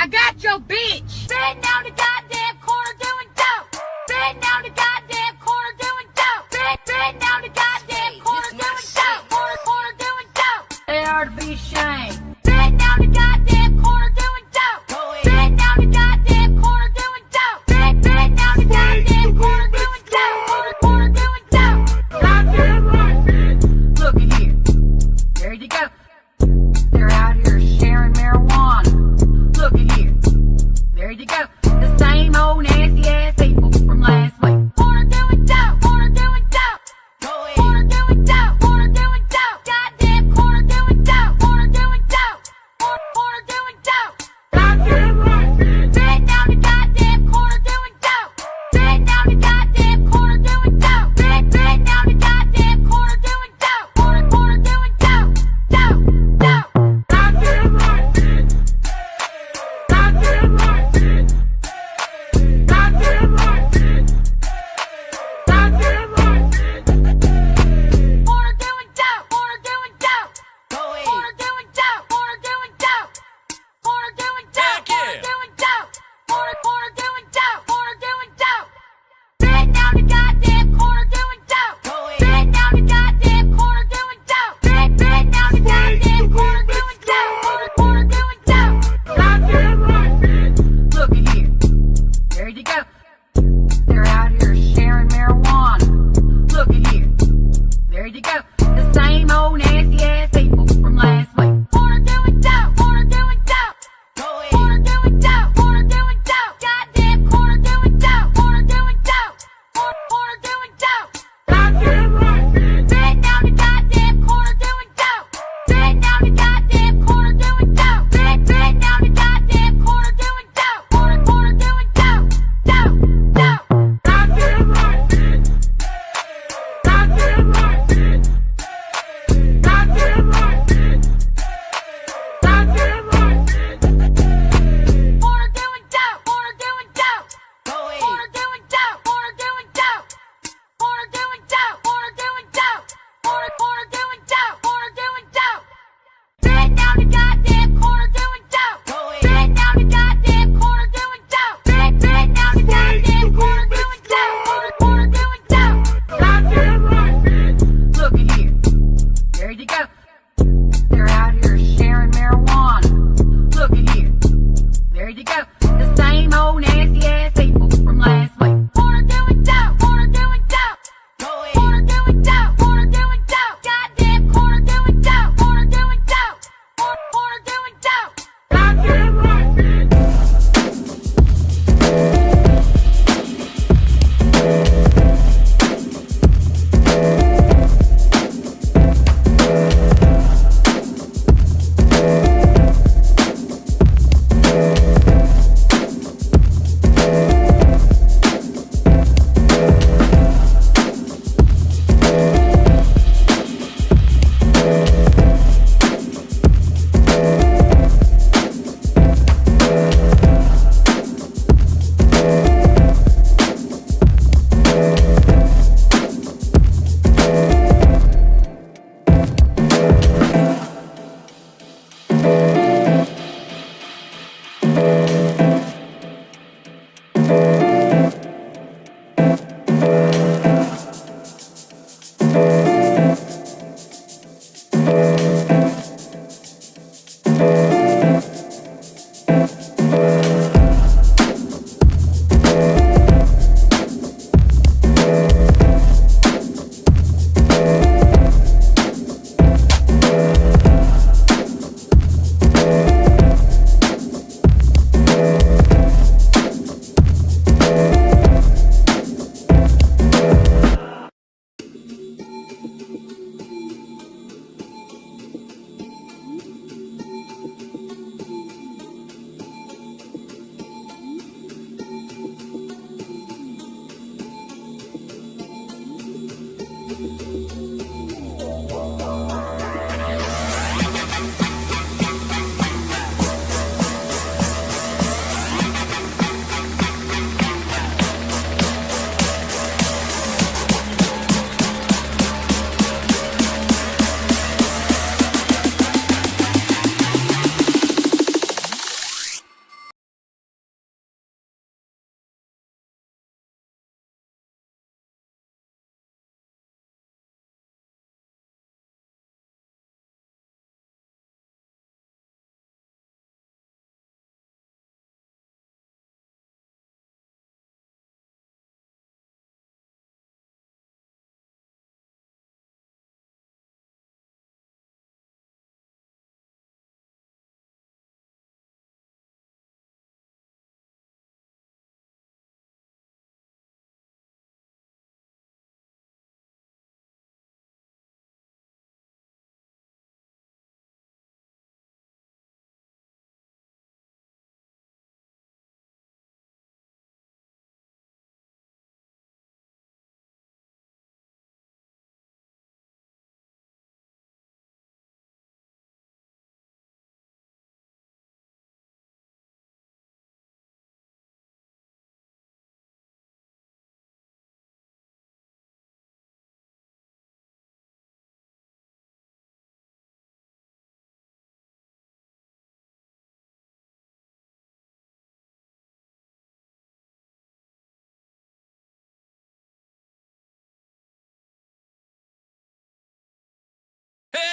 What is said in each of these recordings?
I got your bitch. Sitting down the goddamn corner doing dope. Sitting down the goddamn corner doing dope. Sitting down the goddamn corner doing dope. Corner doing dope. They are to be ashamed. Sitting down the goddamn corner doing dope. Sitting down the goddamn corner doing dope. Sitting down the goddamn corner doing dope. Corner doing dope. Goddamn right, bitch. Look at here. There you go. They're out here sharing marijuana. Look at here. There you go. The same old nasty ass people from last week. Corner doing dope. Corner doing dope. Corner doing dope. Corner doing dope. Goddamn corner doing dope. Corner doing dope. Corner doing dope. Goddamn right, bitch. Sitting down the goddamn corner doing dope. Sitting down the goddamn corner doing dope. Sitting down the goddamn corner doing dope. Corner doing dope. Dope. Goddamn right, bitch. Goddamn right, bitch.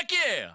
Heck yeah!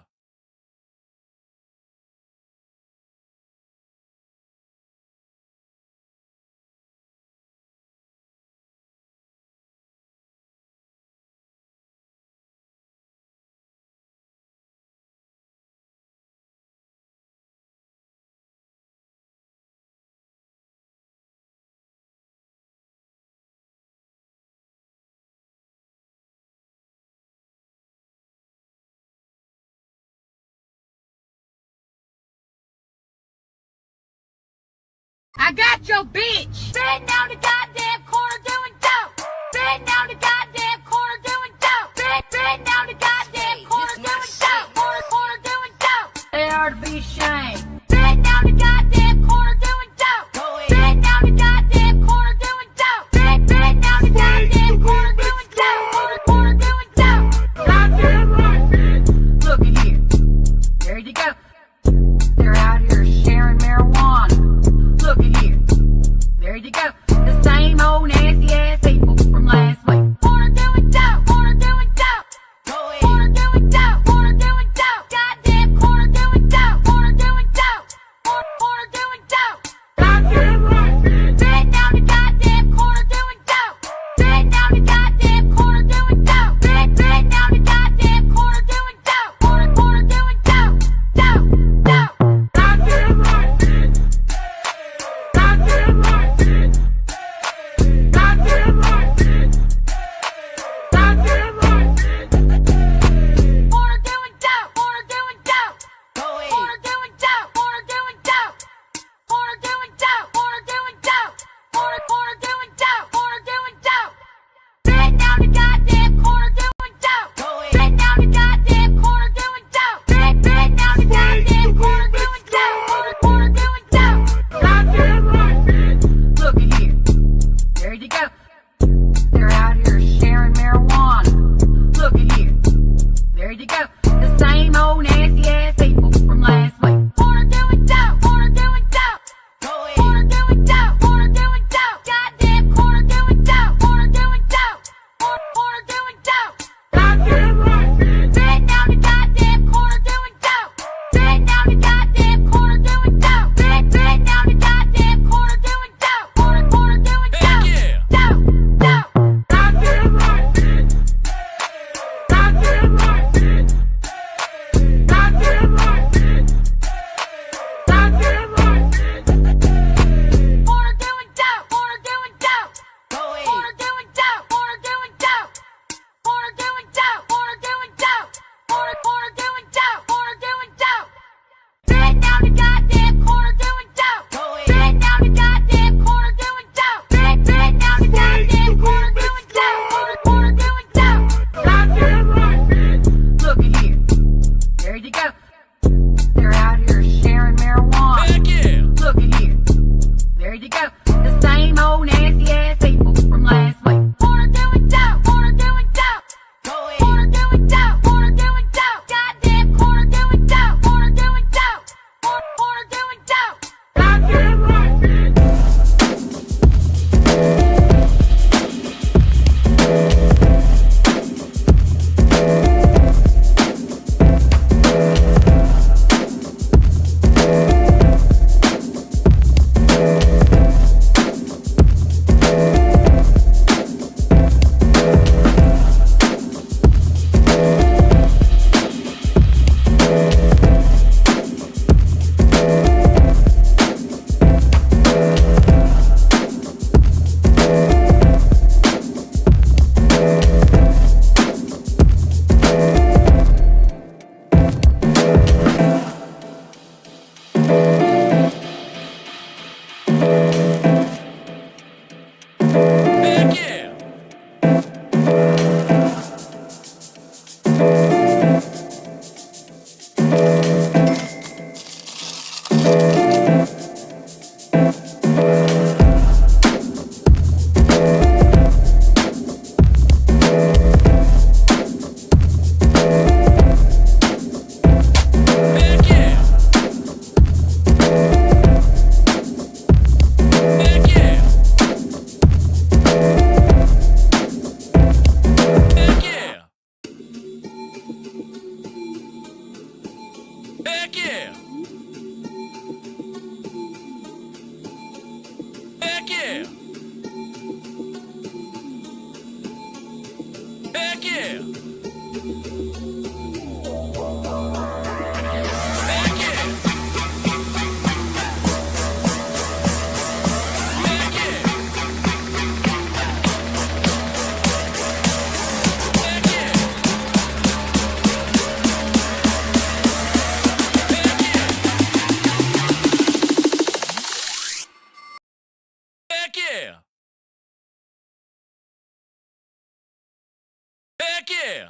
I got your bitch sitting down the goddamn corner doing dope. Sitting down the goddamn corner doing dope. Sitting down the goddamn corner doing dope. Corner doing dope. They are to be ashamed. Sitting down the goddamn corner doing dope. Sitting down the goddamn corner doing dope. Sitting down the goddamn corner doing dope. Corner doing dope. Goddamn right, bitch. Look at here. There you go. They're out here sharing marijuana. Look at here. There you go. The same old nasty ass people from last week. Heck yeah! Heck yeah!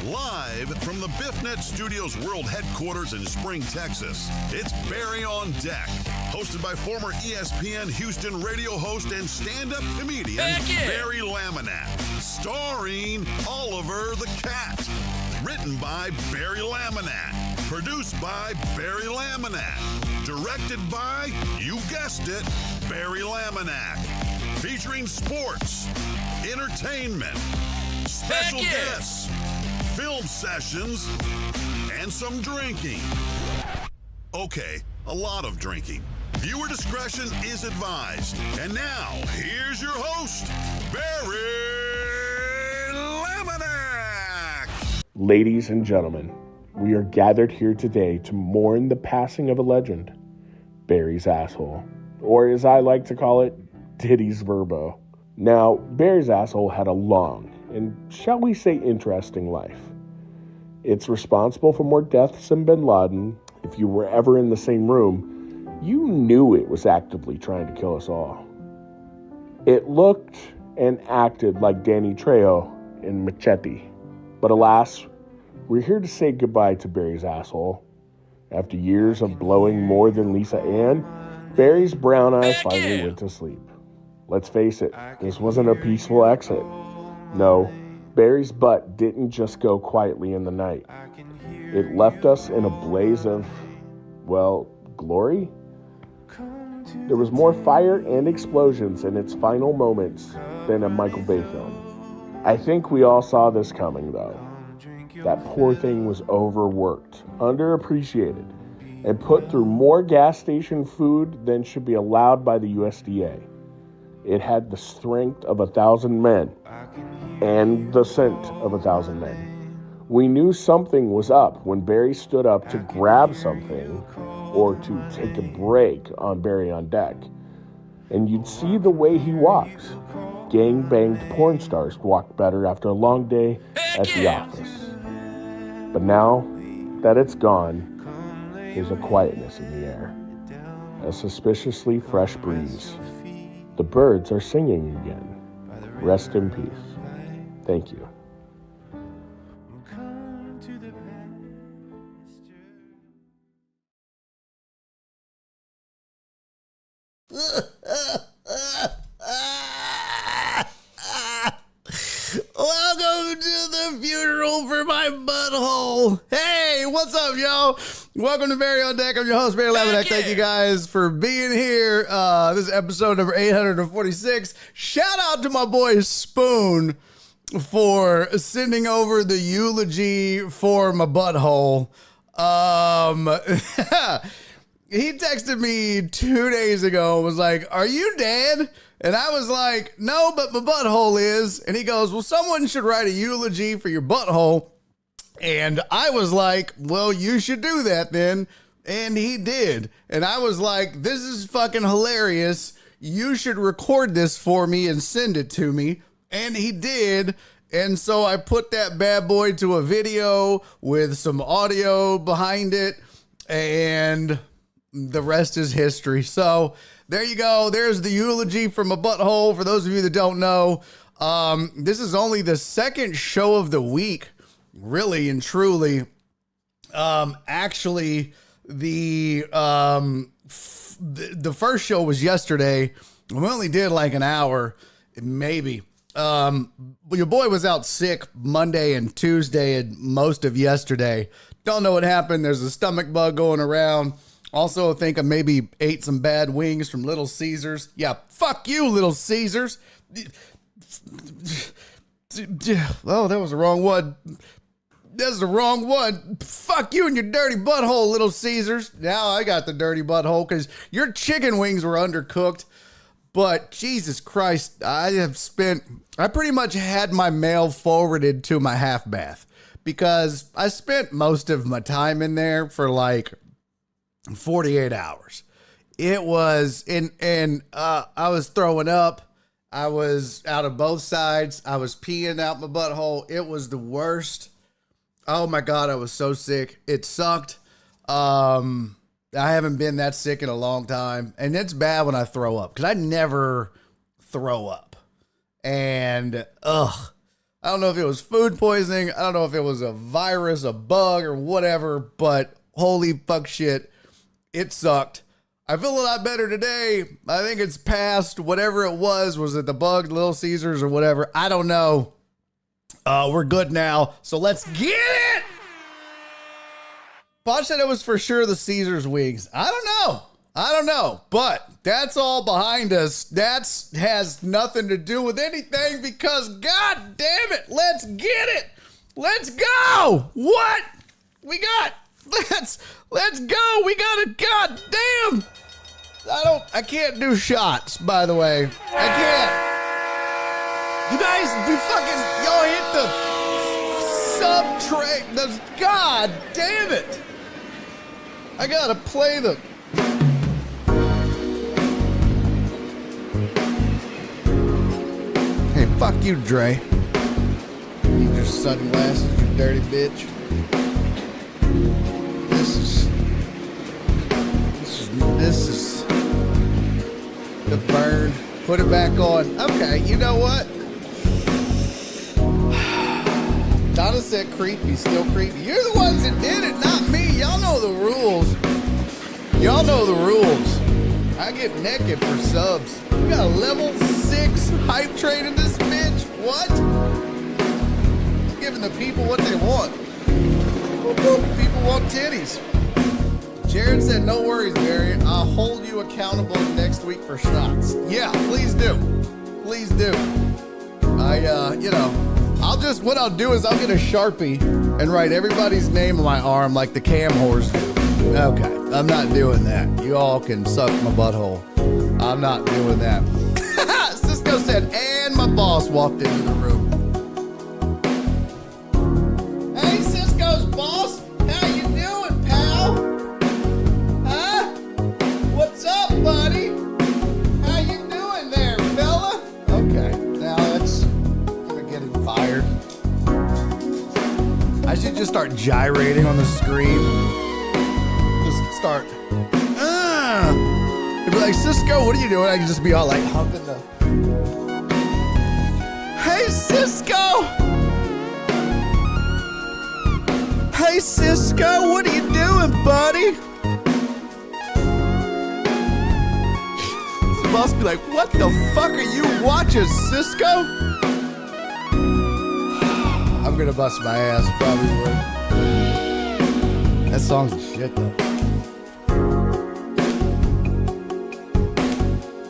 Live from the BiffNet Studios World Headquarters in Spring, Texas, it's Barry on Deck, hosted by former ESPN Houston radio host and stand-up comedian yeah. Barry Laminator, starring Oliver the Cat, written by Barry Laminator, produced by Barry Laminator, directed by, you guessed it, Barry Laminator, featuring sports, entertainment, special yeah. guests, film sessions, and some drinking. Okay, a lot of drinking. Viewer discretion is advised. And now, here's your host, Barry Laminator. Ladies and gentlemen, we are gathered here today to mourn the passing of a legend, Barry's asshole, or as I like to call it, Diddy's Verbo. Now, Barry's asshole had a long and, shall we say, interesting life. It's responsible for more deaths than Bin Laden. If you were ever in the same room, you knew it was actively trying to kill us all. It looked and acted like Danny Trejo in Machete. But alas, we're here to say goodbye to Barry's asshole. After years of blowing more than Lisa Ann, Barry's brown eyes finally went to sleep. Let's face it, this wasn't a peaceful exit. No, Barry's butt didn't just go quietly in the night. It left us in a blaze of, well, glory? There was more fire and explosions in its final moments than a Michael Bay film. I think we all saw this coming, though. That poor thing was overworked, underappreciated, and put through more gas station food than should be allowed by the USDA. It had the strength of 1,000 men and the scent of 1,000 men. We knew something was up when Barry stood up to grab something or to take a break on Barry on Deck. And you'd see the way he walks. Gang-banged porn stars walk better after a long day at the office. But now that it's gone, there's a quietness in the air. A suspiciously fresh breeze. The birds are singing again. Rest in peace. Thank you. Welcome to the funeral for my butthole. Hey, what's up, y'all? Welcome to Barry on Deck. I'm your host, Barry Laminator. Thank you guys for being here. This is episode number 846. Shout out to my boy Spoon for sending over the eulogy for my butthole. He texted me 2 days ago and was like, "Are you dead?" And I was like, "No, but my butthole is." And he goes, "Well, someone should write a eulogy for your butthole." And I was like, "Well, you should do that then." And he did. And I was like, "This is fucking hilarious. You should record this for me and send it to me." And he did. And so I put that bad boy to a video with some audio behind it, and the rest is history. So there you go. There's the eulogy from a butthole. For those of you that don't know, this is only the second show of the week, really and truly. Actually, the first show was yesterday. We only did like an hour, maybe. Your boy was out sick Monday and Tuesday and most of yesterday. Don't know what happened. There's a stomach bug going around. Also, I think I maybe ate some bad wings from Little Caesars. Yeah, fuck you, Little Caesars. Oh, that was the wrong one. That's the wrong one. Fuck you and your dirty butthole, Little Caesars. Now I got the dirty butthole because your chicken wings were undercooked. But Jesus Christ, I pretty much had my mail forwarded to my half bath because I spent most of my time in there for like 48 hours. It was, I was throwing up. I was out of both sides. I was peeing out my butthole. It was the worst. Oh my God, I was so sick. It sucked. I haven't been that sick in a long time. And it's bad when I throw up because I never throw up. And, I don't know if it was food poisoning. I don't know if it was a virus, a bug, or whatever. But holy fuck shit, it sucked. I feel a lot better today. I think it's past whatever it was. Was it the bug, Little Caesars, or whatever? I don't know. We're good now. So let's get it. Bosch said it was for sure the Caesars wings. I don't know. But that's all behind us. That has nothing to do with anything because God damn it. Let's get it. Let's go. What? We got. Let's go. We got it. God damn. I can't do shots, by the way. I can't. You guys, y'all hit the sub-tray. God damn it. I gotta play the... Hey, fuck you, Dre. Need your sunglasses, you dirty bitch. This is the burn. Put it back on. Okay, you know what? Donna said creepy, still creepy. You're the ones that did it, not me. Y'all know the rules. Y'all know the rules. I get naked for subs. We got a level 6 hype train in this bitch. What? Giving the people what they want. People want titties. Jared said, no worries, Barry. I'll hold you accountable next week for shots. Yeah, please do. Please do. What I'll do is I'll get a Sharpie and write everybody's name on my arm like the cam whores do. Okay, I'm not doing that. You all can suck my butthole. I'm not doing that. Cisco said, and my boss walked into the room. Hey, Cisco's boss. How you doing, pal? Huh? What's up, buddy? How you doing there, fella? Okay, now we're getting fired. I should just start gyrating on the screen. Just start. It'd be like, Cisco, what are you doing? I can just be all like humping the. Hey, Cisco! Hey, Cisco, what are you doing, buddy? The boss be like, what the fuck are you watching, Cisco? I'm gonna bust my ass, probably would. That song's a shit, though.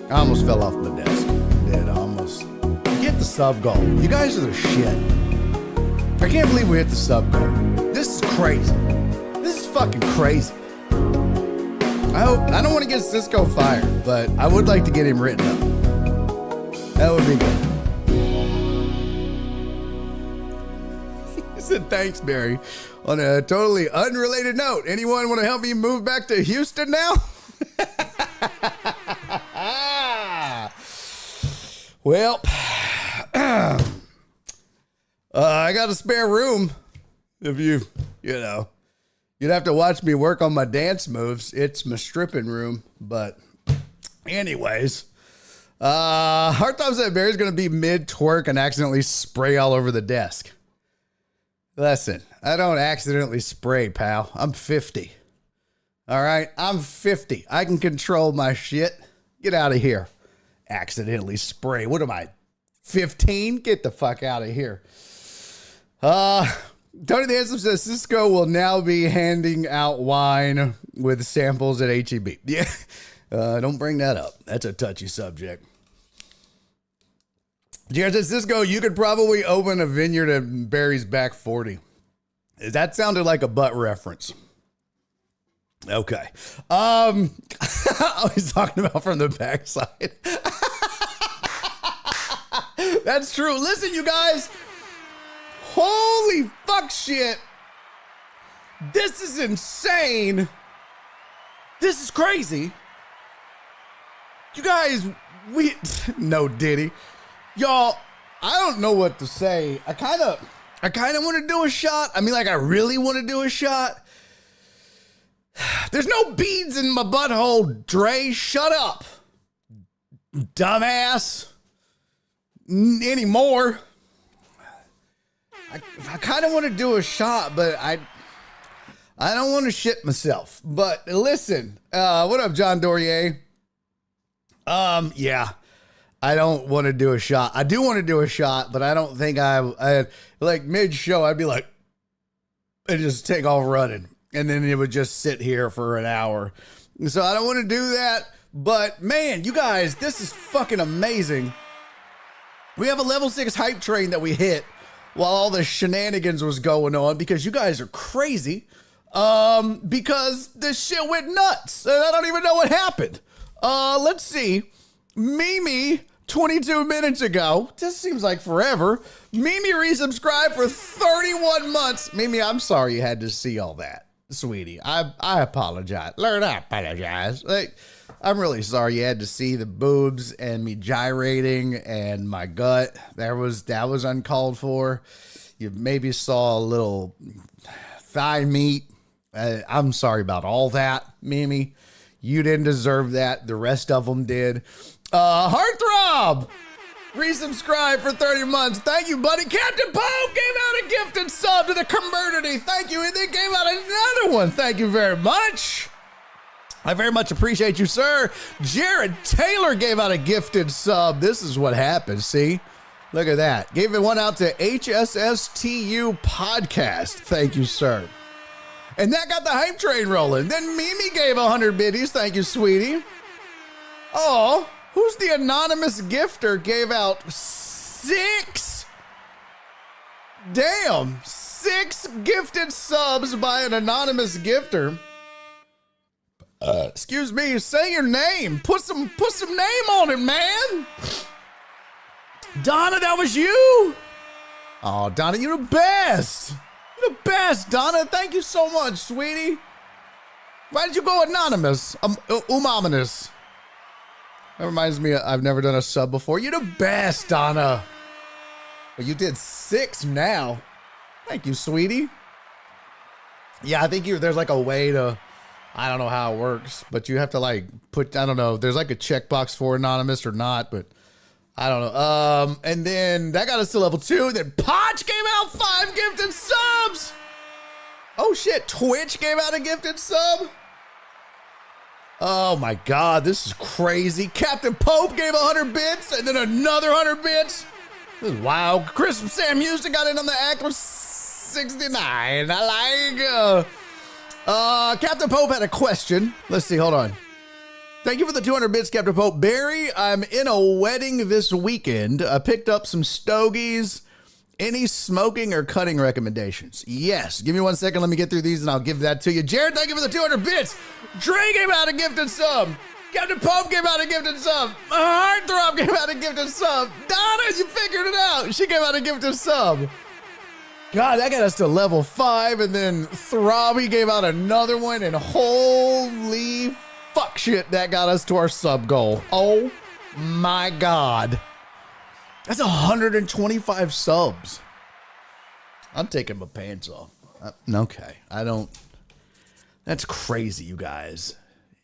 I almost fell off my desk. Did almost. Get the sub goal. You guys are the shit. I can't believe we hit the sub goal. This is crazy. This is fucking crazy. I don't want to get Cisco fired, but I would like to get him written up. That would be good. He said, thanks, Barry. On a totally unrelated note, anyone want to help me move back to Houston now? Well, I got a spare room. If you know, you'd have to watch me work on my dance moves. It's my stripping room. But anyways, Hard Tom said Barry's going to be mid-twerk and accidentally spray all over the desk. Listen, I don't accidentally spray, pal. I'm 50. All right? I'm 50. I can control my shit. Get out of here. Accidentally spray. What am I, 15? Get the fuck out of here. Tony the Handsome says Cisco will now be handing out wine with samples at HEB. Yeah. Don't bring that up. That's a touchy subject. Jared says, Cisco, you could probably open a vineyard at Barry's back 40. That sounded like a butt reference. Okay. I was talking about from the backside. That's true. Listen, you guys. Holy fuck shit. This is insane. This is crazy. You guys, no Diddy. Y'all, I don't know what to say. I kind of want to do a shot. I mean, like, I really want to do a shot. There's no beads in my butthole, Dre. Shut up. Dumbass. Anymore. I kind of want to do a shot, but I don't want to shit myself. But listen, what up, John Dorier? Yeah. I don't want to do a shot. I do want to do a shot, but I don't think I like mid-show, I'd be like, and just take off running. And then it would just sit here for an hour. So I don't want to do that. But man, you guys, this is fucking amazing. We have a level 6 hype train that we hit while all the shenanigans was going on because you guys are crazy. Because this shit went nuts. And I don't even know what happened. Let's see. Mimi, 22 minutes ago. This seems like forever. Mimi resubscribed for 31 months. Mimi, I'm sorry you had to see all that, sweetie. I apologize. Learn to apologize. Like, I'm really sorry you had to see the boobs and me gyrating and my gut. That was uncalled for. You maybe saw a little thigh meat. I'm sorry about all that, Mimi. You didn't deserve that. The rest of them did. Heartthrob resubscribe for 30 months. Thank you, buddy. Captain Pope gave out a gifted sub to the community. Thank you. And they gave out another one. Thank you very much. I very much appreciate you, sir. Jared Taylor gave out a gifted sub. This is what happens. See? Look at that. Gave it one out to HSSTU Podcast. Thank you, sir. And that got the hype train rolling. Then Mimi gave 100 biddies. Thank you, sweetie. Oh, who's the anonymous gifter? Gave out 6. Damn, 6 gifted subs by an anonymous gifter. Excuse me, say your name. Put some name on it, man. Donna, that was you. Oh, Donna, you're the best. You're the best, Donna. Thank you so much, sweetie. Why did you go anonymous? Ominous. That reminds me, I've never done a sub before. You're the best, Donna. Well, you did 6 now. Thank you, sweetie. Yeah, I think there's like a way to, I don't know how it works, but you have to like put, I don't know, there's like a checkbox for anonymous or not, but I don't know. And then that got us to level 2. Then Potch gave out 5 gifted subs. Oh shit, Twitch gave out a gifted sub. Oh my God, this is crazy. Captain Pope gave 100 bits and then another 100 bits. This is wild. Chris from Sam Houston got in on the act with 69. I like, Captain Pope had a question. Let's see, hold on. Thank you for the 200 bits, Captain Pope. Barry, I'm in a wedding this weekend. I picked up some stogies. Any smoking or cutting recommendations? Yes. Give me 1 second. Let me get through these and I'll give that to you. Jared, thank you for the 200 bits. Dre gave out a gifted sub. Captain Pope gave out a gifted sub. Heartthrob gave out a gifted sub. Donna, you figured it out. She gave out a gifted sub. God, that got us to level 5. And then Throbby gave out another one. And holy fuck shit, that got us to our sub goal. Oh my God. That's 125 subs. I'm taking my pants off. Okay. I don't. That's crazy, you guys.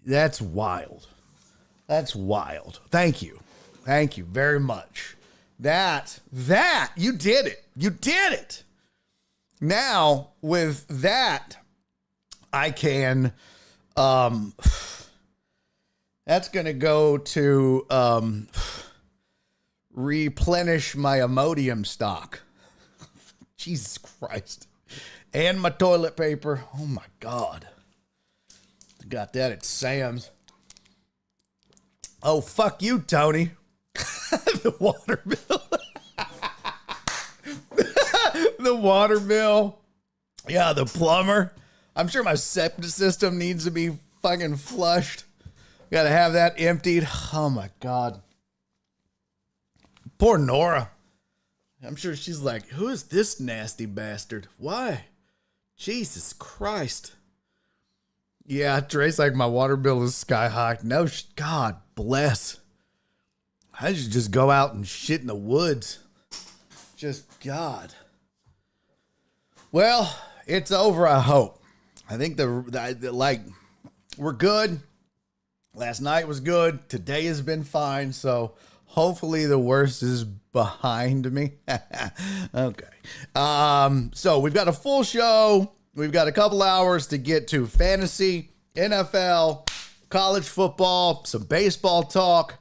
That's wild. That's wild. Thank you. Thank you very much. That, you did it. You did it. Now, with that, I can, that's going to go to replenish my Imodium stock. Jesus Christ. And my toilet paper. Oh, my God. Got that at Sam's. Oh, fuck you, Tony. The water bill. The water bill. Yeah, the plumber. I'm sure my septic system needs to be fucking flushed. Got to have that emptied. Oh, my God. Poor Nora. I'm sure she's like, who is this nasty bastard? Why? Jesus Christ. Yeah, Trey's like, my water bill is sky high. No, God bless. I should just go out and shit in the woods. Just God. Well, it's over, I hope. I think we're good. Last night was good. Today has been fine. So hopefully the worst is behind me. Okay. So we've got a full show. We've got a couple hours to get to fantasy, NFL, college football, some baseball talk.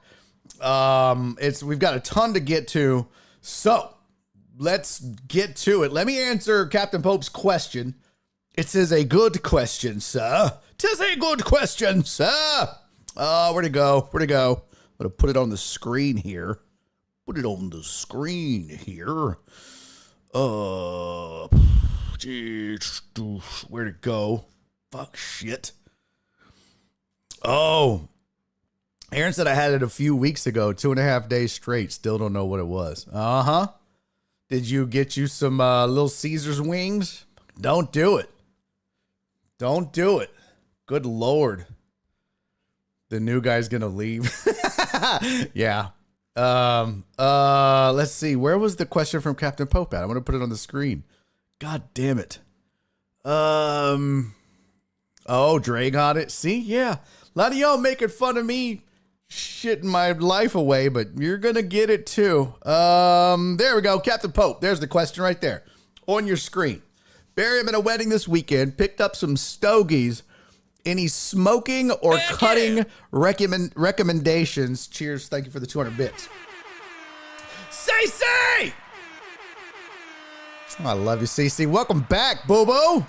We've got a ton to get to. So let's get to it. Let me answer Captain Pope's question. It is a good question, sir. 'Tis a good question, sir. Where'd it go? I'm going to put it on the screen here. Put it on the screen here. Where'd it go? Fuck shit. Oh. Aaron said I had it a few weeks ago, 2.5 days straight. Still don't know what it was. Uh-huh. Did you get you some Little Caesars wings? Don't do it. Don't do it. Good Lord. The new guy's gonna leave. Yeah. Let's see. Where was the question from Captain Pope at? I'm gonna put it on the screen. God damn it. Dre got it. See? Yeah. A lot of y'all making fun of me shitting my life away, but you're gonna get it too. There we go. Captain Pope. There's the question right there on your screen. Barry, I'm at a wedding this weekend. Picked up some stogies. Any smoking or cutting recommendations? Cheers. Thank you for the 200 bits. Cece! I love you, Cece. Welcome back, boo-boo.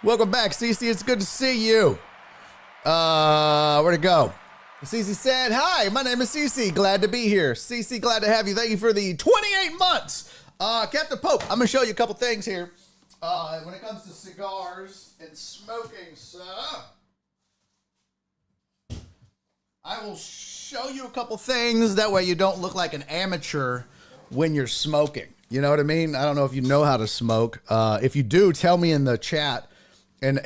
Welcome back, Cece. It's good to see you. Where'd it go? Cece said, hi, my name is Cece. Glad to be here. Cece, glad to have you. Thank you for the 28 months. Captain Pope, I'm going to show you a couple things here. When it comes to cigars and smoking, sir, I will show you a couple things. That way you don't look like an amateur when you're smoking. You know what I mean? I don't know if you know how to smoke. If you do, tell me in the chat. And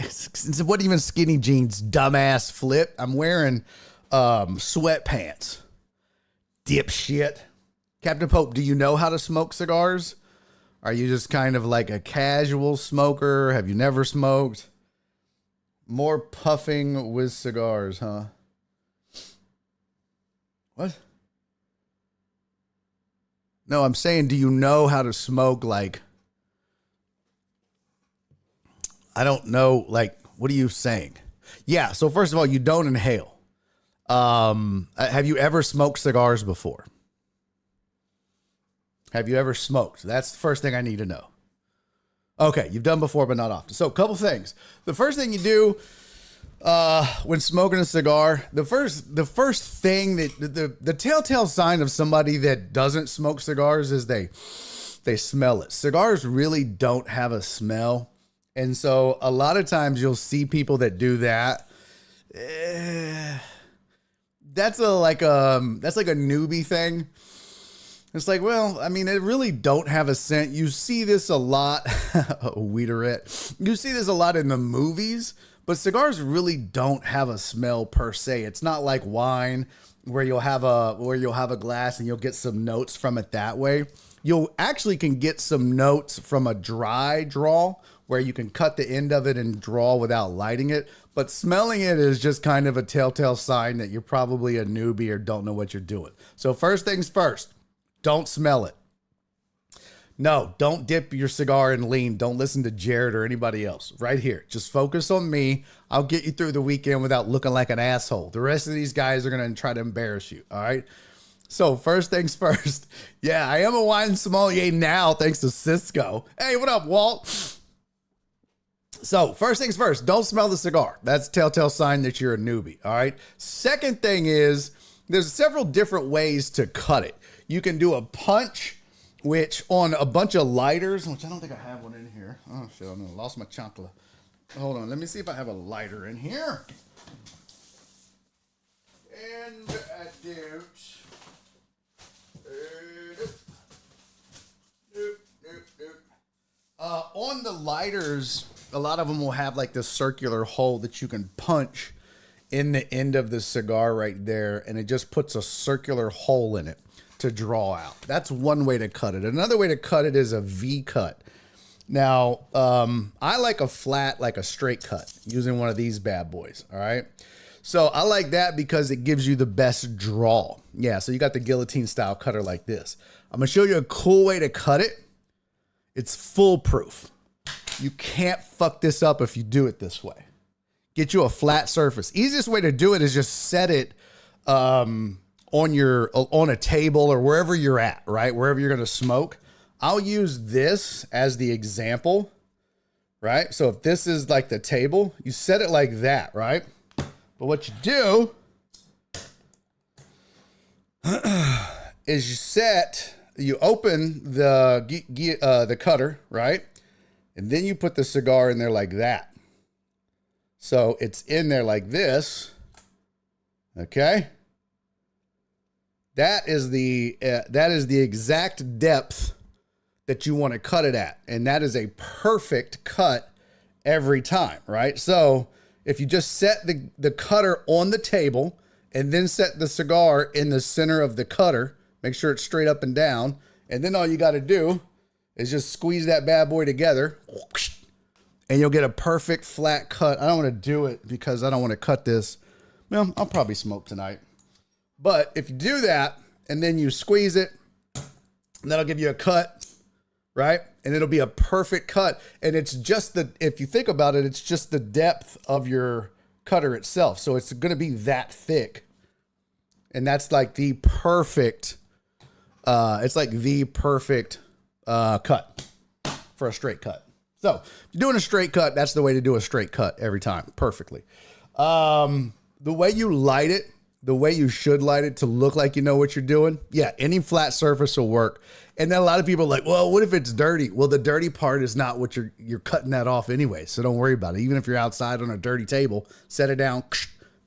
what even skinny jeans, dumbass flip? I'm wearing sweatpants. Dipshit. Captain Pope, do you know how to smoke cigars? Are you just kind of like a casual smoker? Have you never smoked? More puffing with cigars, huh? What? No, I'm saying, do you know how to smoke? Like, I don't know. Like, what are you saying? Yeah. So first of all, you don't inhale. Have you ever smoked cigars before? Have you ever smoked? That's the first thing I need to know. Okay, you've done before, but not often. So a couple things. The first thing you do when smoking a cigar, the first thing that the telltale sign of somebody that doesn't smoke cigars is they smell it. Cigars really don't have a smell. And so a lot of times you'll see people that do that. That's like a newbie thing. It's like, well, I mean, it really don't have a scent. You see this a lot. Weederette. You see this a lot in the movies, but cigars really don't have a smell per se. It's not like wine where you'll have a glass and you'll get some notes from it that way. You'll actually can get some notes from a dry draw where you can cut the end of it and draw without lighting it. But smelling it is just kind of a telltale sign that you're probably a newbie or don't know what you're doing. So first things first, don't smell it. No, don't dip your cigar in lean. Don't listen to Jared or anybody else. Right here. Just focus on me. I'll get you through the weekend without looking like an asshole. The rest of these guys are going to try to embarrass you. All right. So first things first. Yeah, I am a wine sommelier now, thanks to Cisco. Hey, what up, Walt? So first things first, don't smell the cigar. That's a telltale sign that you're a newbie. All right. Second thing is there's several different ways to cut it. You can do a punch, which on a bunch of lighters, which I don't think I have one in here. Oh, shit, I lost my chocolate. Hold on, let me see if I have a lighter in here. And I don't. On the lighters, a lot of them will have like this circular hole that you can punch in the end of the cigar right there, and it just puts a circular hole in it to draw out. That's one way to cut it. Another way to cut it is a V cut. Now, I like a flat, like a straight cut using one of these bad boys. All right. So I like that because it gives you the best draw. Yeah. So you got the guillotine style cutter like this. I'm going to show you a cool way to cut it. It's foolproof. You can't fuck this up if you do it this way. Get you a flat surface. Easiest way to do it is just set it, on a table or wherever you're at, right? Wherever you're going to smoke. I'll use this as the example, right? So if this is like the table, you set it like that, right? But what you do is you open the cutter, right? And then you put the cigar in there like that. So it's in there like this. Okay. That is the exact depth that you want to cut it at. And that is a perfect cut every time, right? So if you just set the cutter on the table and then set the cigar in the center of the cutter, make sure it's straight up and down. And then all you got to do is just squeeze that bad boy together and you'll get a perfect flat cut. I don't want to do it because I don't want to cut this. Well, I'll probably smoke tonight. But if you do that and then you squeeze it, that'll give you a cut, right? And it'll be a perfect cut. And it's just if you think about it, it's just the depth of your cutter itself. So it's going to be that thick. And that's like the perfect, it's like the perfect cut for a straight cut. So if you're doing a straight cut, that's the way to do a straight cut every time. Perfectly. The way you light it, the way you should light it to look like you know what you're doing. Yeah, any flat surface will work. And then a lot of people are like, well, what if it's dirty? Well, the dirty part is not what you're cutting that off anyway. So don't worry about it. Even if you're outside on a dirty table, set it down.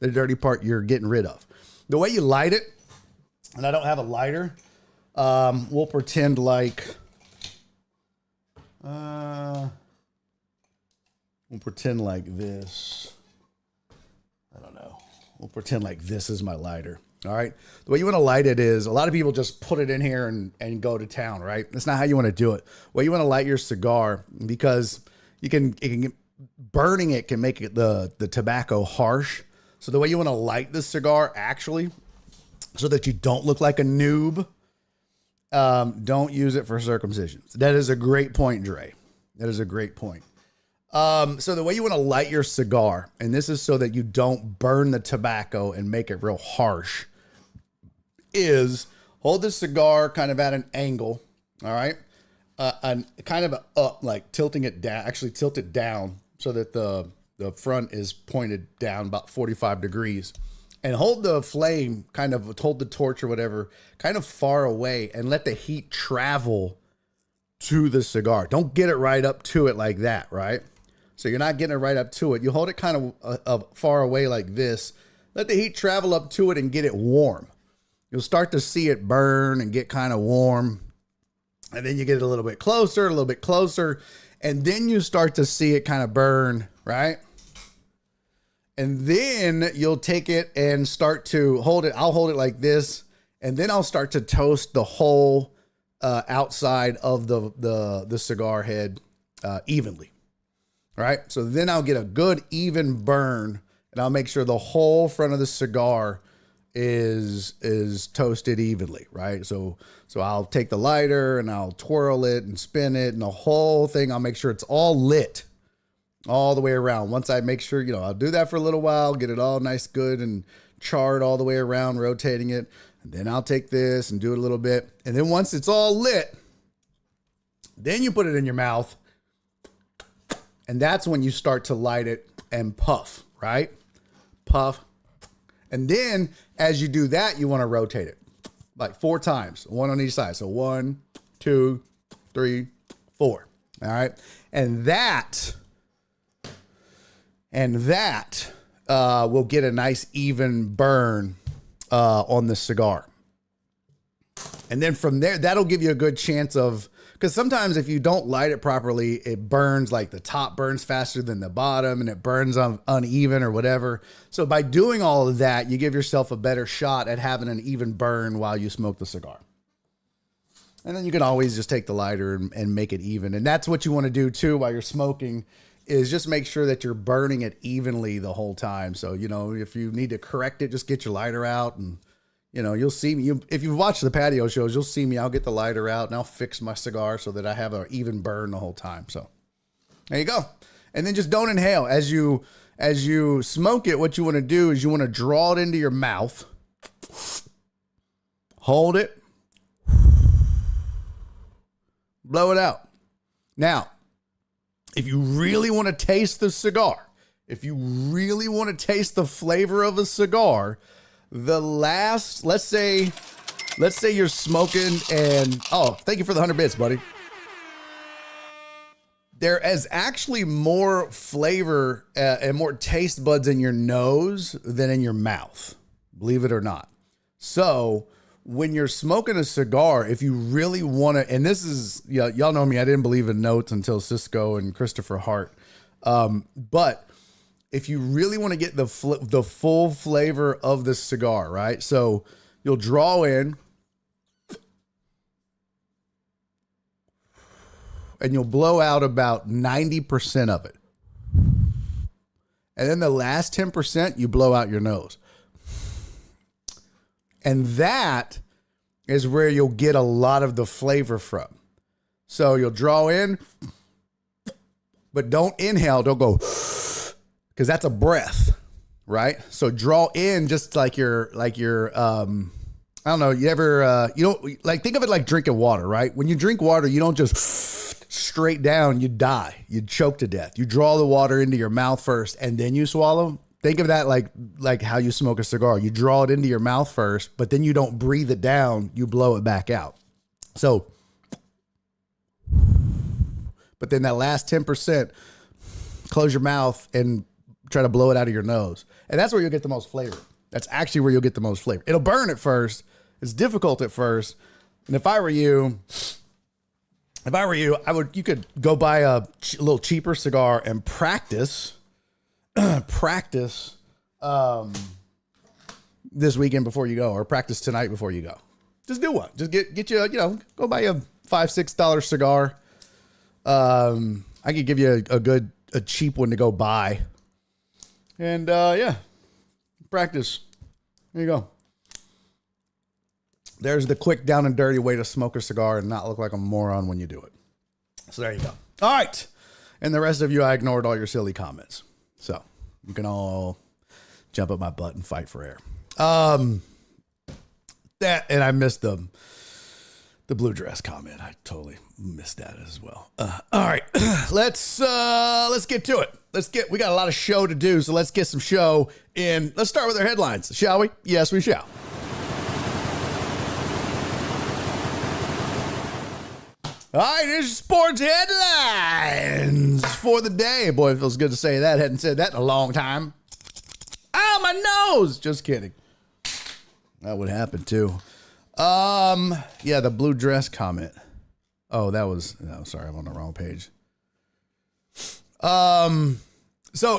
The dirty part you're getting rid of. The way you light it, and I don't have a lighter, we'll pretend like, this. I don't know. We'll pretend like this is my lighter. All right. The way you want to light it is a lot of people just put it in here and go to town, right? That's not how you want to do it. Well, you want to light your cigar because burning it can make it the tobacco harsh. So the way you want to light the cigar actually, so that you don't look like a noob, don't use it for circumcisions. That is a great point, Dre. That is a great point. So the way you want to light your cigar, and this is so that you don't burn the tobacco and make it real harsh, is hold the cigar kind of at an angle. All right. And kind of up, like tilting it down, actually tilt it down so that the front is pointed down about 45 degrees, and hold the flame, kind of hold the torch or whatever, kind of far away, and let the heat travel to the cigar. Don't get it right up to it like that. Right. So you're not getting it right up to it. You hold it kind of far away like this. Let the heat travel up to it and get it warm. You'll start to see it burn and get kind of warm. And then you get it a little bit closer, and then you start to see it kind of burn, right? And then you'll take it and start to hold it. I'll hold it like this, and then I'll start to toast the whole outside of the cigar head evenly. All right. So then I'll get a good even burn, and I'll make sure the whole front of the cigar is toasted evenly, right? So I'll take the lighter and I'll twirl it and spin it, and the whole thing, I'll make sure it's all lit all the way around. Once I make sure, I'll do that for a little while, get it all nice, good, and charred all the way around, rotating it. And then I'll take this and do it a little bit. And then once it's all lit, then you put it in your mouth. And that's when you start to light it and puff, right? Puff. And then as you do that, you want to rotate it like 4 times, 1 on each side. So 1, 2, 3, 4. All right. And that will get a nice even burn on the cigar. And then from there, that'll give you a good chance of, because sometimes if you don't light it properly, it burns, like the top burns faster than the bottom, and it burns uneven or whatever. So by doing all of that, you give yourself a better shot at having an even burn while you smoke the cigar. And then you can always just take the lighter and make it even. And that's what you want to do too while you're smoking, is just make sure that you're burning it evenly the whole time. So, if you need to correct it, just get your lighter out, and you'll see me. If you've watched the patio shows, you'll see me. I'll get the lighter out and I'll fix my cigar so that I have an even burn the whole time. So there you go. And then just don't inhale. As you smoke it, what you want to do is you want to draw it into your mouth, hold it, blow it out. Now, if you really want to taste the cigar, if you really want to taste the flavor of a cigar, let's say you're smoking and, thank you for the 100 bits, buddy. There is actually more flavor and more taste buds in your nose than in your mouth, believe it or not. So when you're smoking a cigar, if you really want to, and this is, y'all know me, I didn't believe in notes until Cisco and Christopher Hart. But if you really want to get the full flavor of the cigar, right? So you'll draw in and you'll blow out about 90% of it. And then the last 10%, you blow out your nose. And that is where you'll get a lot of the flavor from. So you'll draw in, but don't inhale. Don't go, because that's a breath, right? So draw in just like your I don't know, you ever, think of it like drinking water, right? When you drink water, you don't just straight down, you die. You choke to death. You draw the water into your mouth first and then you swallow. Think of that like how you smoke a cigar. You draw it into your mouth first, but then you don't breathe it down. You blow it back out. So, but then that last 10%, close your mouth and try to blow it out of your nose. And that's where you'll get the most flavor. That's actually where you'll get the most flavor. It'll burn at first. It's difficult at first. And if I were you, you could go buy a little cheaper cigar and practice this weekend before you go, or practice tonight before you go. Just do one. Just get you, go buy a $5-6 cigar. I could give you a cheap one to go buy. And practice. There you go. There's the quick, down and dirty way to smoke a cigar and not look like a moron when you do it. So there you go. All right. And the rest of you, I ignored all your silly comments. So you can all jump up my butt and fight for air. And I missed the blue dress comment. I totally missed that as well. All right, let's get to it. We got a lot of show to do, so let's get some show in. Let's start with our headlines, shall we? Yes, we shall. All right, here's your sports headlines for the day. Boy, it feels good to say that. Hadn't said that in a long time. Ow, my nose! Just kidding. That would happen too. Yeah, the blue dress comment. Oh, sorry, I'm on the wrong page. So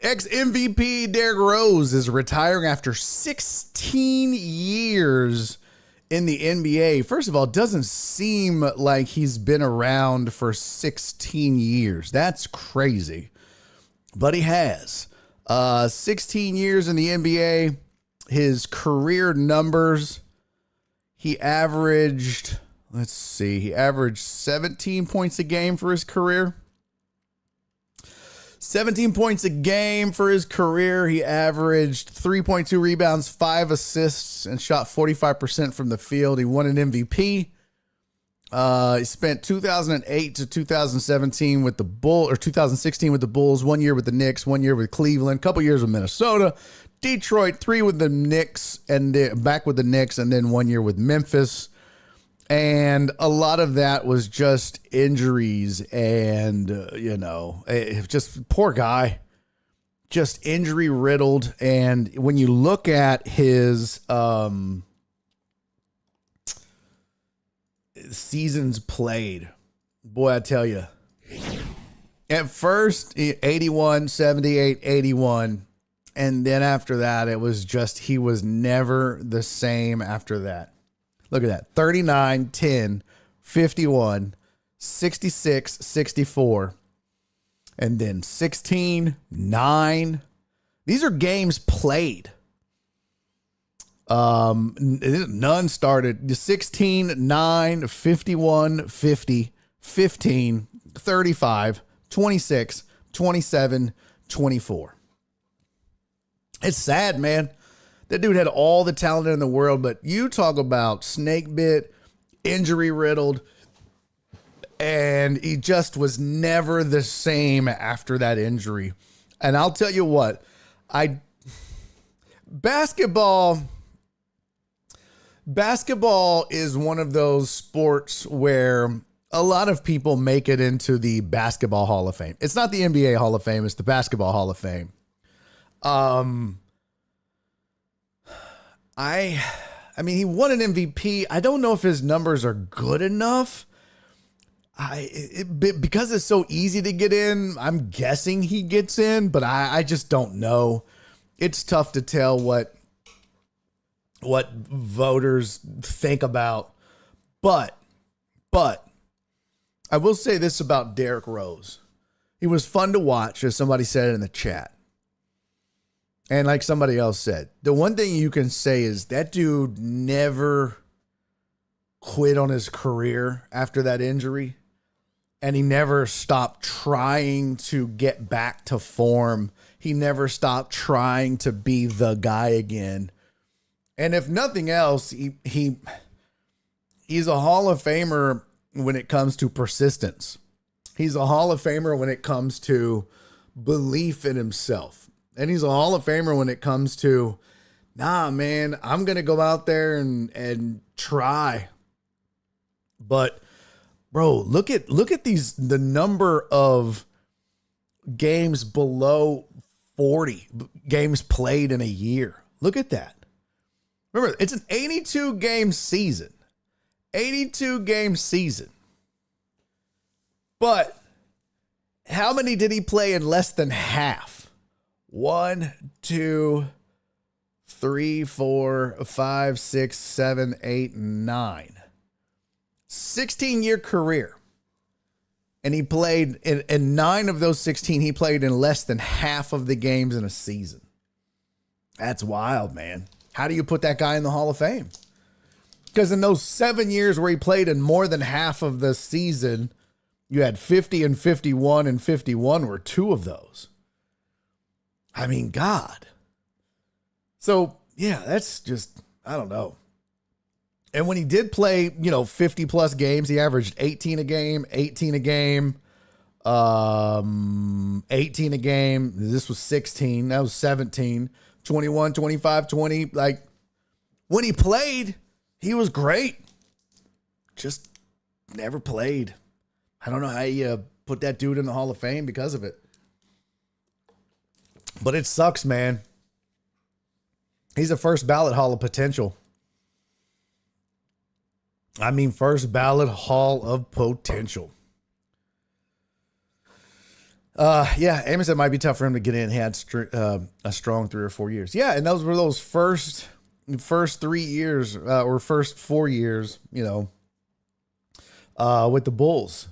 ex-MVP Derrick Rose is retiring after 16 years in the NBA, first of all, doesn't seem like he's been around for 16 years. That's crazy. But he has. 16 years in the NBA. His career numbers, he averaged 17 points a game for his career. 17 points a game for his career. He averaged 3.2 rebounds, 5 assists, and shot 45% from the field. He won an MVP. He spent 2008 to 2017 with the Bulls, or 2016 with the Bulls, 1 year with the Knicks, 1 year with Cleveland, a couple years with Minnesota, Detroit, 3 with the Knicks, and back with the Knicks, and then 1 year with Memphis. And a lot of that was just injuries and, just poor guy, just injury riddled. And when you look at his seasons played, boy, I tell you, at first 81, 78, 81. And then after that, it was just, he was never the same after that. Look at that. 39, 10, 51, 66, 64, and then 16, 9. These are games played. None started. 16, 9, 51, 50, 15, 35, 26, 27, 24. It's sad, man. That dude had all the talent in the world, but you talk about snake bit, injury riddled, and he just was never the same after that injury. And I'll tell you what, basketball is one of those sports where a lot of people make it into the Basketball Hall of Fame. It's not the NBA Hall of Fame, it's the Basketball Hall of Fame. I mean, he won an MVP. I don't know if his numbers are good enough. Because it's so easy to get in, I'm guessing he gets in, but I just don't know. It's tough to tell what voters think about. But I will say this about Derrick Rose. He was fun to watch, as somebody said in the chat. And like somebody else said, the one thing you can say is that dude never quit on his career after that injury. And he never stopped trying to get back to form. He never stopped trying to be the guy again. And if nothing else, he's a Hall of Famer when it comes to persistence. He's a Hall of Famer when it comes to belief in himself. And he's a Hall of Famer when it comes to, nah, man, I'm going to go out there and try. But bro, look at the number of games below 40 games played in a year. Look at that. Remember, it's an 82 game season. 82 game season. But how many did he play in less than half? 1, 2, 3, 4, 5, 6, 7, 8, 9. 16-year career. And he played in 9 of those 16, he played in less than half of the games in a season. That's wild, man. How do you put that guy in the Hall of Fame? Because in those 7 years where he played in more than half of the season, you had 50 and 51, and 51 were 2 of those. I mean, God. So, yeah, that's just, I don't know. And when he did play, 50 plus games, he averaged 18 a game, 18 a game, 18 a game. This was 16. That was 17, 21, 25, 20. Like, when he played, he was great. Just never played. I don't know how you put that dude in the Hall of Fame because of it. But it sucks, man. He's a first ballot Hall of Potential. I mean, first ballot Hall of Potential. Yeah, Amos said it might be tough for him to get in. He had a strong 3 or 4 years. Yeah, and those were those first first 3 years or first 4 years, with the Bulls.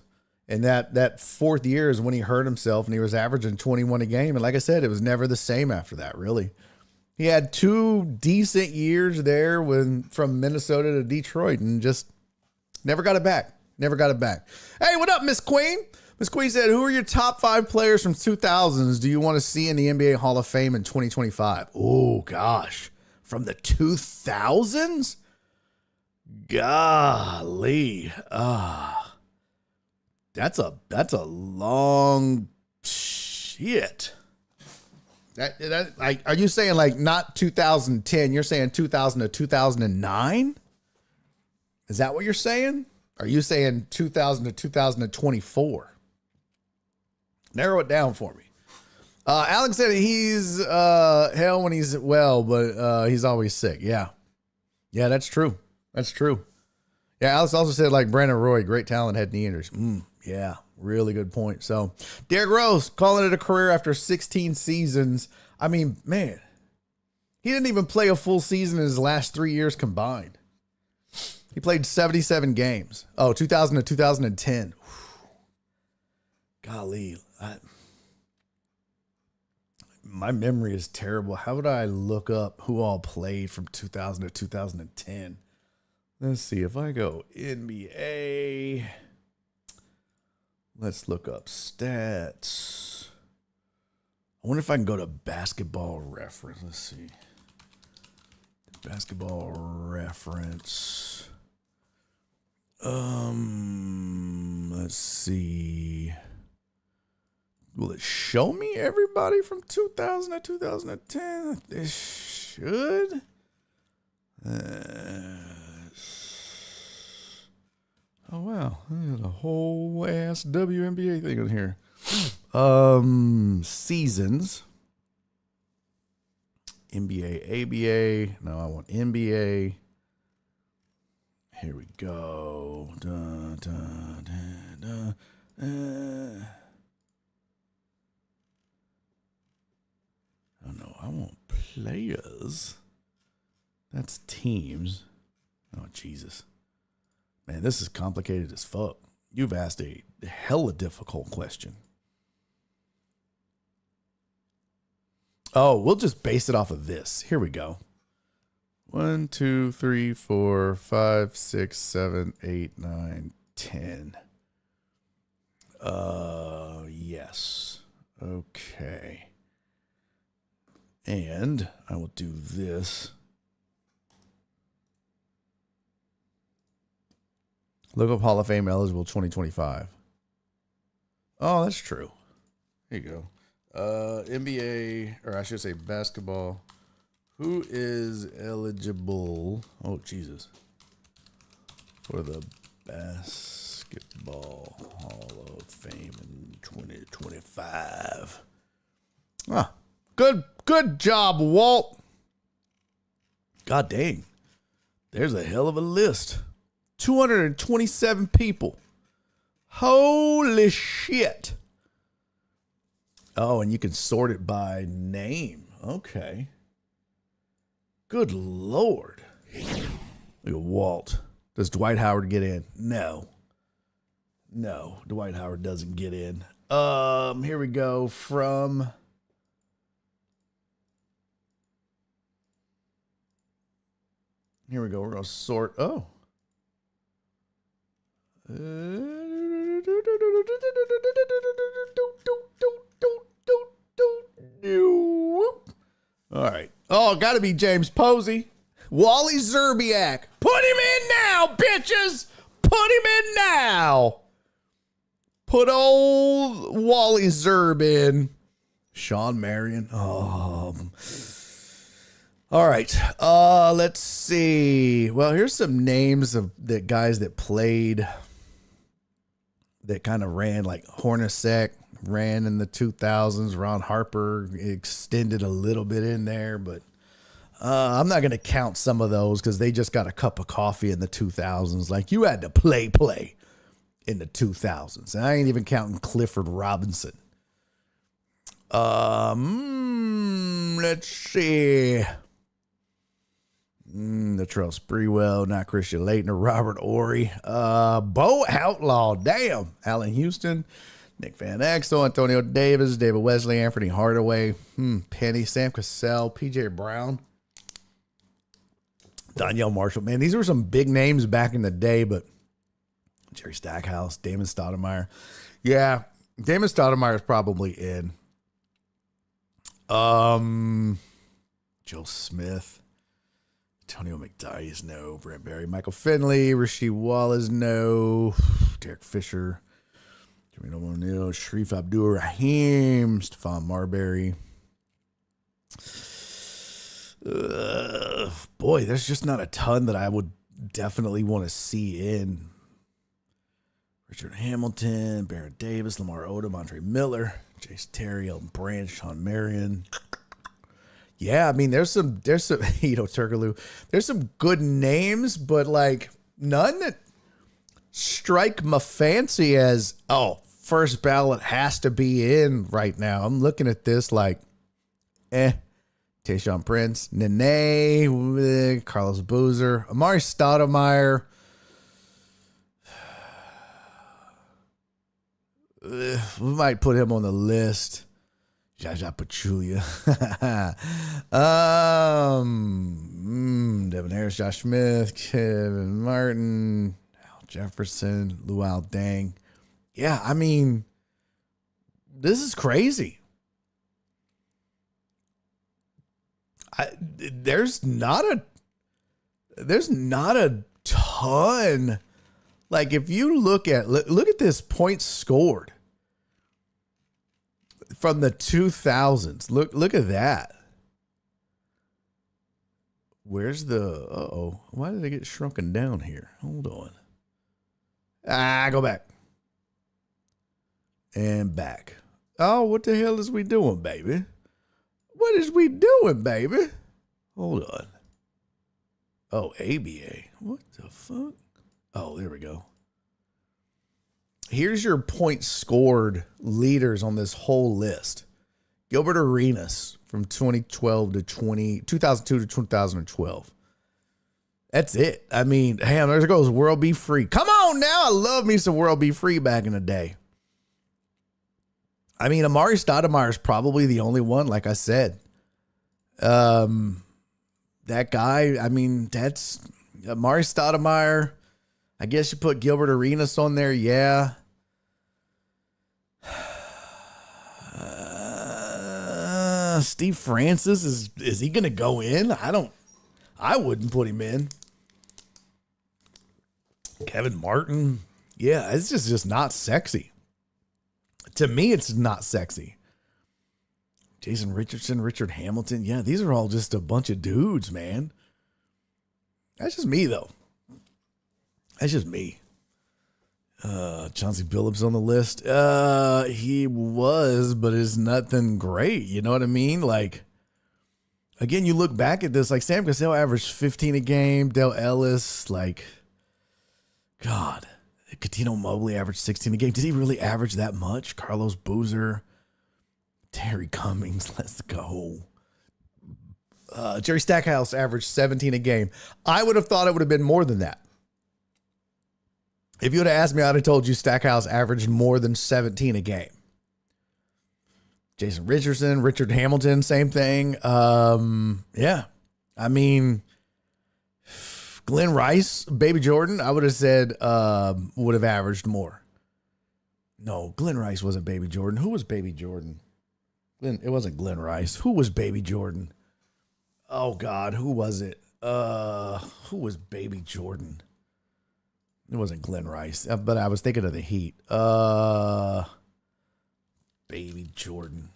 And that fourth year is when he hurt himself and he was averaging 21 a game. And like I said, it was never the same after that, really. He had 2 decent years there from Minnesota to Detroit and just never got it back. Never got it back. Hey, what up, Miss Queen? Miss Queen said, who are your top 5 players from 2000s do you want to see in the NBA Hall of Fame in 2025? Oh, gosh. From the 2000s? Golly. That's a long shit. Are you saying like not 2010? You're saying 2000 to 2009? Is that what you're saying? Are you saying 2000 to 2024? Narrow it down for me. Alex said he's hell when he's well, but he's always sick. Yeah, that's true. That's true. Yeah, Alex also said like Brandon Roy, great talent, had knee injuries. Yeah, really good point. So Derrick Rose calling it a career after 16 seasons. I mean, man, he didn't even play a full season in his last 3 years combined. He played 77 games. 2000 to 2010. Golly, my memory is terrible. How would I look up who all played from 2000 to 2010? Let's see if I go NBA. Let's look up stats. I wonder if I can go to Basketball Reference. Let's see. Basketball Reference. Let's see. Will it show me everybody from 2000 to 2010? It should. Oh, wow. There's a whole ass WNBA thing in here. Seasons. NBA, ABA. No, I want NBA. Here we go. Oh, no. I want players. That's teams. Oh, Jesus. Man, this is complicated as fuck. You've asked a hella difficult question. Oh, we'll just base it off of this. Here we go. 1, 2, 3, 4, 5, 6, 7, 8, 9, 10. Yes. Okay. And I will do this. Look up Hall of Fame eligible 2025. Oh, that's true. Here you go. NBA, or I should say basketball. Who is eligible? Oh, Jesus. For the Basketball Hall of Fame in 2025. Ah, good job, Walt. God dang. There's a hell of a list. 227 people. Holy shit. Oh, and you can sort it by name. Okay. Good Lord. Look at Walt. Does Dwight Howard get in? No. No, Dwight Howard doesn't get in. Here we go from... Here we go. We're going to sort... Oh. All right. Oh, got to be James Posey. Wally Zerbiak. Put him in now, bitches. Put him in now. Put old Wally Zerb in. Sean Marion. Oh. All right. Let's see. Well, here's some names of the guys that played that kind of ran, like Hornacek ran in the 2000s. Ron Harper extended a little bit in there, but I'm not going to count some of those because they just got a cup of coffee in the 2000s. Like, you had to play in the 2000s. And I ain't even counting Clifford Robinson. Let's see. Latrell Sprewell, not Christian Laettner, Robert Ory, Bo Outlaw, damn, Allen Houston, Nick Van Exel, Antonio Davis, David Wesley, Anthony Hardaway, Penny, Sam Cassell, PJ Brown, Danielle Marshall. Man, these were some big names back in the day, but Jerry Stackhouse, Damon Stoudemire. Yeah, Damon Stoudemire is probably in. Joe Smith, Antonio McDyess, no. Brent Berry, Michael Finley, Rasheed Wallace, no. Derek Fisher, Jermaine O'Neal, Sharif Abdul-Rahim, Stephon Marbury. Boy, there's just not a ton that I would definitely want to see in. Richard Hamilton, Baron Davis, Lamar Odom, Andre Miller, Jace Terry, Elton Branch, Sean Marion. Yeah, I mean, there's some, Turkaloo. There's some good names, but like none that strike my fancy as, first ballot has to be in right now. I'm looking at this like, Tayshaun Prince, Nene, Carlos Boozer, Amari Stoudemire. We might put him on the list. Jaja Pachulia. Devin Harris, Josh Smith, Kevin Martin, Al Jefferson, Luau Dang. Yeah, I mean, this is crazy. There's not a ton. Like if you look at this points scored from the 2000s. Look at that. Where's the why did they get shrunken down here? Hold on. Go back. And back. Oh, what the hell is we doing, baby? What is we doing, baby? Hold on. Oh, ABA. What the fuck? Oh, there we go. Here's your points scored leaders on this whole list. Gilbert Arenas from 2002 to 2012. That's it. I mean, damn, there goes World Be Free. Come on now. I love me some World Be Free back in the day. I mean, Amari Stoudemire is probably the only one, like I said. That guy, I mean, that's Amari Stoudemire. I guess you put Gilbert Arenas on there, yeah. Steve Francis, is he going to go in? I wouldn't put him in. Kevin Martin, yeah, it's just not sexy. To me, it's not sexy. Jason Richardson, Richard Hamilton. Yeah, these are all just a bunch of dudes, man. That's just me, though. That's just me. Chauncey Billups on the list. He was, but it's nothing great. You know what I mean? Like, again, you look back at this, like Sam Cassell averaged 15 a game. Dale Ellis, like, God. Katino Mobley averaged 16 a game. Did he really average that much? Carlos Boozer, Terry Cummings, let's go. Jerry Stackhouse averaged 17 a game. I would have thought it would have been more than that. If you would have asked me, I'd have told you Stackhouse averaged more than 17 a game. Jason Richardson, Richard Hamilton, same thing. Yeah. I mean, Glenn Rice, Baby Jordan, I would have said would have averaged more. No, Glenn Rice wasn't Baby Jordan. Who was Baby Jordan? It wasn't Glenn Rice. Who was Baby Jordan? Oh, God, who was it? Who was Baby Jordan? It wasn't Glenn Rice, but I was thinking of the Heat. Baby Jordan.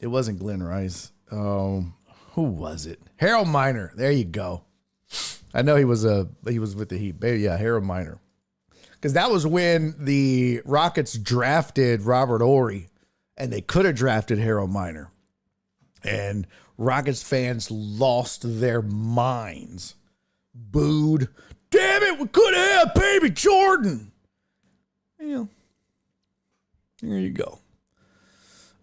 It wasn't Glenn Rice. Who was it? Harold Miner. There you go. I know he was with the Heat. Yeah, Harold Miner. Because that was when the Rockets drafted Robert Ory, and they could have drafted Harold Miner. And Rockets fans lost their minds. Booed. Damn it, we could have Baby Jordan. Yeah. There you go.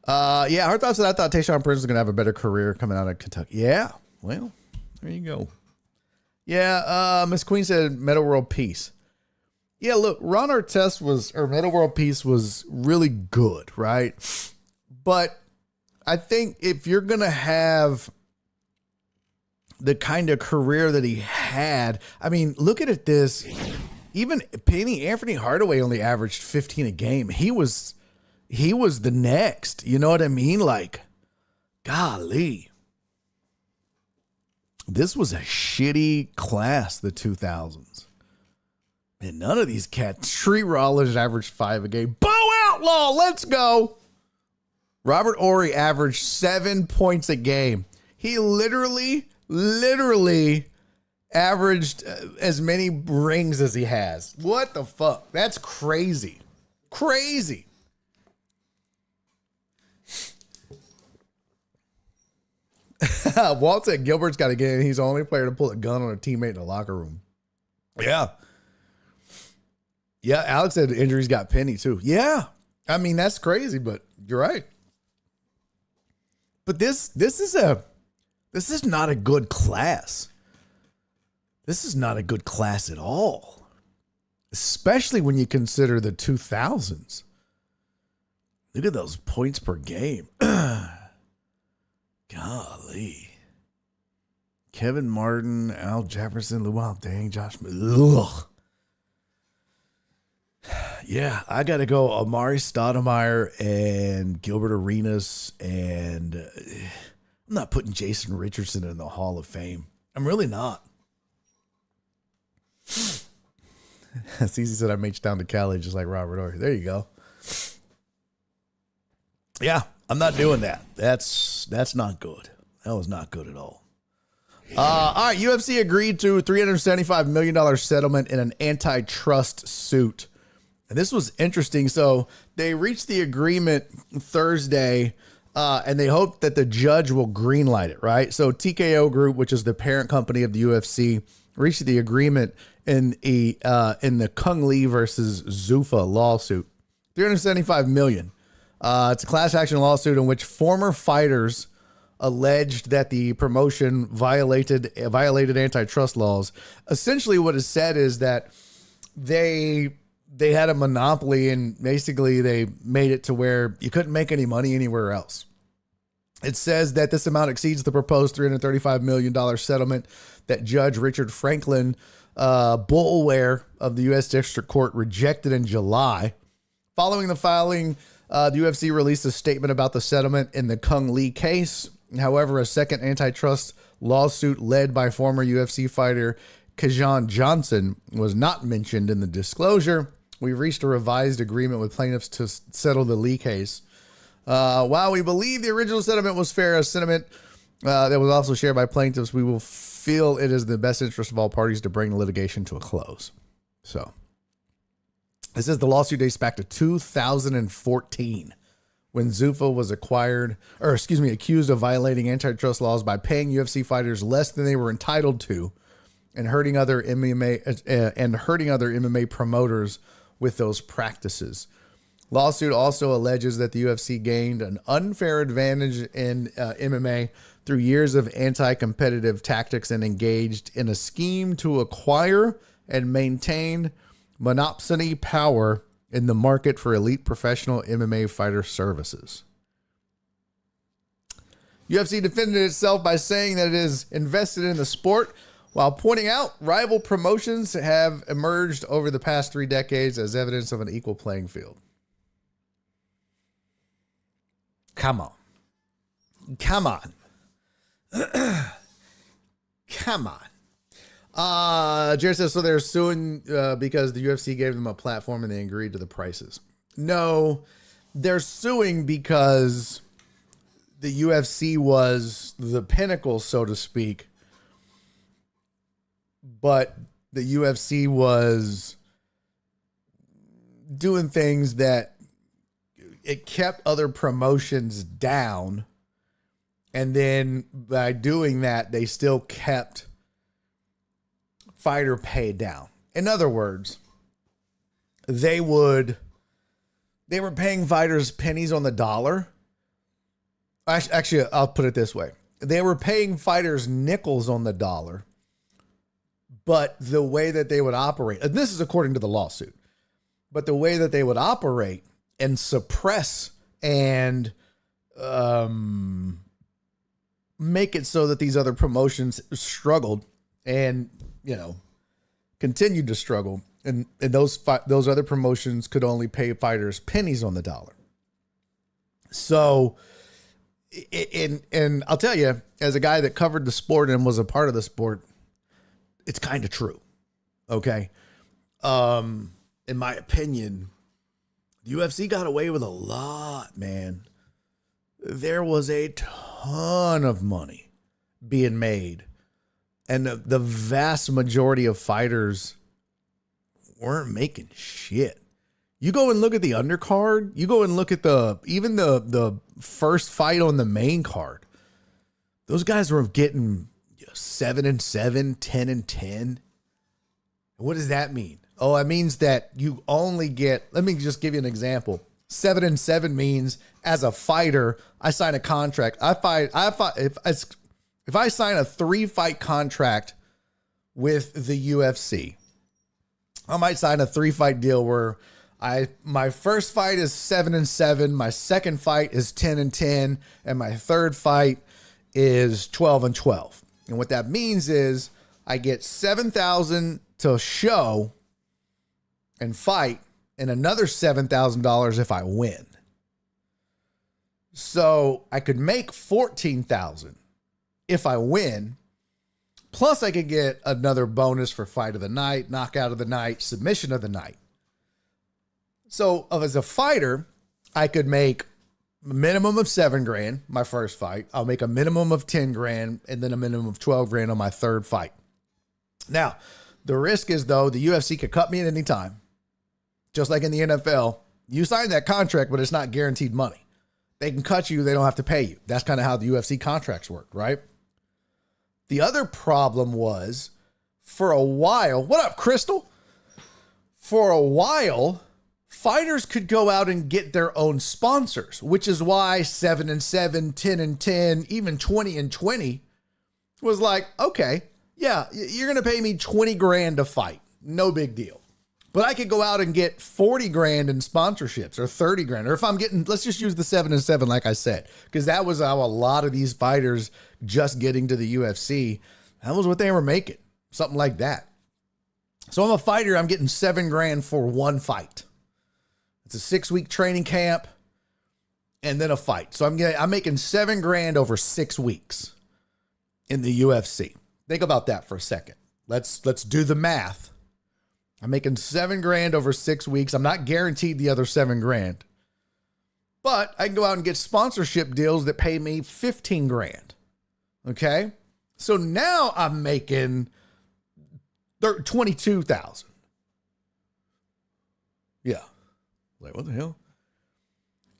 Yeah, our thoughts that I thought Tayshaun Prince was going to have a better career coming out of Kentucky. Yeah, well, there you go. Yeah, Miss Queen said Meta World Peace. Yeah, look, Ron Artest Meta World Peace was really good, right? But I think if you're going to have the kind of career that he had, I mean, look at this. Even Anthony Hardaway only averaged 15 a game. He was the next. You know what I mean? Like, golly. This was a shitty class, the 2000s. And none of these cats. Tree Rollins averaged 5 a game. Bo Outlaw, let's go. Robert Horry averaged 7 points a game. He literally averaged as many rings as he has. What the fuck? That's crazy. Crazy. Walt said Gilbert's got to get in. He's the only player to pull a gun on a teammate in the locker room. Yeah. Yeah, Alex said injuries got Penny too. Yeah. I mean, that's crazy, but you're right. But this is not a good class. This is not a good class at all. Especially when you consider the 2000s. Look at those points per game. Golly. Kevin Martin, Al Jefferson, Luol Deng, Josh. Ugh. Yeah, I got to go Amari Stoudemire and Gilbert Arenas, and I'm not putting Jason Richardson in the Hall of Fame. I'm really not. Cece said I made you down to Cali just like Robert Horry. There you go. Yeah, I'm not doing that. That's not good. That was not good at all. All right, UFC agreed to a $375 million settlement in an antitrust suit. And this was interesting. So they reached the agreement Thursday, and they hope that the judge will greenlight it, right? So TKO Group, which is the parent company of the UFC, reached the agreement in the Kung Lee versus Zuffa lawsuit. $375 million. It's a class action lawsuit in which former fighters alleged that the promotion violated antitrust laws. Essentially, what is said is that they had a monopoly, and basically they made it to where you couldn't make any money anywhere else. It says that this amount exceeds the proposed $335 million settlement that Judge Richard Franklin Boulware of the U.S. District Court rejected in July. Following the filing, the UFC released a statement about the settlement in the Kung Lee case. However, a second antitrust lawsuit led by former UFC fighter Kajan Johnson was not mentioned in the disclosure. We reached a revised agreement with plaintiffs to settle the Lee case. While we believe the original settlement was fair, a sentiment that was also shared by plaintiffs, we will feel it is in the best interest of all parties to bring the litigation to a close. So, it says the lawsuit dates back to 2014 when Zuffa was accused of violating antitrust laws by paying UFC fighters less than they were entitled to and hurting other MMA promoters with those practices. Lawsuit also alleges that the UFC gained an unfair advantage in MMA through years of anti-competitive tactics and engaged in a scheme to acquire and maintain monopsony power in the market for elite professional MMA fighter services. UFC defended itself by saying that it is invested in the sport, while pointing out rival promotions have emerged over the past 3 decades as evidence of an equal playing field. Come on. Come on. Come on. Jared says, so they're suing because the UFC gave them a platform and they agreed to the prices. No, they're suing because the UFC was the pinnacle, so to speak. But the UFC was doing things that it kept other promotions down. And then by doing that, they still kept fighter pay down. In other words, they were paying fighters pennies on the dollar. Actually, I'll put it this way. They were paying fighters nickels on the dollar But the way that they would operate, and this is according to the lawsuit, but the way that they would operate and suppress and make it so that these other promotions struggled and, you know, continued to struggle. And those other promotions could only pay fighters pennies on the dollar. So, and I'll tell you, as a guy that covered the sport and was a part of the sport, it's kind of true. Okay. In my opinion, the UFC got away with a lot, man. There was a ton of money being made. And the vast majority of fighters weren't making shit. You go and look at the undercard. You go and look at even the first fight on the main card. Those guys were getting 7-7, 10-10. What does that mean? Oh, it means that you only get, let me just give you an example. 7-7 means as a fighter, I sign a contract. If I sign a 3-fight contract with the UFC, I might sign a 3-fight deal where my first fight is 7-7, my second fight is 10-10, and my third fight is 12-12. And what that means is I get $7,000 to show and fight, and another $7,000 if I win. So I could make $14,000 if I win. Plus I could get another bonus for fight of the night, knockout of the night, submission of the night. So as a fighter, I could make a minimum of $7,000 my first fight. I'll make a minimum of $10,000 and then a minimum of $12,000 on my third fight. Now, the risk is though, the UFC could cut me at any time. Just like in the NFL, you sign that contract, but it's not guaranteed money. They can cut you. They don't have to pay you. That's kind of how the UFC contracts work, right? The other problem was for a while, what up, Crystal? For a while, fighters could go out and get their own sponsors, which is why 7-7, 10-10, even 20-20 was like, okay, yeah, you're going to pay me $20,000 to fight. No big deal. But I could go out and get $40,000 in sponsorships or $30,000. Or if I'm getting, let's just use the 7-7, like I said, because that was how a lot of these fighters just getting to the UFC, that was what they were making. Something like that. So I'm a fighter. I'm getting $7,000 for one fight. It's a 6-week training camp and then a fight. So I'm making $7,000 over 6 weeks in the UFC. Think about that for a second. Let's do the math. I'm making $7,000 over 6 weeks. I'm not guaranteed the other $7,000, but I can go out and get sponsorship deals that pay me $15,000. Okay. So now I'm making $22,000. Yeah. Like, what the hell?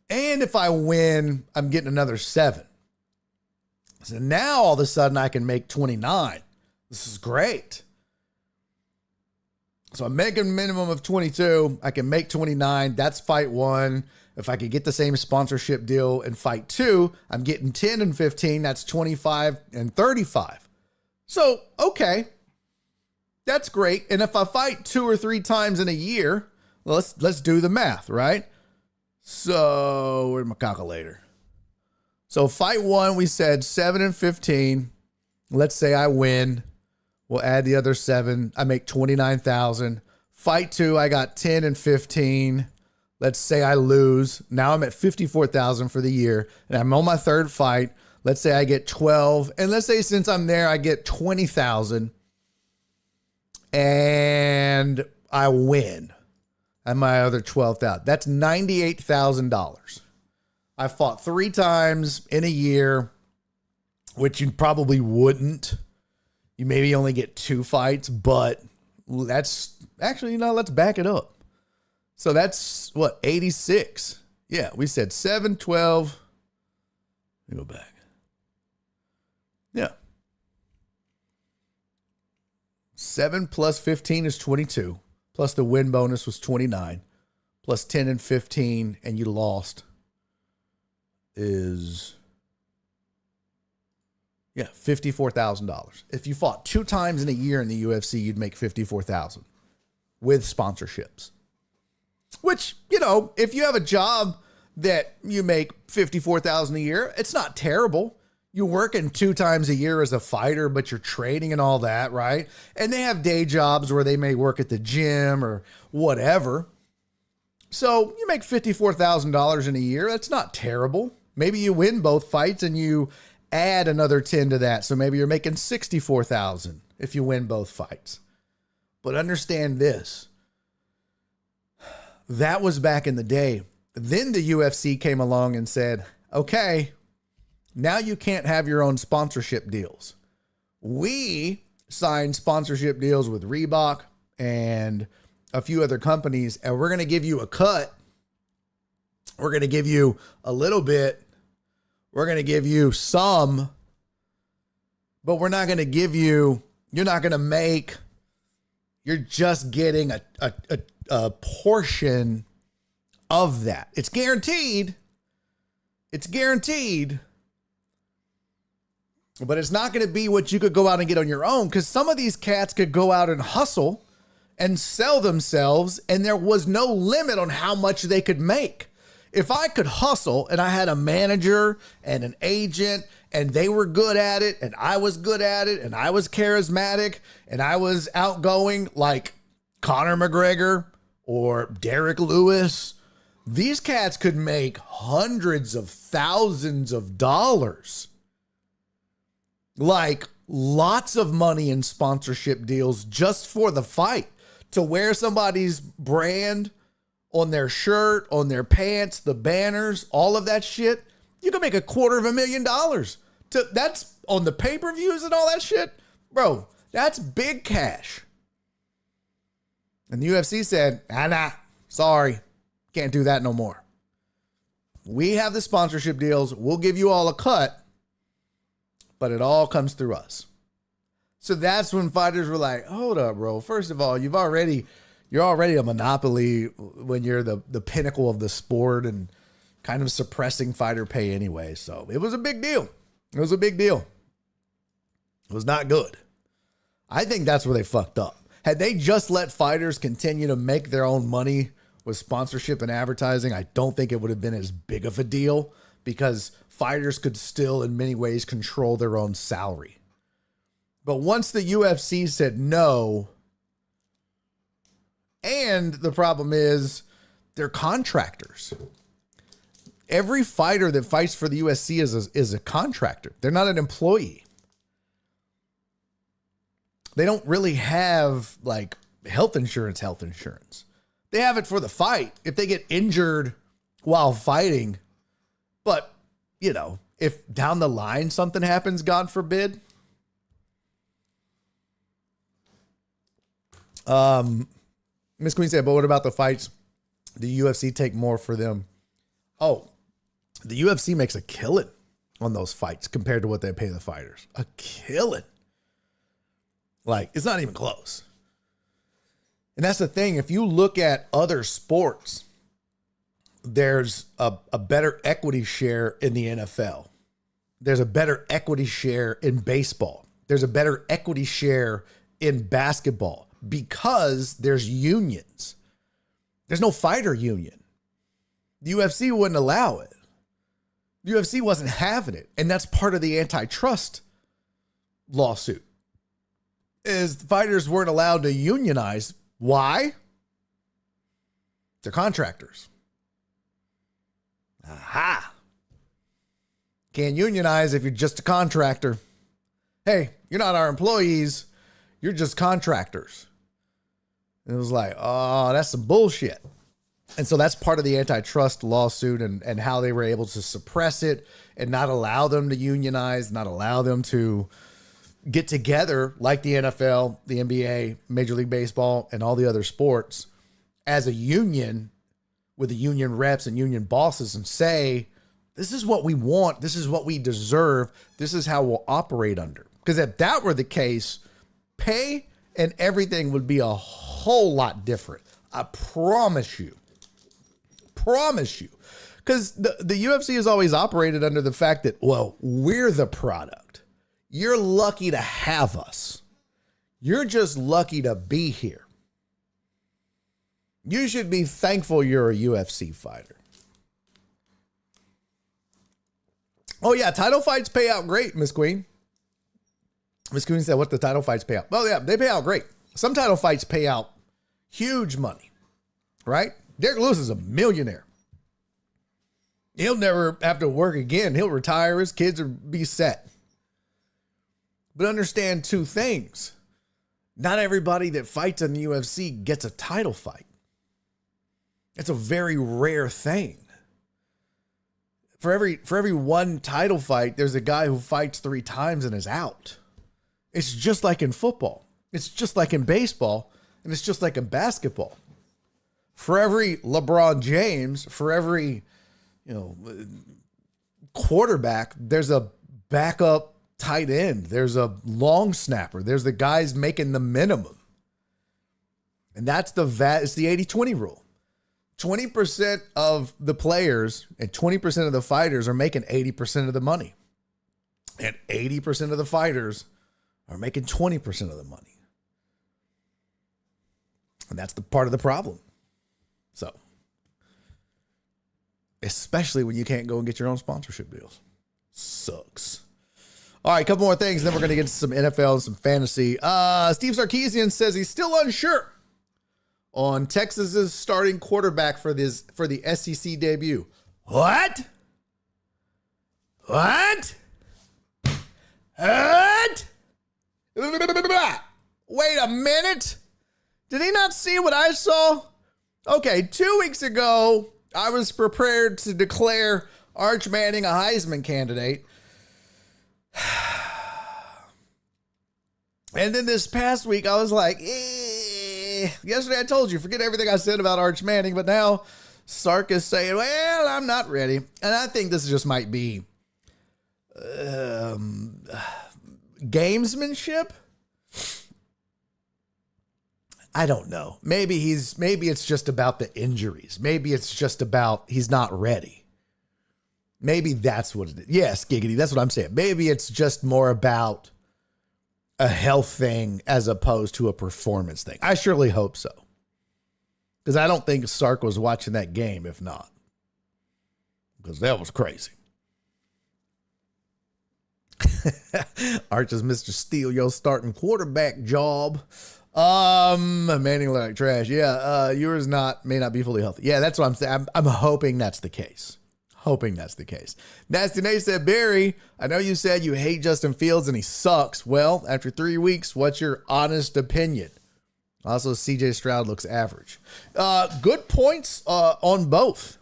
And if I win, I'm getting another $7,000. So now all of a sudden I can make $29,000. This is great. So I'm making a minimum of 22. I can make 29. That's fight 1. If I could get the same sponsorship deal in fight 2, I'm getting 10 and 15. That's 25 and 35. So, okay. That's great. And if I fight 2 or 3 times in a year, let's do the math, right? So, where's my calculator? So fight 1, we said 7 and 15. Let's say I win. We'll add the other 7. I make 29,000. Fight 2, I got 10 and 15. Let's say I lose. Now I'm at 54,000 for the year, and I'm on my third fight. Let's say I get 12, and let's say since I'm there, I get 20,000, and I win. And my other 12,000. That's $98,000. I fought 3 times in a year, which you probably wouldn't. You maybe only get 2 fights, but that's actually, let's back it up. So that's what, 86. Yeah, we said 7, 12. Let me go back. Yeah. 7 plus 15 is 22. Plus the win bonus was 29. Plus 10 and 15, and you lost is Yeah, $54,000. If you fought 2 times in a year in the UFC, you'd make $54,000 with sponsorships. Which, you know, if you have a job that you make $54,000 a year, it's not terrible. You're working 2 times a year as a fighter, but you're training and all that, right? And they have day jobs where they may work at the gym or whatever. So you make $54,000 in a year. That's not terrible. Maybe you win both fights and you add another 10 to that. So maybe you're making $64,000 if you win both fights. But understand this. That was back in the day. Then the UFC came along and said, okay, now you can't have your own sponsorship deals. We signed sponsorship deals with Reebok and a few other companies, and we're going to give you a cut. We're going to give you a little bit. We're going to give you some, but we're not going to give you, you're not going to make, you're just getting a portion of that. It's guaranteed. It's guaranteed. But it's not going to be what you could go out and get on your own, because some of these cats could go out and hustle and sell themselves, and there was no limit on how much they could make. If I could hustle and I had a manager and an agent and they were good at it and I was good at it and I was charismatic and I was outgoing like Conor McGregor or Derek Lewis, these cats could make hundreds of thousands of dollars. Like lots of money in sponsorship deals just for the fight, to wear somebody's brand on their shirt, on their pants, the banners, all of that shit. You can make $250,000. That's on the pay-per-views and all that shit. Bro, that's big cash. And the UFC said, nah, sorry. Can't do that no more. We have the sponsorship deals. We'll give you all a cut, but it all comes through us. So that's when fighters were like, hold up, bro. First of all, you're already a monopoly when you're the pinnacle of the sport and kind of suppressing fighter pay anyway. So it was a big deal. It was a big deal. It was not good. I think that's where they fucked up. Had they just let fighters continue to make their own money with sponsorship and advertising, I don't think it would have been as big of a deal, because fighters could still in many ways control their own salary. But once the UFC said no, and the problem is they're contractors. Every fighter that fights for the UFC is a contractor. They're not an employee. They don't really have like health insurance. They have it for the fight if they get injured while fighting. But, you know, if down the line something happens, God forbid. Miss Queen said, but what about the fights? The UFC take more for them. Oh, the UFC makes a killing on those fights compared to what they pay the fighters. A killing. Like, it's not even close. And that's the thing. If you look at other sports, there's a better equity share in the NFL. There's a better equity share in baseball. There's a better equity share in basketball because there's unions. There's no fighter union. The UFC wouldn't allow it. The UFC wasn't having it. And that's part of the antitrust lawsuit. Is the fighters weren't allowed to unionize. Why? They're contractors. Aha. Can't unionize if you're just a contractor. Hey, you're not our employees. You're just contractors. And it was like, oh, that's some bullshit. And so that's part of the antitrust lawsuit and how they were able to suppress it and not allow them to unionize, not allow them to get together like the NFL, the NBA, Major League Baseball, and all the other sports as a union with the union reps and union bosses and say, this is what we want. This is what we deserve. This is how we'll operate under. Because if that were the case, pay and everything would be a whole lot different. I promise you. Promise you. Because the UFC has always operated under the fact that, well, we're the product. You're lucky to have us. You're just lucky to be here. You should be thankful you're a UFC fighter. Oh, yeah, title fights pay out great, Miss Queen. Miss Queen said, what the title fights pay out? Oh, yeah, they pay out great. Some title fights pay out huge money, right? Derek Lewis is a millionaire. He'll never have to work again. He'll retire. His kids will be set. But understand two things. Not everybody that fights in the UFC gets a title fight. It's a very rare thing. For every one title fight, there's a guy who fights 3 times and is out. It's just like in football. It's just like in baseball. And it's just like in basketball. For every LeBron James, for every, quarterback, there's a backup tight end. There's a long snapper. There's the guys making the minimum. And that's it's the 80-20 rule. 20% of the players and 20% of the fighters are making 80% of the money. And 80% of the fighters are making 20% of the money. And that's the part of the problem. So, especially when you can't go and get your own sponsorship deals. Sucks. All right, a couple more things, and then we're going to get to some NFL and some fantasy. Steve Sarkisian says he's still unsure on Texas's starting quarterback for the SEC debut. What? What? What? Wait a minute. Did he not see what I saw? Okay, 2 weeks ago, I was prepared to declare Arch Manning a Heisman candidate. And then this past week, I was like, Yesterday I told you, forget everything I said about Arch Manning, but now Sark is saying, well, I'm not ready. And I think this just might be gamesmanship. I don't know. Maybe it's just about the injuries. Maybe it's just about he's not ready. Maybe that's what it is. Yes, Giggity, that's what I'm saying. Maybe it's just more about a health thing as opposed to a performance thing. I surely hope so. Because I don't think Sark was watching that game, if not. Because that was crazy. Arch is Mr. Steele, your starting quarterback job. Manning like trash. Yeah, yours may not be fully healthy. Yeah, that's what I'm saying. I'm hoping that's the case. Nasty Nate said, Barry, I know you said you hate Justin Fields and he sucks. Well, after 3 weeks, what's your honest opinion? Also, CJ Stroud looks average. Good points on both.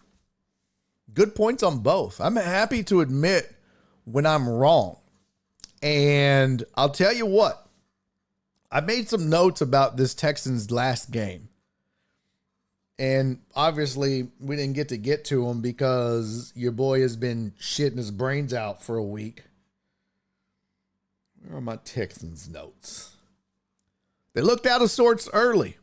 Good points on both. I'm happy to admit when I'm wrong. And I'll tell you what. I made some notes about this Texans last game. And obviously, we didn't get to them because your boy has been shitting his brains out for a week. Where are my Texans notes? They looked out of sorts early.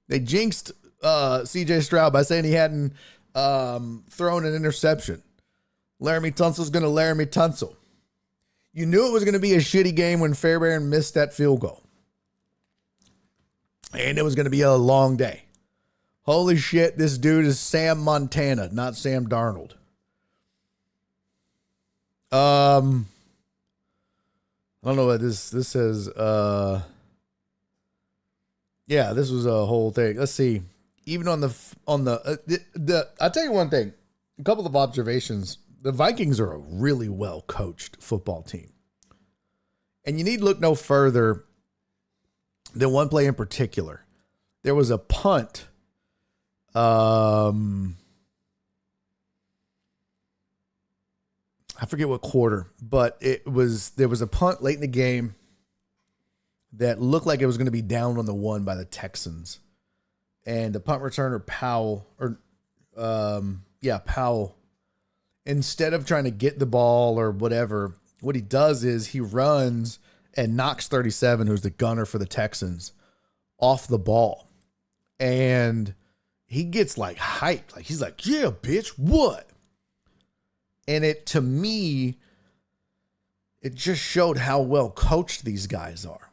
They jinxed CJ Stroud by saying he hadn't thrown an interception. Laramie Tunsil's going to Laramie Tunsil. You knew it was going to be a shitty game when Fairbairn missed that field goal. And it was going to be a long day. Holy shit, this dude is Sam Montana, not Sam Darnold. I don't know what this says. Yeah, this was a whole thing. Let's see. Even on the I'll tell you one thing. A couple of observations. The Vikings are a really well coached football team. And you need look no further than one play in particular. There was a punt. I forget what quarter, but there was a punt late in the game that looked like it was going to be down on the 1 by the Texans. And the punt returner Powell, instead of trying to get the ball or whatever, what he does is he runs and knocks 37, who's the gunner for the Texans, off the ball. And he gets like hyped. Like he's like, yeah, bitch, what? And to me, it just showed how well coached these guys are.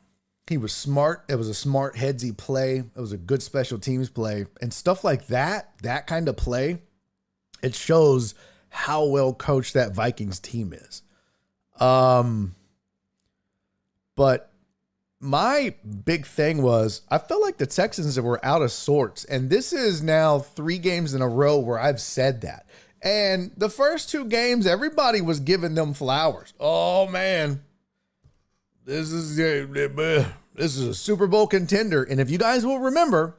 He was smart. It was a smart headsy play. It was a good special teams play and stuff like that. That kind of play, it shows how well coached that Vikings team is. But my big thing was I felt like the Texans were out of sorts. And this is now 3 games in a row where I've said that. And the first 2 games, everybody was giving them flowers. Oh, man. This is a Super Bowl contender. And if you guys will remember,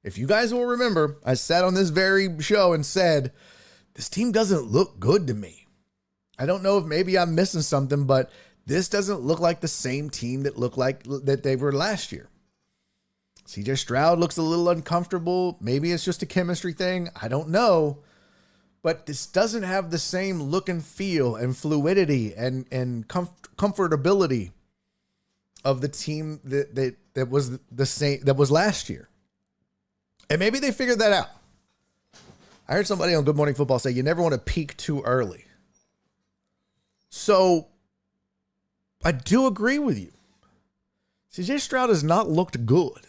I sat on this very show and said, this team doesn't look good to me. I don't know if maybe I'm missing something, but this doesn't look like the same team that looked like that they were last year. CJ Stroud looks a little uncomfortable. Maybe it's just a chemistry thing. I don't know. But this doesn't have the same look and feel and fluidity and comfortability of the team that was the same that was last year. And maybe they figured that out. I heard somebody on Good Morning Football say you never want to peak too early. So I do agree with you. CJ Stroud has not looked good.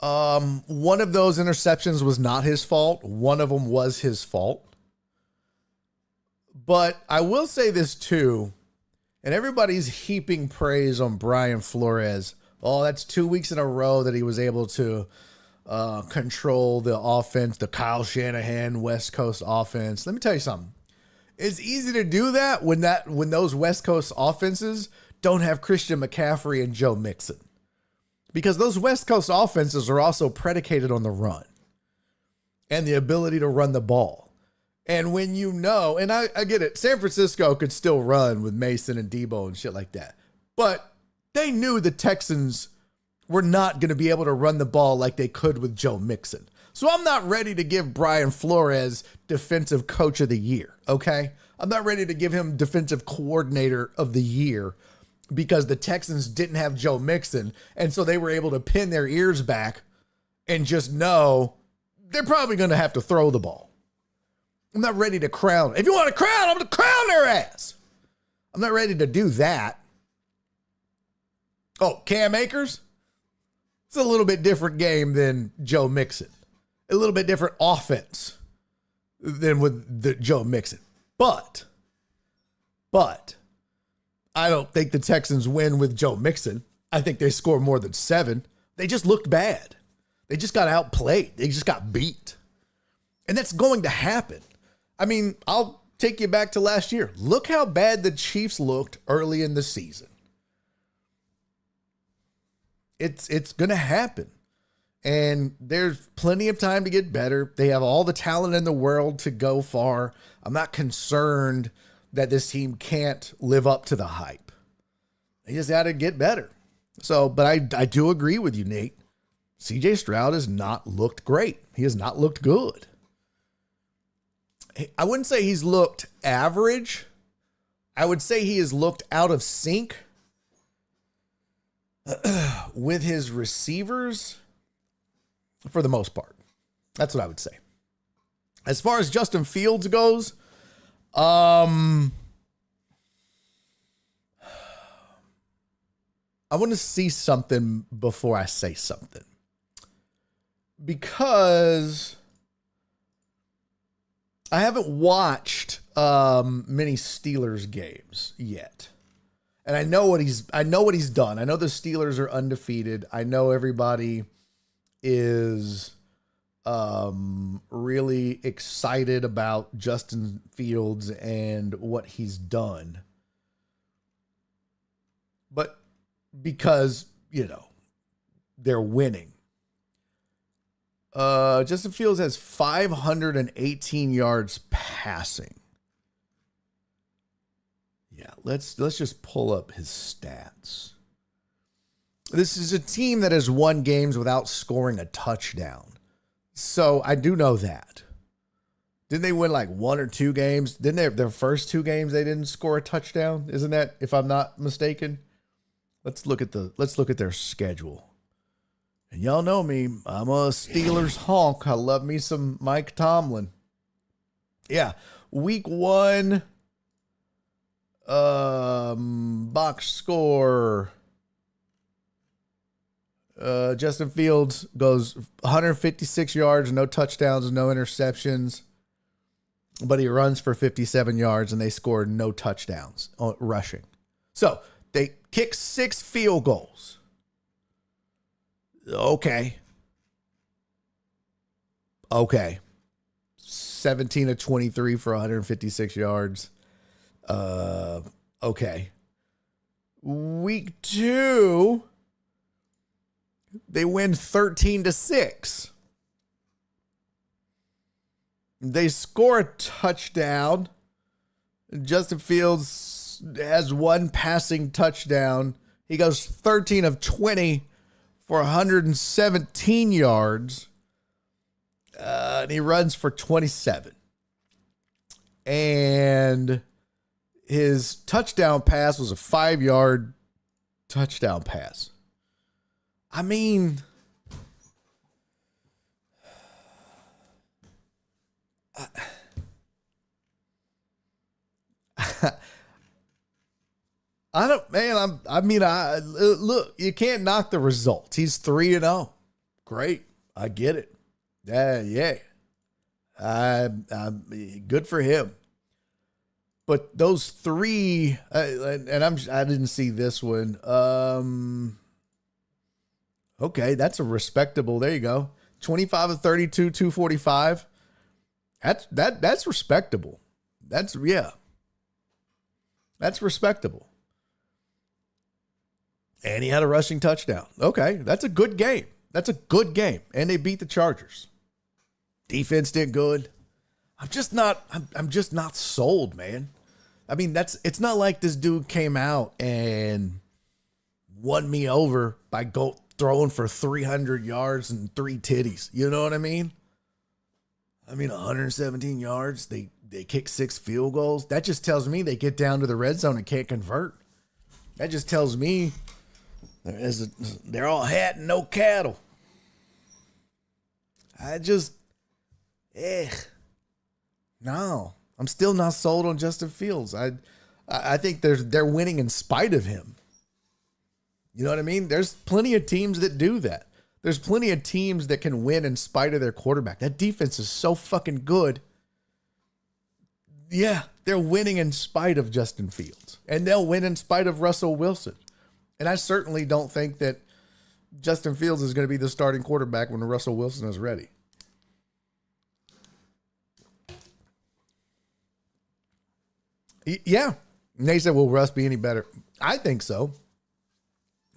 One of those interceptions was not his fault. One of them was his fault. But I will say this too, and everybody's heaping praise on Brian Flores. Oh, that's 2 weeks in a row that he was able to control the offense, the Kyle Shanahan West Coast offense. Let me tell you something. It's easy to do that when those West Coast offenses don't have Christian McCaffrey and Joe Mixon. Because those West Coast offenses are also predicated on the run and the ability to run the ball. And when you know, and I get it, San Francisco could still run with Mason and Debo and shit like that. But they knew the Texans were not going to be able to run the ball like they could with Joe Mixon. So I'm not ready to give Brian Flores Defensive Coach of the Year, okay? I'm not ready to give him Defensive Coordinator of the Year because the Texans didn't have Joe Mixon, and so they were able to pin their ears back and just know they're probably going to have to throw the ball. I'm not ready to crown. If you want to crown, I'm going to crown their ass. I'm not ready to do that. Oh, Cam Akers? It's a little bit different game than Joe Mixon. A little bit different offense than with the Joe Mixon. But I don't think the Texans win with Joe Mixon. I think they score more than 7. They just looked bad. They just got outplayed. They just got beat. And that's going to happen. I mean, I'll take you back to last year. Look how bad the Chiefs looked early in the season. It's going to happen. And there's plenty of time to get better. They have all the talent in the world to go far. I'm not concerned that this team can't live up to the hype. They just got to get better. So, but I do agree with you, Nate. CJ Stroud has not looked great. He has not looked good. I wouldn't say he's looked average. I would say he has looked out of sync with his receivers for the most part. That's what I would say. As far as Justin Fields goes, I want to see something before I say something. Because I haven't watched many Steelers games yet. And I know what he's done. I know the Steelers are undefeated. I know everybody is really excited about Justin Fields and what he's done. But because, they're winning. Justin Fields has 518 yards passing. Yeah, let's just pull up his stats. This is a team that has won games without scoring a touchdown. So I do know that. Didn't they win like 1 or 2 games? Didn't they have their first 2 games they didn't score a touchdown? Isn't that, if I'm not mistaken? Let's look at their schedule. And y'all know me, I'm a Steelers honk. I love me some Mike Tomlin. Yeah, week 1, Box score. Justin Fields goes 156 yards, no touchdowns, no interceptions, but he runs for 57 yards and they scored no touchdowns rushing. So they kick 6 field goals. Okay. 17 of 23 for 156 yards. Okay. Week 2, they win 13-6. They score a touchdown. Justin Fields has 1 passing touchdown. He goes 13 of 20 for 117 yards. And he runs for 27. And his touchdown pass was a 5-yard touchdown pass. I mean, look, you can't knock the results. He's 3-0. Great. I get it. Yeah. Good for him. But those 3, and I didn't see this one. Okay, that's a respectable. There you go. 25 of 32, 245. That's respectable. That's respectable. And he had a rushing touchdown. Okay, that's a good game. And they beat the Chargers. Defense did good. I'm just not sold, man. I mean, it's not like this dude came out and won me over by throwing for 300 yards and 3 titties. You know what I mean? 117 yards. They kick 6 field goals. That just tells me they get down to the red zone and can't convert. That just tells me they're all hat and no cattle. No, I'm still not sold on Justin Fields. I think they're winning in spite of him. You know what I mean? There's plenty of teams that do that. There's plenty of teams that can win in spite of their quarterback. That defense is so fucking good. Yeah, they're winning in spite of Justin Fields. And they'll win in spite of Russell Wilson. And I certainly don't think that Justin Fields is going to be the starting quarterback when Russell Wilson is ready. Yeah. And they said, will Russ be any better? I think so.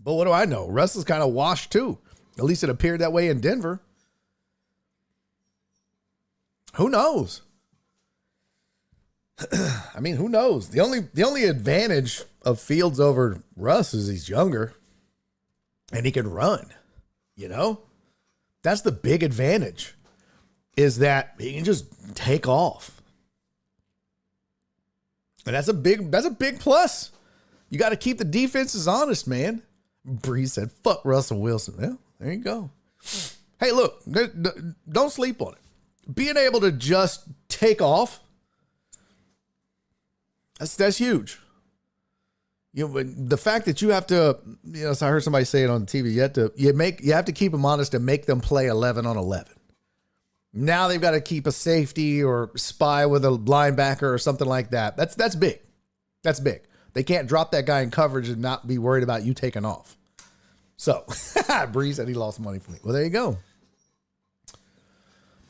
But what do I know? Russ is kind of washed too. At least it appeared that way in Denver. Who knows? Who knows? The only advantage of Fields over Russ is he's younger and he can run. You know? That's the big advantage, is that he can just take off. And that's a big plus. You got to keep the defenses honest, man. Bree said, fuck Russell Wilson. Well, there you go. Hey, look, don't sleep on it. Being able to just take off, that's huge. The fact that you have to, so I heard somebody say it on TV, you have to keep them honest and make them play 11 on 11. Now they've got to keep a safety or spy with a linebacker or something like that. That's big. That's big. They can't drop that guy in coverage and not be worried about you taking off. So, Bree said he lost money for me. Well, there you go.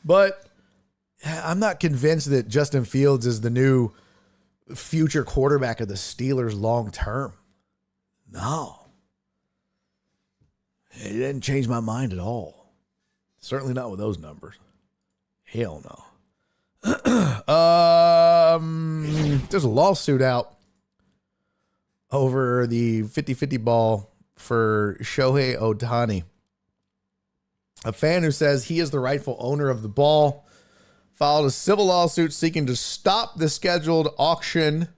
But I'm not convinced that Justin Fields is the new future quarterback of the Steelers long term. No. It didn't change my mind at all. Certainly not with those numbers. Hell no. There's a lawsuit out over the 50-50 ball for Shohei Ohtani. A fan who says he is the rightful owner of the ball filed a civil lawsuit seeking to stop the scheduled auction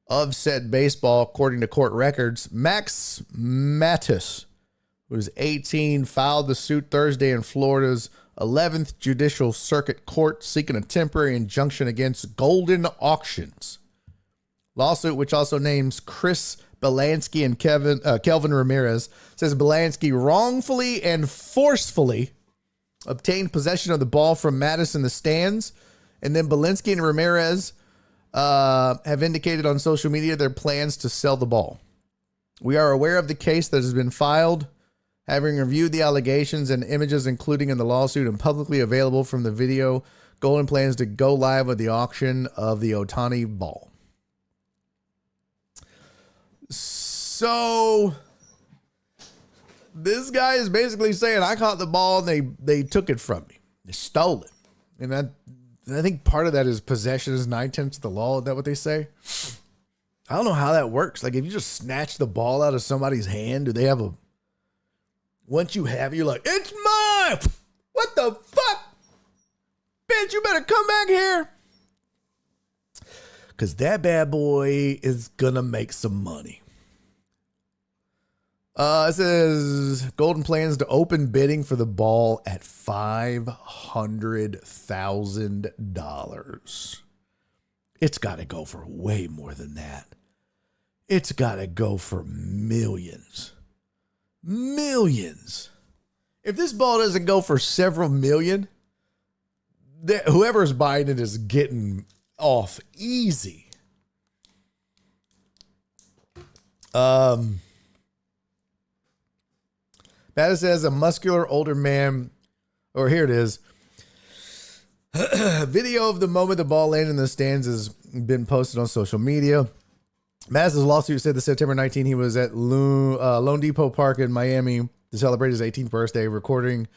of said baseball, according to court records. Max Matus, who is 18, filed the suit Thursday in Florida's 11th Judicial Circuit Court, seeking a temporary injunction against Golden Auctions, Lawsuit, which also names Chris Belansky and Kelvin Ramirez, says Belansky wrongfully and forcefully obtained possession of the ball from Mattis in the stands. And then Belansky and Ramirez have indicated on social media their plans to sell the ball. We are aware of the case that has been filed, having reviewed the allegations and images including in the lawsuit and publicly available from the video. Golden plans to go live with the auction of the Ohtani ball. So this guy is basically saying, I caught the ball and they took it from me. They stole it. And I think part of that is possession is 9/10 of the law. Is that what they say? I don't know how that works. Like if you just snatch the ball out of somebody's hand, do they have a, once you have it, you're like, it's mine. What the fuck? Bitch, you better come back here. Because that bad boy is going to make some money. It says Golden plans to open bidding for the ball at $500,000. It's got to go for way more than that. It's got to go for millions. Millions. If this ball doesn't go for several million, whoever's buying it is getting off easy. Mattis says a muscular older man, or here it is. Video of the moment the ball landed in the stands has been posted on social media. Mattis' lawsuit said that September 19, he was at Lone Depot Park in Miami to celebrate his 18th birthday, recording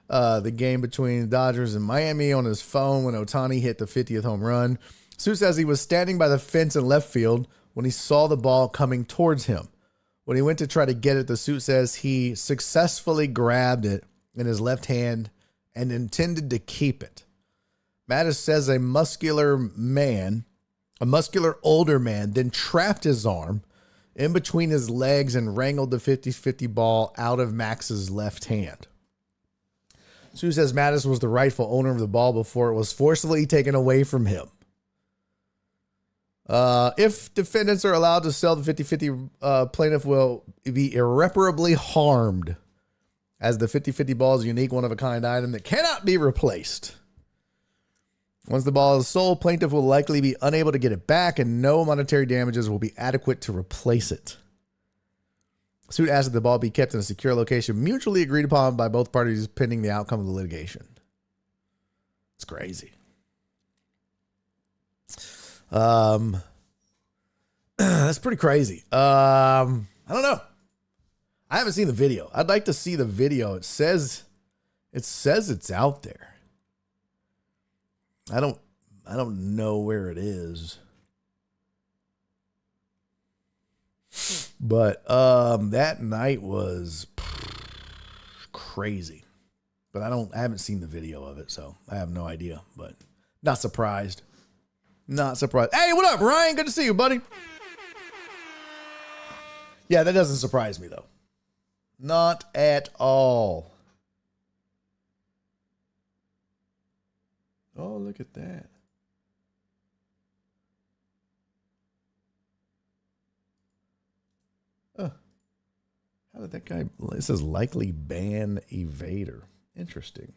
the game between the Dodgers and Miami on his phone when Ohtani hit the 50th home run. Sue says he was standing by the fence in left field when he saw the ball coming towards him. When he went to try to get it, the suit says he successfully grabbed it in his left hand and intended to keep it. Mattis says a muscular older man, then trapped his arm in between his legs and wrangled the 50-50 ball out of Max's left hand. Sue says Mattis was the rightful owner of the ball before it was forcibly taken away from him. If defendants are allowed to sell the 50-50, plaintiff will be irreparably harmed, as the 50-50 ball is a unique, one-of-a-kind item that cannot be replaced. Once the ball is sold, plaintiff will likely be unable to get it back, and no monetary damages will be adequate to replace it. Suit asks that the ball be kept in a secure location mutually agreed upon by both parties pending the outcome of the litigation. It's crazy. That's pretty crazy. I don't know. I haven't seen the video. I'd like to see the video. It says it's out there. I don't know where it is. But that night was crazy. But I haven't seen the video of it, so I have no idea. But not surprised. Not surprised. Hey, what up, Ryan? Good to see you, buddy. Yeah, that doesn't surprise me, though. Not at all. Oh, look at that. How did that guy... This is likely ban evader. Interesting.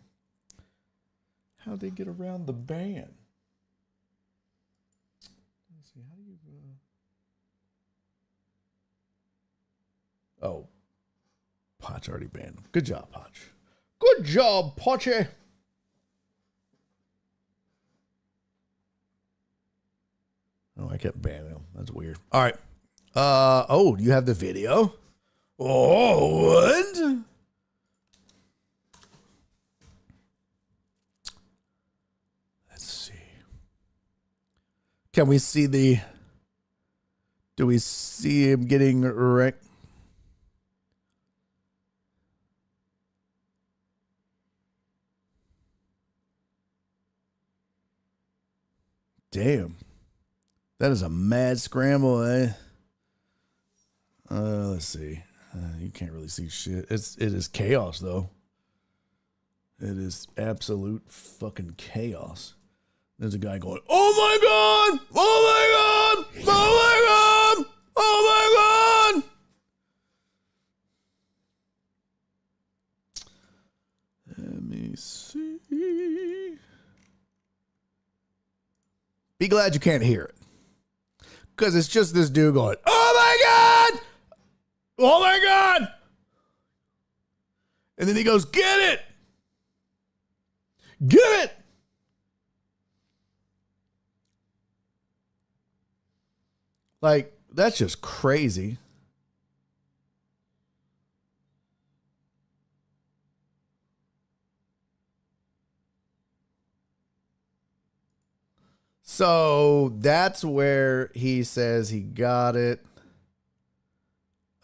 How'd they get around the ban? Let's see. How do you... Oh. Potch already banned him. Good job, Potch. Good job, Potchy. Oh, I kept banning him. That's weird. All right. Oh, you have the video? Oh, what? Let's see. Can we see the... Do we see him getting wrecked? Damn. That is a mad scramble, eh? Let's see. You can't really see shit. It is chaos, though. It is absolute fucking chaos. There's a guy going, oh my God! Oh my God! Oh see. Be glad you can't hear it. Because it's just this dude going, oh my God! Oh my God! And then he goes, get it! Get it! Like, that's just crazy. So that's where he says he got it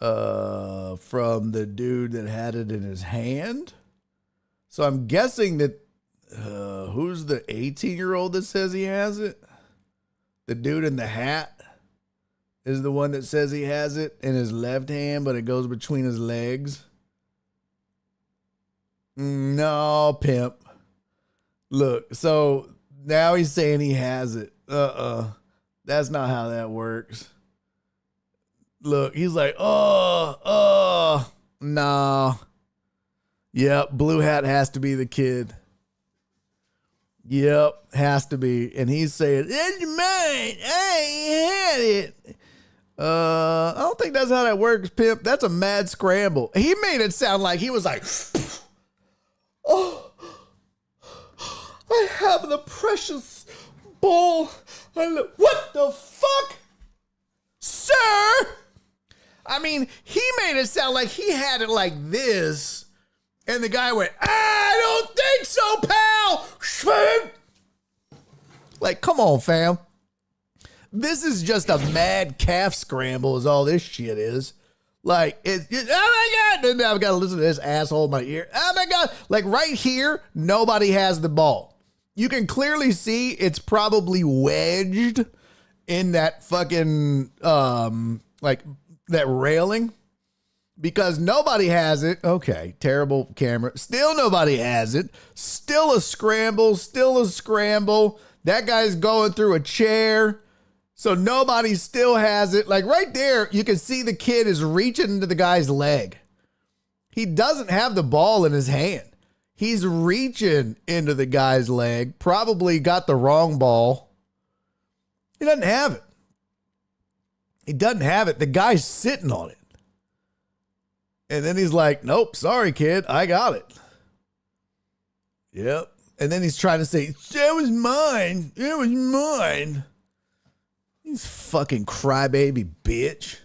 from the dude that had it in his hand. So I'm guessing that who's the 18-year-old that says he has it? The dude in the hat is the one that says he has it in his left hand, but it goes between his legs. No, pimp. Look, so now he's saying he has it. That's not how that works. Look, he's like, nah. Yep, blue hat has to be the kid. Yep, has to be. And he's saying, it's mine. I had it. I don't think that's how that works, pimp. That's a mad scramble. He made it sound like he was like, oh, I have the precious ball. What the fuck? Sir? I mean, he made it sound like he had it like this. And the guy went, I don't think so, pal. Like, come on, fam. This is just a mad calf scramble is all this shit is. Like, oh my God. Then I've got to listen to this asshole in my ear. Oh my God. Like right here, nobody has the ball. You can clearly see it's probably wedged in that fucking, like that railing. Because nobody has it. Okay, terrible camera. Still nobody has it. Still a scramble. Still a scramble. That guy's going through a chair. So nobody still has it. Like right there, you can see the kid is reaching into the guy's leg. He doesn't have the ball in his hand. He's reaching into the guy's leg. Probably got the wrong ball. He doesn't have it. He doesn't have it. The guy's sitting on it. And then he's like, nope, sorry, kid. I got it. Yep. And then he's trying to say, that was mine. It was mine. You fucking crybaby bitch.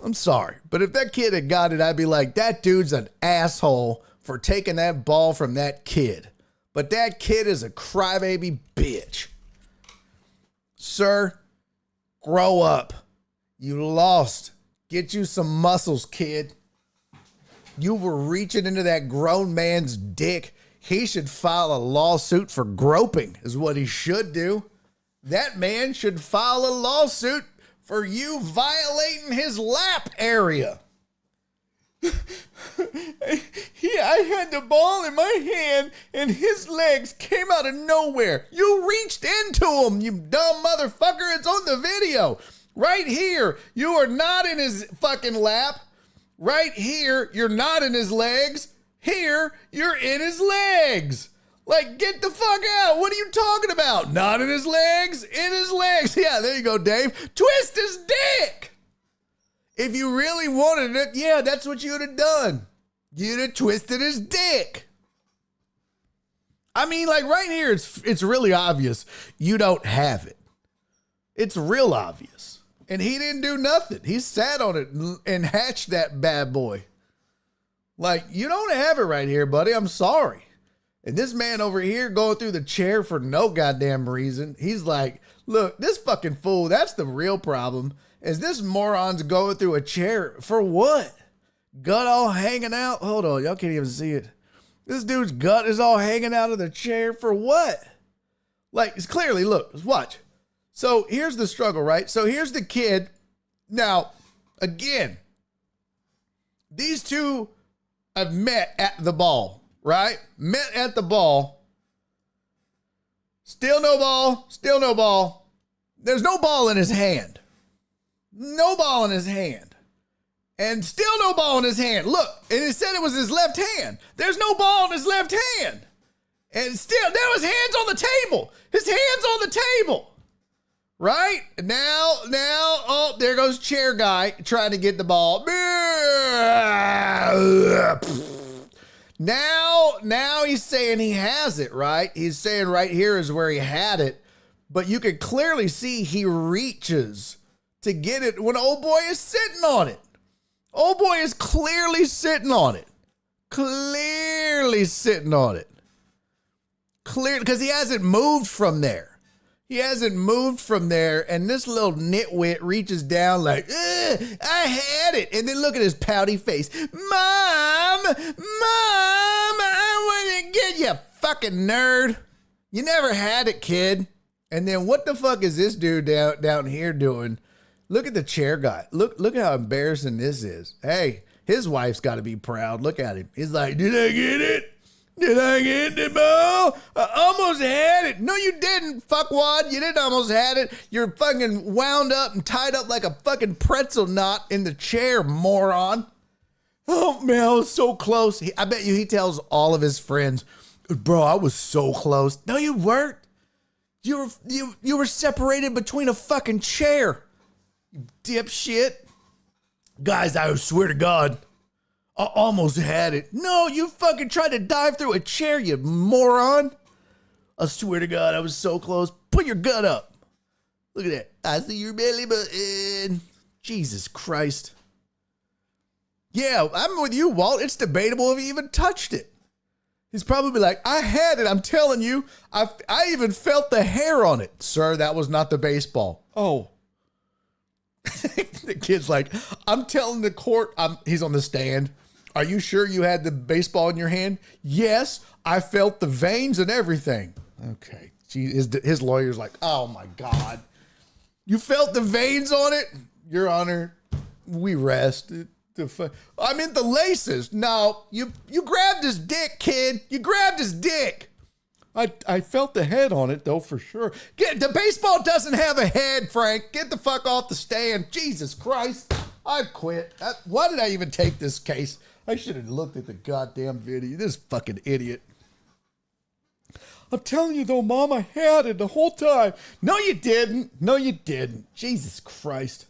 I'm sorry. But if that kid had got it, I'd be like, that dude's an asshole for taking that ball from that kid. But that kid is a crybaby bitch. Sir, grow up. You lost. Get you some muscles, kid. You were reaching into that grown man's dick. He should file a lawsuit for groping is what he should do. That man should file a lawsuit for you violating his lap area. I had the ball in my hand and his legs came out of nowhere. You reached into him, you dumb motherfucker. It's on the video. Right here, you are not in his fucking lap. Right here, you're not in his legs. Here, you're in his legs. Like, get the fuck out. What are you talking about? Not in his legs? In his legs. Yeah, there you go, Dave. Twist his dick. If you really wanted it, yeah, that's what you'd have done. You'd have twisted his dick. I mean, like right here, it's really obvious you don't have it. It's real obvious. And he didn't do nothing. He sat on it and hatched that bad boy. Like, you don't have it right here, buddy. I'm sorry. And this man over here going through the chair for no goddamn reason. He's like, look, this fucking fool, that's the real problem. Is this moron's going through a chair for what? Gut all hanging out? Hold on, y'all can't even see it. This dude's gut is all hanging out of the chair for what? Like, it's clearly, look, watch. So here's the struggle, right? So here's the kid. Now, again, these two have met at the ball, right? Met at the ball. Still no ball. Still no ball. There's no ball in his hand. No ball in his hand. And still no ball in his hand. Look, and it said it was his left hand. There's no ball in his left hand. And still, there was hands on the table. His hands on the table. Right? Now, oh, there goes chair guy trying to get the ball. Now he's saying he has it, right? He's saying right here is where he had it. But you can clearly see he reaches to get it when old boy is sitting on it. Old boy is clearly sitting on it. Clearly sitting on it. Clear, because he hasn't moved from there. He hasn't moved from there, and this little nitwit reaches down like, I had it. And then look at his pouty face. Mom, I want to get you, fucking nerd. You never had it, kid. And then what the fuck is this dude down here doing? Look at the chair guy. Look how embarrassing this is. Hey, his wife's got to be proud. Look at him. He's like, did I get it? Did I get the ball? I almost had it. No, you didn't, fuckwad. You didn't almost had it. You're fucking wound up and tied up like a fucking pretzel knot in the chair, moron. Oh, man, I was so close. I bet you he tells all of his friends, bro, I was so close. No, you weren't. You were separated between a fucking chair. You dipshit. Guys, I swear to God, I almost had it. No, you fucking tried to dive through a chair, you moron. I swear to God, I was so close. Put your gun up. Look at that. I see your belly button. Jesus Christ. Yeah, I'm with you, Walt. It's debatable if he even touched it. He's probably like, I had it. I'm telling you. I even felt the hair on it. Sir, that was not the baseball. Oh. The kid's like, I'm telling the court, he's on the stand. Are you sure you had the baseball in your hand? Yes, I felt the veins and everything. Okay. His lawyer's like, oh my God. You felt the veins on it? Your Honor, we rest. I meant the laces. No, you grabbed his dick, kid. You grabbed his dick. I felt the head on it, though, for sure. The baseball doesn't have a head, Frank. Get the fuck off the stand. Jesus Christ. I quit. Why did I even take this case? I should have looked at the goddamn video. This fucking idiot. I'm telling you, though, Mom, I had it the whole time. No, you didn't. No, you didn't. Jesus Christ.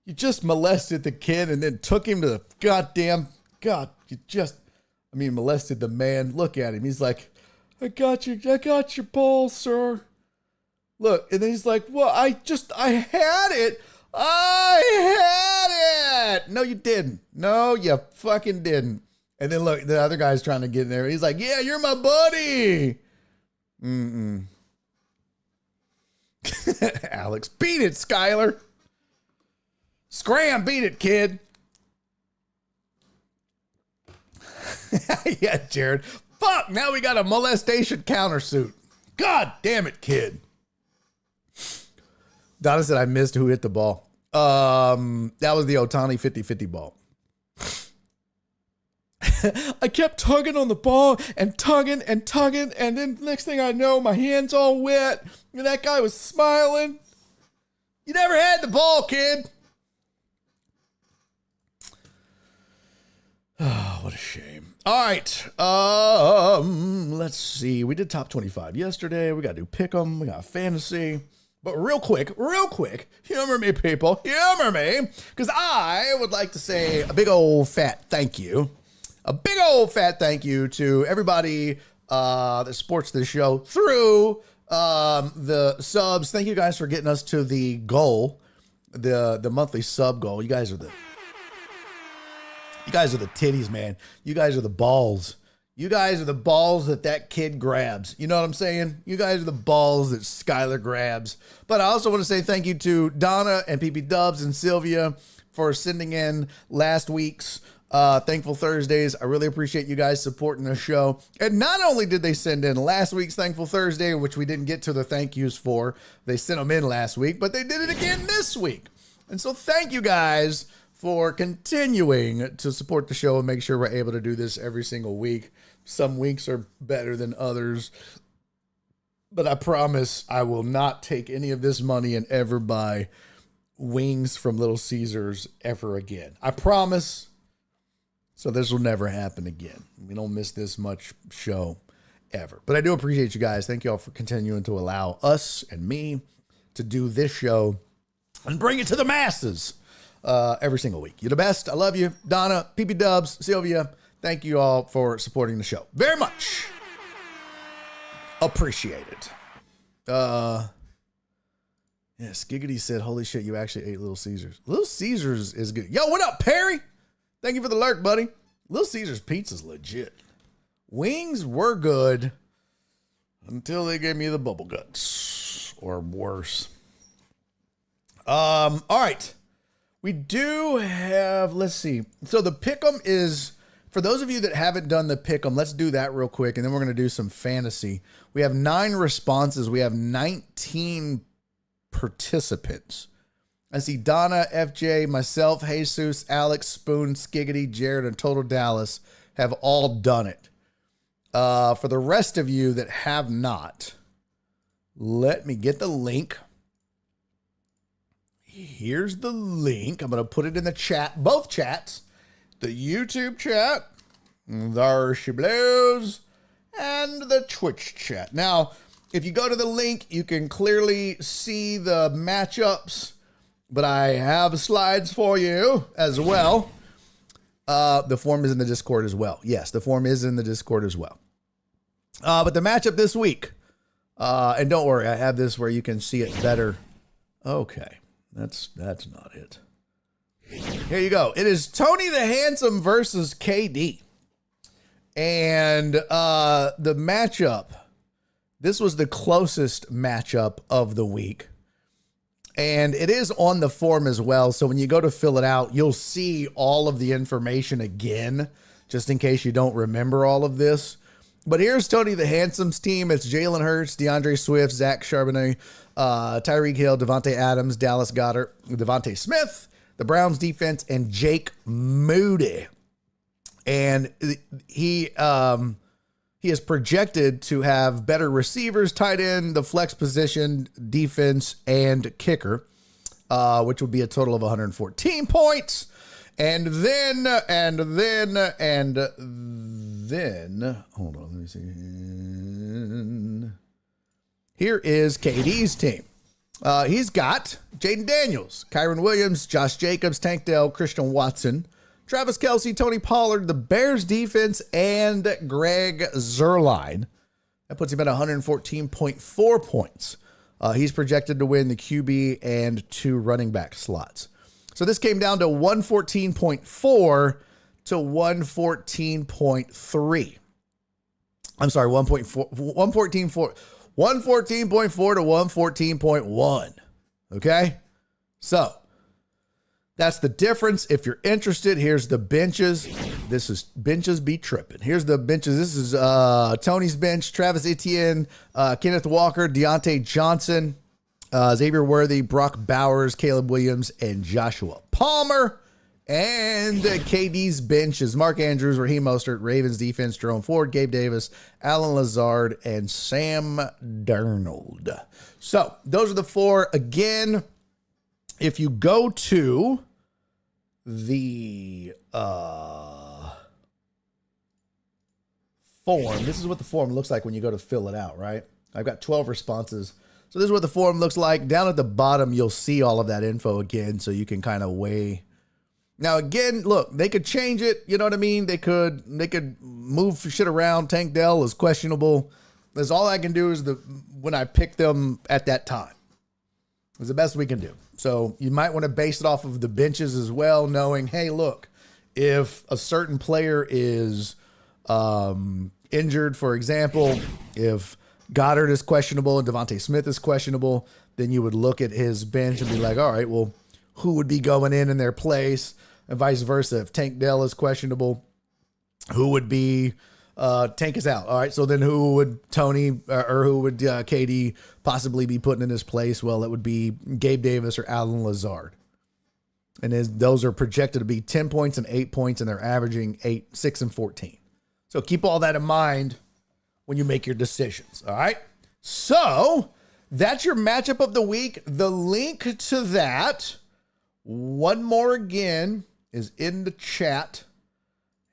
You just molested the kid and then took him to the goddamn... God, molested the man. Look at him. He's like, I got your ball, sir. Look, and then he's like, well, I had it. I had it. No, you didn't. No, you fucking didn't. And then look, the other guy's trying to get in there. He's like, yeah, you're my buddy. Alex, beat it, Skyler. Scram, beat it, kid. Yeah, Jared. Fuck, now we got a molestation countersuit. God damn it, kid. Donna said I missed who hit the ball. That was the Otani 50-50 ball. I kept tugging on the ball and tugging, and then next thing I know, my hand's all wet, and that guy was smiling. You never had the ball, kid. Oh, what a shame. All right. Let's see. We did top 25 yesterday. We got to do pick'em. We got fantasy. But real quick, humor me, people. Humor me. Because I would like to say a big old fat thank you. A big old fat thank you to everybody that supports this show through the subs. Thank you guys for getting us to the goal, the monthly sub goal. You guys are the titties, man. You guys are the balls. You guys are the balls that kid grabs. You know what I'm saying? You guys are the balls that Skylar grabs. But I also want to say thank you to Donna and PP Dubs and Sylvia for sending in last week's Thankful Thursdays. I really appreciate you guys supporting the show. And not only did they send in last week's Thankful Thursday, which we didn't get to the thank yous for, they sent them in last week, but they did it again this week. And so thank you guys for continuing to support the show and make sure we're able to do this every single week. Some weeks are better than others, but I promise I will not take any of this money and ever buy wings from Little Caesars ever again. I promise. So this will never happen again. We don't miss this much show ever. But I do appreciate you guys. Thank you all for continuing to allow us and me to do this show and bring it to the masses every single week. You're the best. I love you. Donna, PP Dubs, Sylvia, thank you all for supporting the show. Very much appreciate it. Yeah, Skiggity said, holy shit, you actually ate Little Caesars. Little Caesars is good. Yo, what up, Perry? Thank you for the lurk, buddy. Little Caesars pizza's legit. Wings were good until they gave me the bubble guts, or worse. All right. We do have, let's see. So the pick'em is, for those of you that haven't done the pick'em, let's do that real quick, and then we're going to do some fantasy. We have 9 responses. We have 19 participants. I see Donna, FJ, myself, Jesus, Alex, Spoon, Skiggity, Jared, and Total Dallas have all done it. For the rest of you that have not, let me get the link. Here's the link. I'm going to put it in the chat, both chats, the YouTube chat, the Blues, and the Twitch chat. Now, if you go to the link, you can clearly see the matchups, but I have slides for you as well. The form is in the Discord as well. Yes, the form is in the Discord as well. But the matchup this week, and don't worry, I have this where you can see it better. Okay, that's not it. Here you go. It is Tony the Handsome versus KD. And the matchup, this was the closest matchup of the week. And it is on the form as well. So when you go to fill it out, you'll see all of the information again, just in case you don't remember all of this. But here's Tony the Handsome's team. It's Jalen Hurts, DeAndre Swift, Zach Charbonnet, Tyreek Hill, Devontae Adams, Dallas Goedert, Devontae Smith, the Browns defense, and Jake Moody. And he is projected to have better receivers, tight end, the flex position, defense, and kicker, which would be a total of 114 points. And then, hold on, let me see. Here is KD's team. He's got Jaden Daniels, Kyron Williams, Josh Jacobs, Tank Dell, Christian Watson, Travis Kelce, Tony Pollard, the Bears defense, and Greg Zuerlein. That puts him at 114.4 points. He's projected to win the QB and 2 running back slots. So this came down to 114.4 to 114.3. I'm sorry, 114.4 to 114.1. Okay? So that's the difference. If you're interested, here's the benches. This is benches be tripping. Here's the benches. This is Tony's bench, Travis Etienne, Kenneth Walker, Deontay Johnson, Xavier Worthy, Brock Bowers, Caleb Williams, and Joshua Palmer. And KD's bench is Mark Andrews, Raheem Mostert, Ravens defense, Jerome Ford, Gabe Davis, Alan Lazard, and Sam Darnold. So those are the 4. Again, if you go to the form, this is what the form looks like when you go to fill it out, right? I've got 12 responses. So this is what the form looks like. Down at the bottom, you'll see all of that info again, so you can kind of weigh. Now, again, look, they could change it. You know what I mean? They could move shit around. Tank Dell is questionable. That's all I can do is when I pick them at that time. It's the best we can do. So you might want to base it off of the benches as well, knowing, hey, look, if a certain player is injured, for example, if Goddard is questionable and Devontae Smith is questionable, then you would look at his bench and be like, all right, well, who would be going in their place, and vice versa. If Tank Dell is questionable, who would be Tank is out. All right, so then who would Tony or who would KD possibly be putting in his place? Well, it would be Gabe Davis or Alan Lazard. And those are projected to be 10 points and 8 points, and they're averaging 8, 6, and 14. So keep all that in mind when you make your decisions. All right, so that's your matchup of the week. The link to that One more again is in the chat,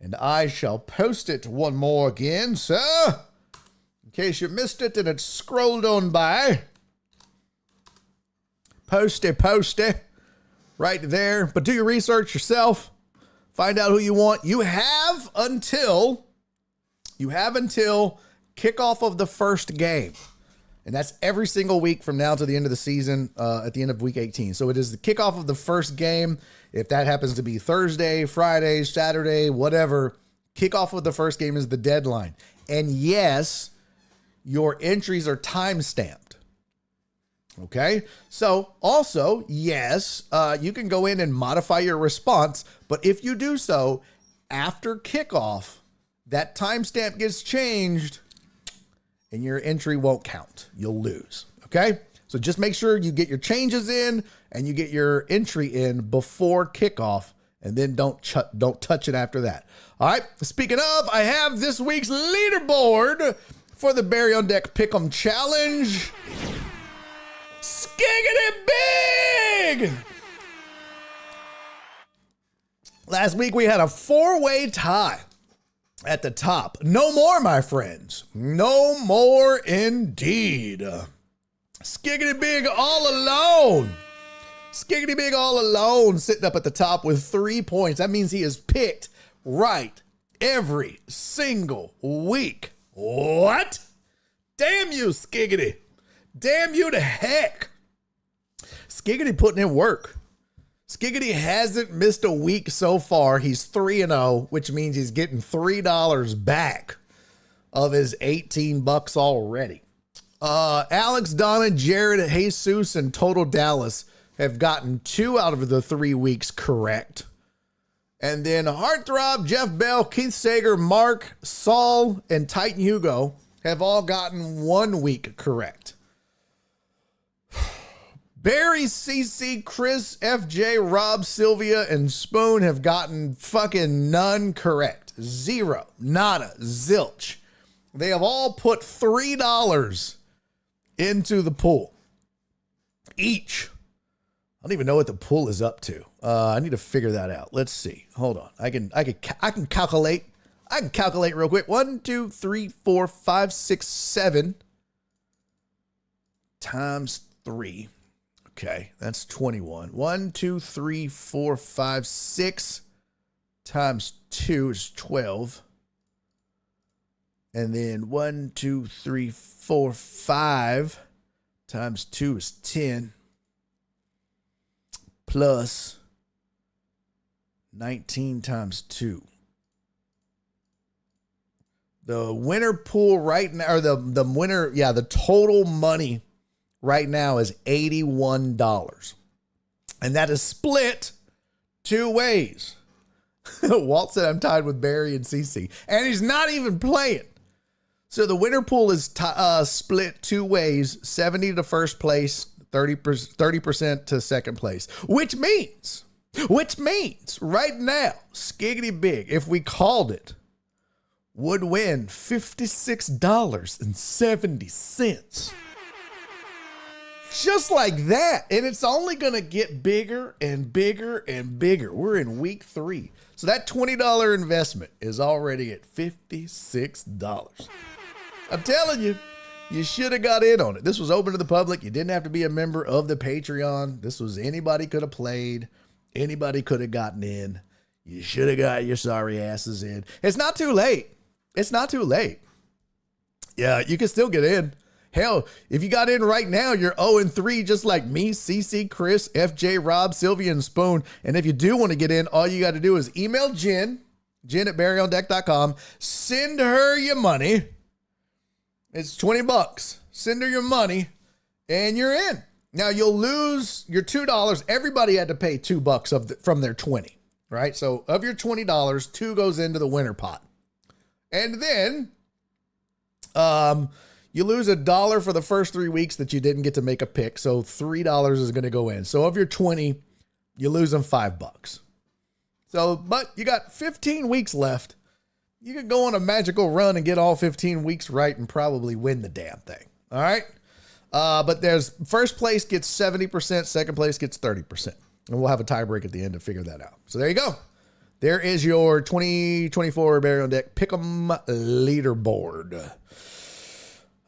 and I shall post it one more again, sir. In case you missed it and it scrolled on by. Posty, right there. But do your research yourself. Find out who you want. You have until kickoff of the first game. And that's every single week from now to the end of the season, at the end of week 18. So it is the kickoff of the first game. If that happens to be Thursday, Friday, Saturday, whatever, kickoff of the first game is the deadline. And yes, your entries are time-stamped. Okay? So also, yes, you can go in and modify your response, but if you do so after kickoff, that timestamp gets changed and your entry won't count. You'll lose. Okay? So just make sure you get your changes in and you get your entry in before kickoff, and then don't touch it after that. All right. Speaking of, I have this week's leaderboard for the Barry on Deck Pick'em Challenge. Skiggity big! Last week we had a 4-way tie at the top. No more, my friends. No more indeed. Skiggity big all alone. Skiggity big all alone, sitting up at the top with 3 points. That means he is picked right every single week. What? Damn you, Skiggity. Damn you to heck. Skiggity putting in work. Skiggity hasn't missed a week so far. He's 3-0, which means he's getting $3 back of his $18 already. Alex, Donna, Jared, Jesus, and Total Dallas have gotten 2 out of the 3 weeks correct. And then Heartthrob, Jeff Bell, Keith Sager, Mark, Saul, and Titan Hugo have all gotten 1 week correct. Barry, CC, Chris, FJ, Rob, Sylvia, and Spoon have gotten fucking none correct. 0. Nada. Zilch. They have all put $3 into the pool. Each. I don't even know what the pool is up to. I need to figure that out. Let's see. Hold on. I can calculate. I can calculate real quick. 1, 2, 3, 4, 5, 6, 7 times 3. Okay, that's 21. 1, 2, 3, 4, 5, 6 times 2 is 12. And then 1, 2, 3, 4, 5 times 2 is 10. Plus 19 times 2. The winner pool right now, or the winner, the total money right now is $81. And that is split 2 ways. Walt said I'm tied with Barry and CC. And he's not even playing. So the winner pool is split 2 ways. 70 to first place, 30% to second place. Which means right now, Skiggity Big, if we called it, would win $56.70. Just like that. And it's only going to get bigger and bigger and bigger. We're in week 3. So that $20 investment is already at $56. I'm telling you, you should have got in on it. This was open to the public. You didn't have to be a member of the Patreon. This was anybody could have played. Anybody could have gotten in. You should have got your sorry asses in. It's not too late. It's not too late. Yeah, you can still get in. Hell, if you got in right now, you're 0-3, just like me, CC, Chris, FJ, Rob, Sylvia, and Spoon. And if you do want to get in, all you got to do is email Jen at barryondeck.com. Send her your money. It's $20. Send her your money, and you're in. Now, you'll lose your $2. Everybody had to pay $2 from their 20, right? So of your $20, 2 goes into the winner pot. And then you lose $1 for the first 3 weeks that you didn't get to make a pick. So $3 is going to go in. So of your 20, you lose them $5. So, but you got 15 weeks left. You could go on a magical run and get all 15 weeks right and probably win the damn thing. All right. But there's first place gets 70%, second place gets 30%. And we'll have a tie break at the end to figure that out. So there you go. There is your 2024 Barry on Deck Pick'em leaderboard.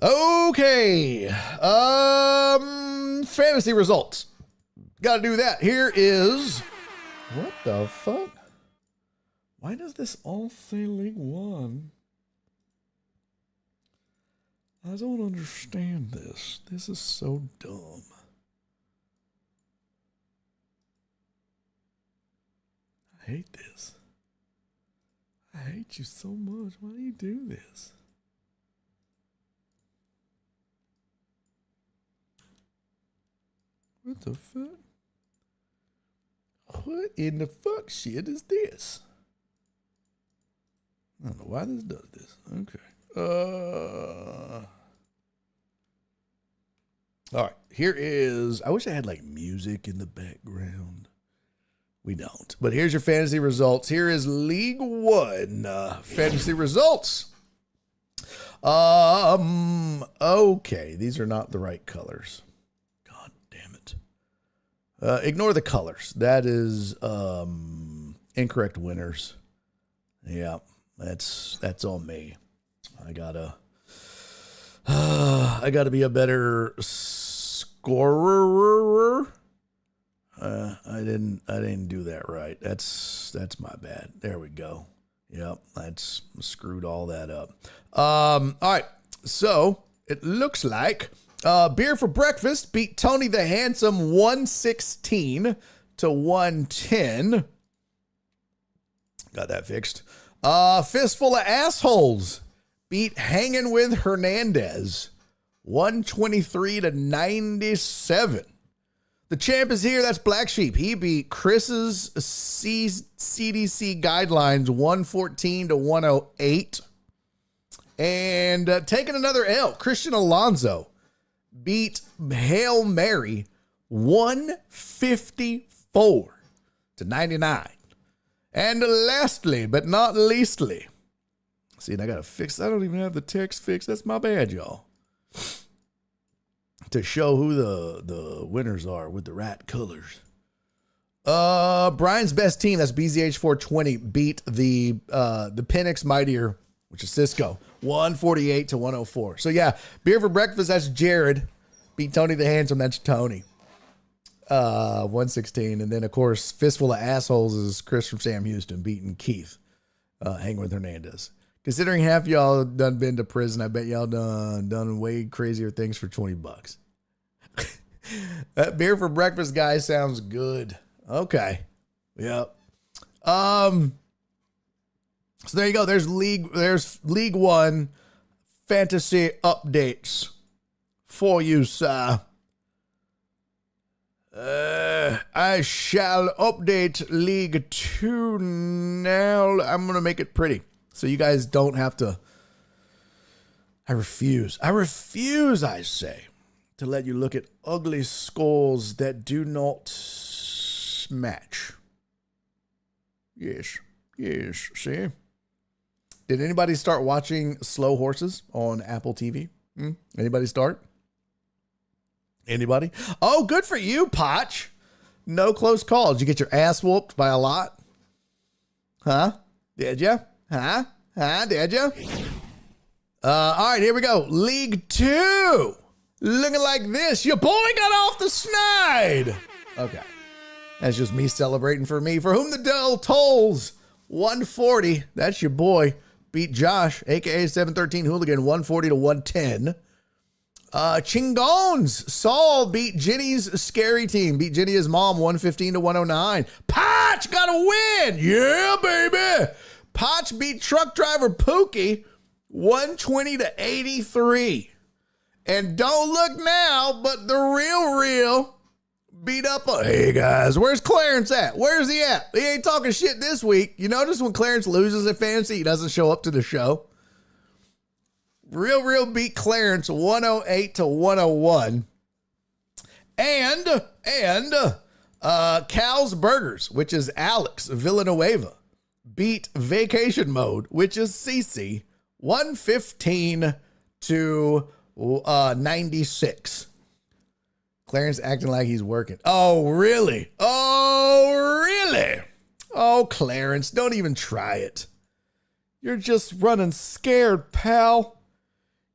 Okay. Fantasy results. Got to do that. Here is... What the fuck? Why does this all say League One? I don't understand this. This is so dumb. I hate this. I hate you so much. Why do you do this? What the fuck? What in the fuck shit is this? I don't know why this does this. Okay. All right. Here is... I wish I had like music in the background. We don't. But here's your fantasy results. Here is League One fantasy results. Okay. These are not the right colors. God damn it. Ignore the colors. That is incorrect winners. Yeah, that's on me. I gotta be a better scorer. I didn't do that right. That's my bad. There we go. Yep, that's screwed all that up. All right. So it looks like Beer for Breakfast beat Tony the Handsome 116 to 110. Got that fixed. Fistful of Assholes beat Hanging with Hernandez 123 to 97. The champ is here. That's Black Sheep. He beat Chris's CDC guidelines 114 to 108. And taking another L, Christian Alonso beat Hail Mary 154 to 99. And lastly, but not leastly, see, and I got to fix, I don't even have the text fixed. That's my bad, y'all. To show who the winners are with the right colors. Brian's best team, that's BZH 420, beat the Penix Mightier, which is Cisco, 148 to 104. So yeah, Beer for Breakfast, that's Jared. Beat Tony the Handsome, that's Tony. 116. And then of course, Fistful of Assholes is Chris from Sam Houston beating Keith, Hanging with Hernandez. Considering half y'all done been to prison, I bet y'all done way crazier things for $20. That Beer for Breakfast guy sounds good. Okay. Yep. So there you go. There's League One fantasy updates for you, sir. I shall update League 2 now. I'm going to make it pretty so you guys don't have to. I refuse, I say, to let you look at ugly skulls that do not match. Yes, see? Did anybody start watching Slow Horses on Apple TV? Anybody start? Anybody? Oh, good for you, Potch. No close calls. Did you get your ass whooped by a lot? Huh? Did you? Huh? Did you? All right, here we go. League 2. Looking like this. Your boy got off the snide. Okay. That's just me celebrating for me. For whom the bell tolls. 140. That's your boy. Beat Josh, a.k.a. 713 Hooligan, 140 to 110. Chingones. Saul beat Jenny's scary team. Beat Jenny, his mom, 115 to 109. Potch got a win. Yeah, baby. Potch beat truck driver Pookie, 120 to 83. And don't look now, but the real beat up a... Hey, guys, where's Clarence at? Where's he at? He ain't talking shit this week. You notice when Clarence loses at fantasy, he doesn't show up to the show? Real beat Clarence 108 to 101. And Cal's Burgers, which is Alex Villanueva, beat Vacation Mode, which is Cece, 115 to 96. Clarence acting like he's working. Oh, really? Oh, Really? Oh, Clarence, don't even try it. You're just running scared, pal.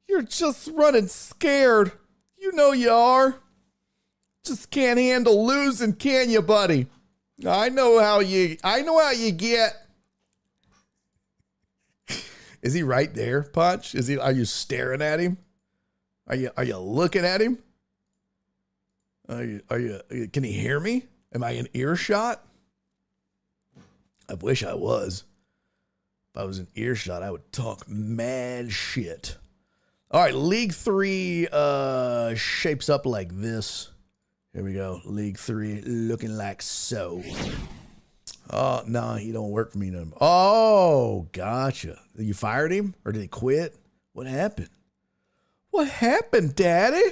You're just running scared. You know you are. Just can't handle losing, can you, buddy? I know how you get. Is he right there, Punch? Are you staring at him? Are you looking at him? Can he hear me? Am I in earshot? I wish I was. If I was in earshot, I would talk mad shit. All right, League 3 shapes up like this. Here we go. League 3 looking like so. Oh, no, he don't work for me no more. Oh, gotcha. You fired him or did he quit? What happened? What happened, Daddy?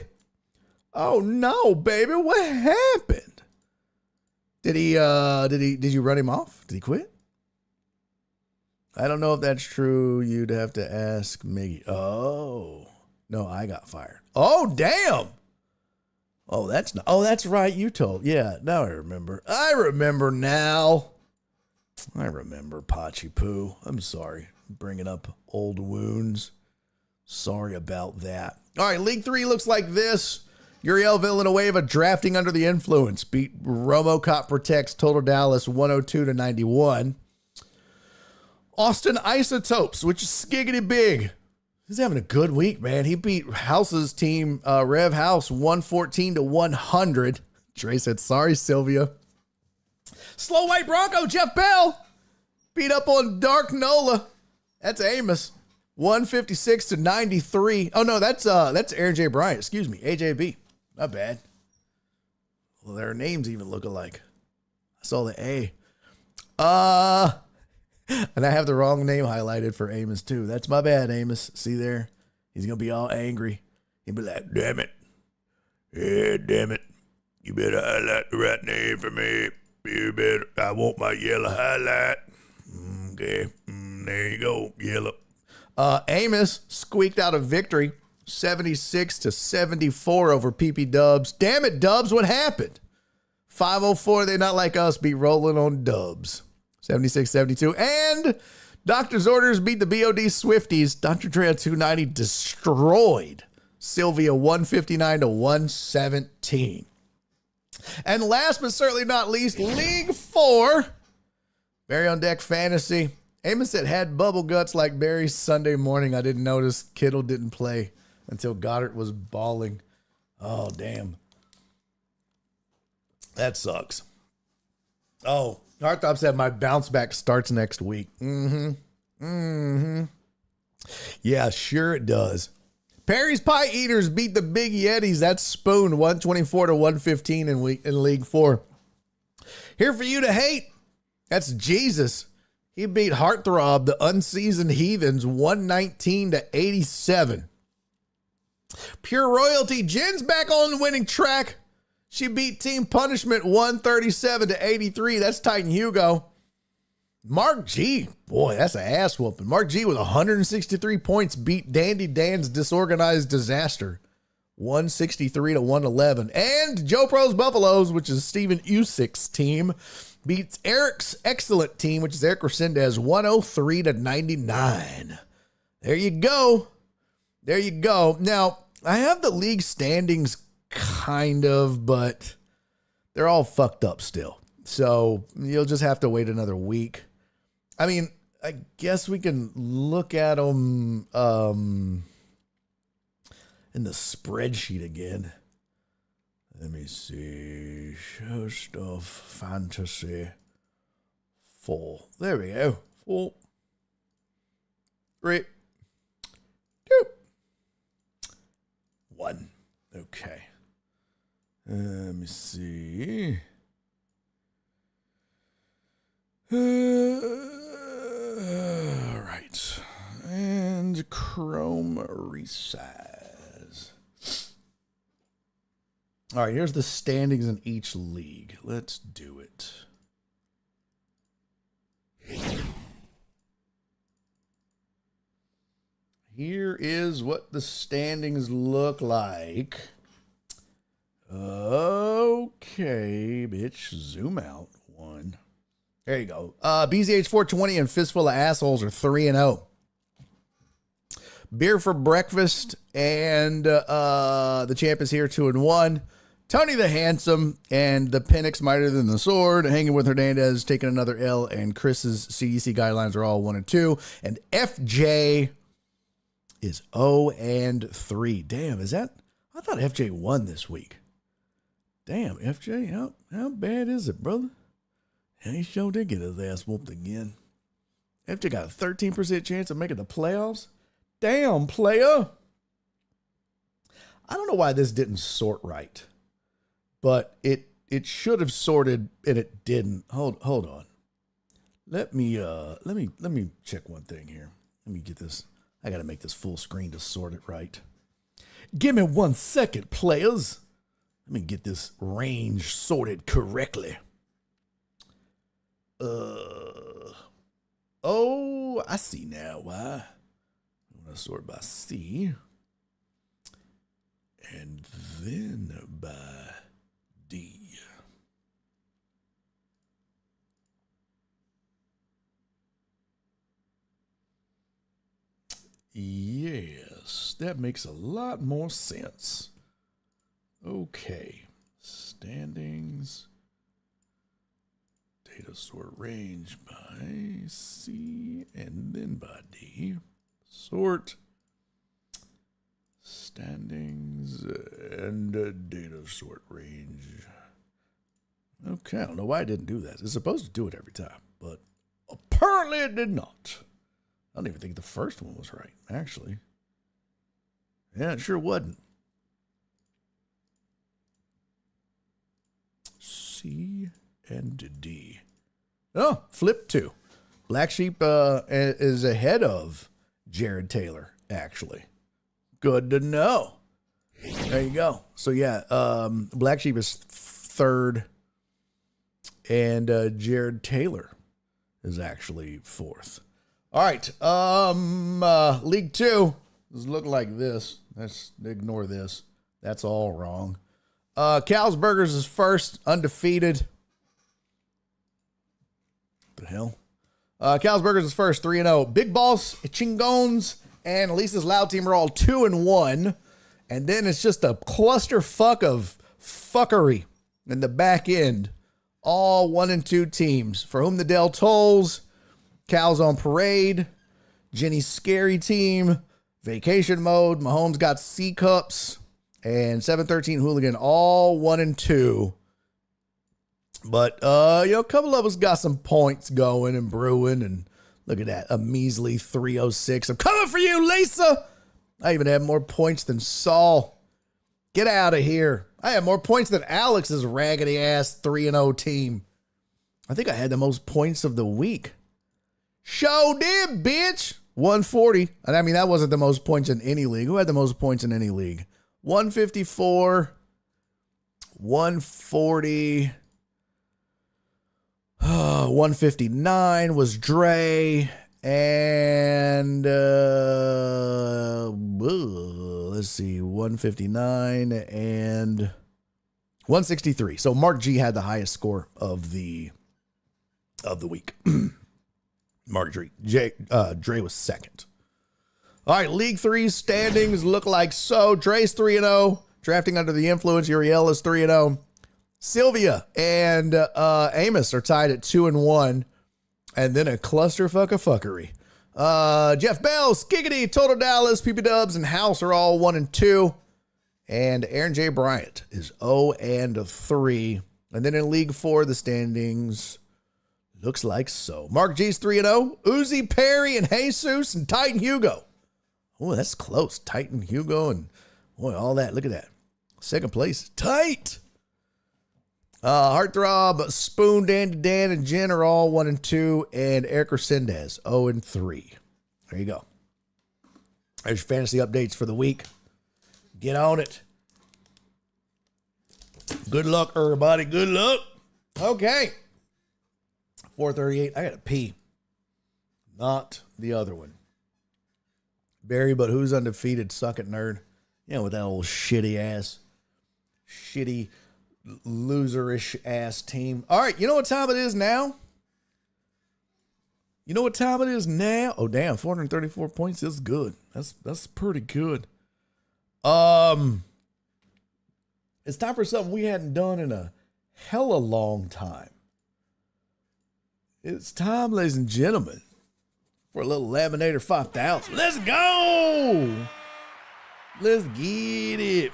Oh no, baby, what happened? Did you run him off? Did he quit? I don't know if that's true. You'd have to ask Miggy. Oh, no, I got fired. Oh, damn. Oh, that's right. You told. Yeah, now I remember. I remember now. I remember, Pachi Poo. I'm sorry. Bringing up old wounds. Sorry about that. All right, League 3 looks like this. Uriel Villanueva drafting under the influence. Beat RomoCop Protects Total Dallas 102-91. Austin Isotopes, which is skiggity big. He's having a good week, man. He beat House's team, Rev House, 114-100. Trey said, sorry, Sylvia. Slow White Bronco, Jeff Bell. Beat up on Dark Nola. That's Amos. 156-93. Oh, no, that's Aaron J. Bryant. Excuse me, AJB. Not bad. Well, their names even look alike. I saw the A. And I have the wrong name highlighted for Amos, too. That's my bad, Amos. See there? He's going to be all angry. He'll be like, damn it. Yeah, damn it. You better highlight the right name for me. You better. I want my yellow highlight. Okay. There you go, yellow. Amos squeaked out a victory, 76-74 over PP Dubs. Damn it, Dubs, what happened? 504, they not like us, beat rolling on Dubs. 76-72. And Doctor's Orders beat the BOD Swifties. Dr. Dre 290 destroyed Sylvia 159-117. And last but certainly not least, League 4. Barry on Deck Fantasy. Amos said had bubble guts like Barry's Sunday morning. I didn't notice Kittle didn't play until Goddard was balling. Oh, damn. That sucks. Oh, Hardtop said my bounce back starts next week. Yeah, sure it does. Perry's Pie Eaters beat the Big Yetis. That's Spoon 124-115 in League 4. Here for you to hate. That's Jesus. He beat Heartthrob, the Unseasoned Heathens, 119-87. Pure Royalty, Jen's back on the winning track. She beat Team Punishment 137-83. That's Titan Hugo. Mark G, boy, that's an ass whooping. Mark G with 163 points beat Dandy Dan's Disorganized Disaster 163-111. And Joe Pro's Buffaloes, which is Steven Usick's team, beats Eric's excellent team, which is Eric Resendez, 103-99. There you go. There you go. Now, I have the league standings kind of, but they're all fucked up still. So you'll just have to wait another week. I mean, I guess we can look at them in the spreadsheet again. Let me see. Show stuff. Fantasy. 4. There we go. 4. 3. 2. 1. Okay. Let me see. All right. And Chrome resize. All right, here's the standings in each league. Let's do it. Here is what the standings look like. Okay, bitch, zoom out. 1, There you go. BZH 420 and Fistful of Assholes are 3-0. Beer for Breakfast and the champ is here 2-1. Tony the Handsome and the Penix Mightier Than the Sword, Hanging with Hernandez, taking another L, and Chris's CDC guidelines are all 1-2. And FJ is 0-3. Damn, is that? I thought FJ won this week. Damn, FJ, how bad is it, brother? He sure did get his ass whooped again. FJ got a 13% chance of making the playoffs. Damn, player. I don't know why this didn't sort right, but it should have sorted and it didn't. Hold on. Let me check one thing here. Let me get this. I got to make this full screen to sort it right. Give me 1 second, players. Let me get this range sorted correctly. Oh, I see now why. I'm going to sort by C. And then by D. Yes, that makes a lot more sense. Okay, standings. Data sort range by C and then by D. Sort standings and data sort range. Okay, I don't know why I didn't do that. It's supposed to do it every time, but apparently it did not. I don't even think the first one was right, actually. Yeah, it sure wasn't. C and D. Oh, flip 2. Black Sheep is ahead of Jared Taylor, actually. Good to know. There you go. So, yeah, Black Sheep is 3rd, and Jared Taylor is actually 4th. All right, League 2 is looking like this. Let's ignore this. That's all wrong. Cal's Burgers is 1st, undefeated. What the hell? Cal's Burgers is 1st, 3-0. Big Boss, Chingones, and Lisa's Loud Team are all 2-1. And then it's just a clusterfuck of fuckery in the back end. All 1-2 teams. For Whom the Dell Tolls, Cal's on Parade, Jenny's Scary Team, Vacation Mode, Mahomes Got C Cups, and 713 Hooligan, all 1-2. But, a couple of us got some points going and brewing, and look at that, a measly 306. I'm coming for you, Lisa! I even have more points than Saul. Get out of here. I have more points than Alex's raggedy-ass 3-0 team. I think I had the most points of the week. Show did, bitch. 140. And I mean, that wasn't the most points in any league. Who had the most points in any league? 154, 140, 159 was Dre, and let's see, 159 and 163. So Mark G had the highest score of the week. Mark Dre. Dre was 2nd. All right, League 3 standings look like so. Dre's 3-0. Drafting Under the Influence, Uriel is 3-0. Sylvia and Amos are tied at 2-1. And then a clusterfuck of fuckery. Jeff Bell, Skiggity, Total Dallas, PP Dubs, and House are all 1-2. And Aaron J. Bryant is 0-3. And then in League 4, the standings looks like so. Mark G's 3-0. Uzi Perry and Jesus and Titan Hugo. Oh, that's close. Titan Hugo and boy, all that. Look at that. 2nd place. Tight. Heartthrob, Spoon, Dan, and Jen are all 1-2. And Eric Resendez, 0-3. There you go. There's your fantasy updates for the week. Get on it. Good luck, everybody. Good luck. Okay. 4:38. I got to pee. Not the other one. Barry, but who's undefeated? Suck it, nerd. With that old shitty loserish ass team. All right, you know what time it is now? You know what time it is now? Oh, damn, 434 points is good. That's pretty good. It's time for something we hadn't done in a hella long time. It's time, ladies and gentlemen, for a little Laminator 5000. Let's go! Let's get it.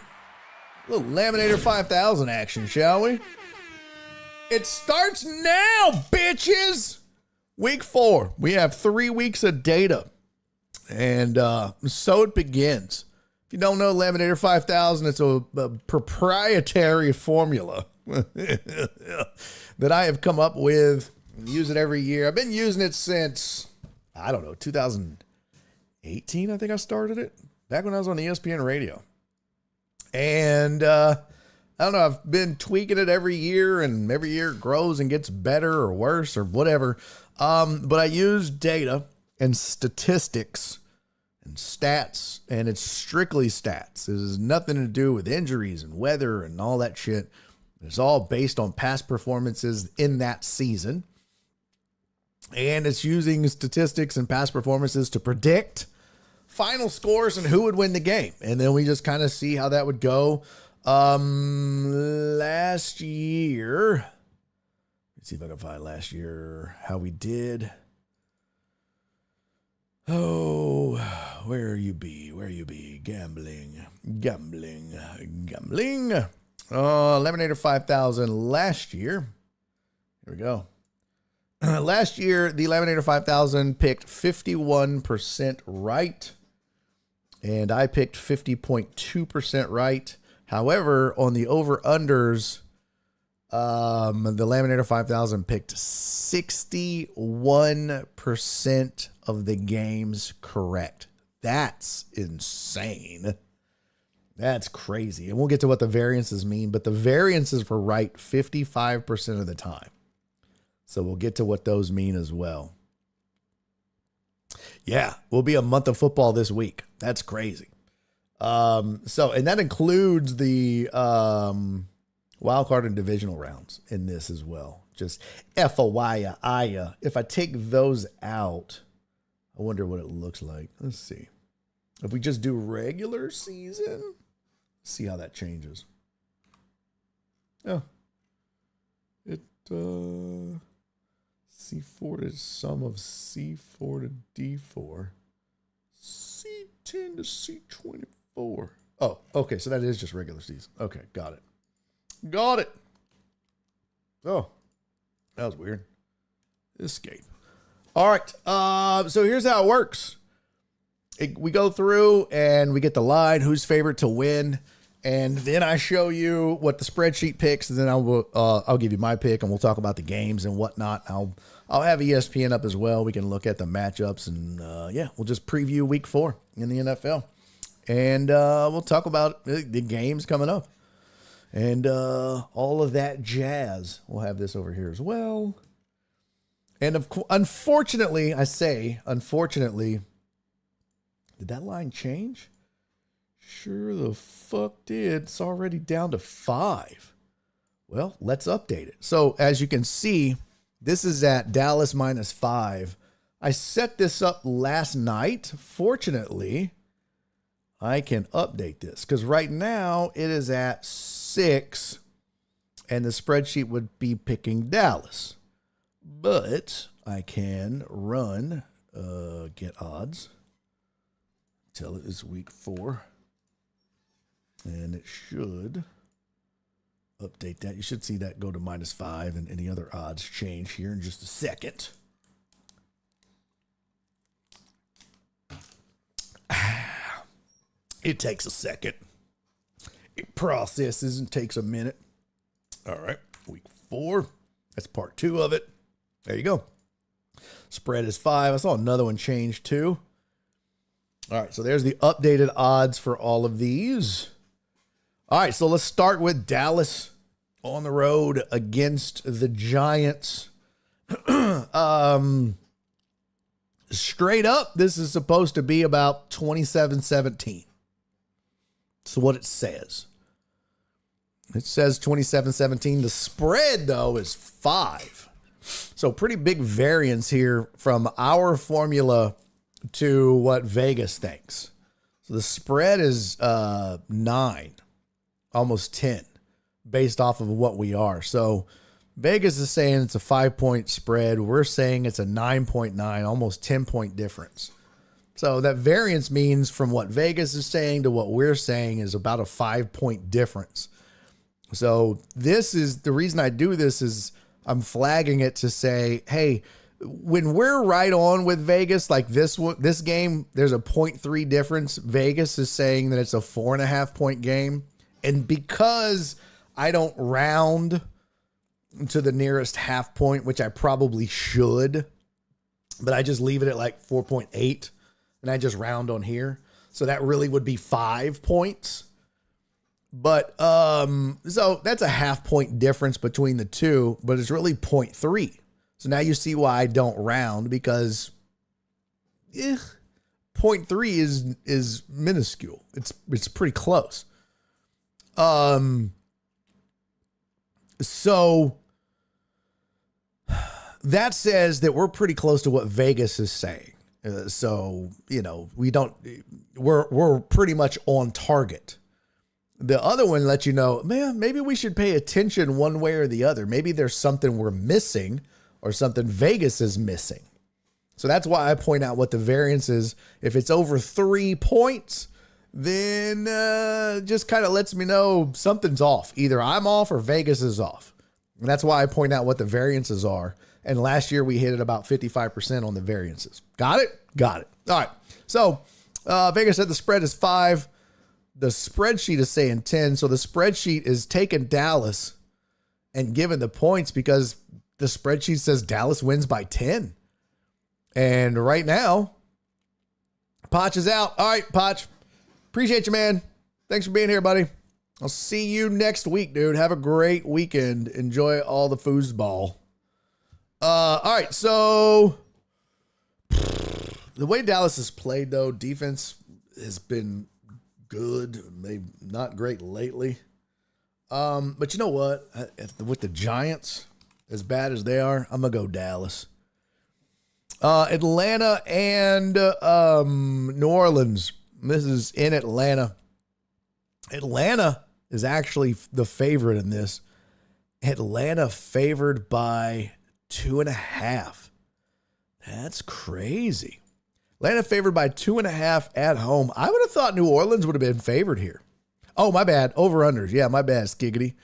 A little Laminator 5000 action, shall we? It starts now, bitches! Week 4. We have 3 weeks of data. And so it begins. If you don't know Laminator 5000, it's a proprietary formula that I have come up with. Use it every year. I've been using it since, I don't know, 2018, I think I started it. Back when I was on ESPN radio. And I don't know, I've been tweaking it every year, and every year it grows and gets better or worse or whatever. But I use data and statistics and stats, and it's strictly stats. It has nothing to do with injuries and weather and all that shit. It's all based on past performances in that season. And it's using statistics and past performances to predict final scores and who would win the game. And then we just kind of see how that would go. Last year, let's see if I can find last year how we did. Oh, where you be? Gambling. Laminator 5000 last year. Here we go. Last year, the Laminator 5000 picked 51% right, and I picked 50.2% right. However, on the over-unders, the Laminator 5000 picked 61% of the games correct. That's insane. That's crazy. And we'll get to what the variances mean, but the variances were right 55% of the time. So we'll get to what those mean as well. Yeah, we'll be a month of football this week. That's crazy. And that includes the wild card and divisional rounds in this as well. Just FYI, if I take those out, I wonder what it looks like. Let's see. If we just do regular season, see how that changes. Oh, C4 to sum of C4 to D4. C10 to C24. Oh, okay. So that is just regular season. Okay. Got it. Oh, that was weird. Escape. All right. So here's how it works. We go through and we get the line, who's favorite to win. And then I show you what the spreadsheet picks, and then I'll give you my pick, and we'll talk about the games and whatnot. I'll have ESPN up as well. We can look at the matchups, and we'll just preview week 4 in the NFL, and we'll talk about the games coming up and all of that jazz. We'll have this over here as well. And unfortunately, did that line change? Sure the fuck did. It's already down to 5. Well, let's update it. So as you can see, this is at Dallas -5. I set this up last night. Fortunately, I can update this because right now it is at 6 and the spreadsheet would be picking Dallas. But I can run get odds till it is week 4. And it should update that. You should see that go to -5 and any other odds change here in just a second. It takes a second. It processes and takes a minute. All right, week 4. That's part 2 of it. There you go. Spread is 5. I saw another one change too. All right, so there's the updated odds for all of these. All right, so let's start with Dallas on the road against the Giants. Straight up, this is supposed to be about 27-17. That's what it says. It says 27-17. The spread, though, is 5. So pretty big variance here from our formula to what Vegas thinks. So the spread is 9, almost 10, based off of what we are. So Vegas is saying it's a 5-point spread. We're saying it's a 9.9, almost 10-point difference. So that variance means from what Vegas is saying to what we're saying is about a 5-point difference. So this is the reason I do this is I'm flagging it to say, hey, when we're right on with Vegas, like this game, there's a 0.3 difference. Vegas is saying that it's a 4.5-point game. And because I don't round to the nearest half point, which I probably should, but I just leave it at like 4.8 and I just round on here. So that really would be 5 points. But so that's a half-point difference between the two, but it's really 0.3. So now you see why I don't round, because 0.3 is minuscule. It's pretty close. So that says that we're pretty close to what Vegas is saying. So, we're pretty much on target. The other one lets you know, man, maybe we should pay attention one way or the other. Maybe there's something we're missing or something Vegas is missing. So that's why I point out what the variance is. If it's over 3 points, then just kind of lets me know something's off. Either I'm off or Vegas is off. And that's why I point out what the variances are. And last year we hit it about 55% on the variances. Got it? Got it. All right. So Vegas said the spread is 5. The spreadsheet is saying 10. So the spreadsheet is taking Dallas and giving the points because the spreadsheet says Dallas wins by 10. And right now, Potch is out. All right, Potch. Appreciate you, man. Thanks for being here, buddy. I'll see you next week, dude. Have a great weekend. Enjoy all the foosball. All right, so the way Dallas has played, though, defense has been good, maybe not great lately. But you know what? With the Giants, as bad as they are, I'm gonna go Dallas. Atlanta and New Orleans. This is in Atlanta. Atlanta is actually the favorite in this. Atlanta favored by 2.5. That's crazy. Atlanta favored by 2.5 at home. I would have thought New Orleans would have been favored here. Oh, my bad. Over-unders. Yeah, my bad, Skiggity.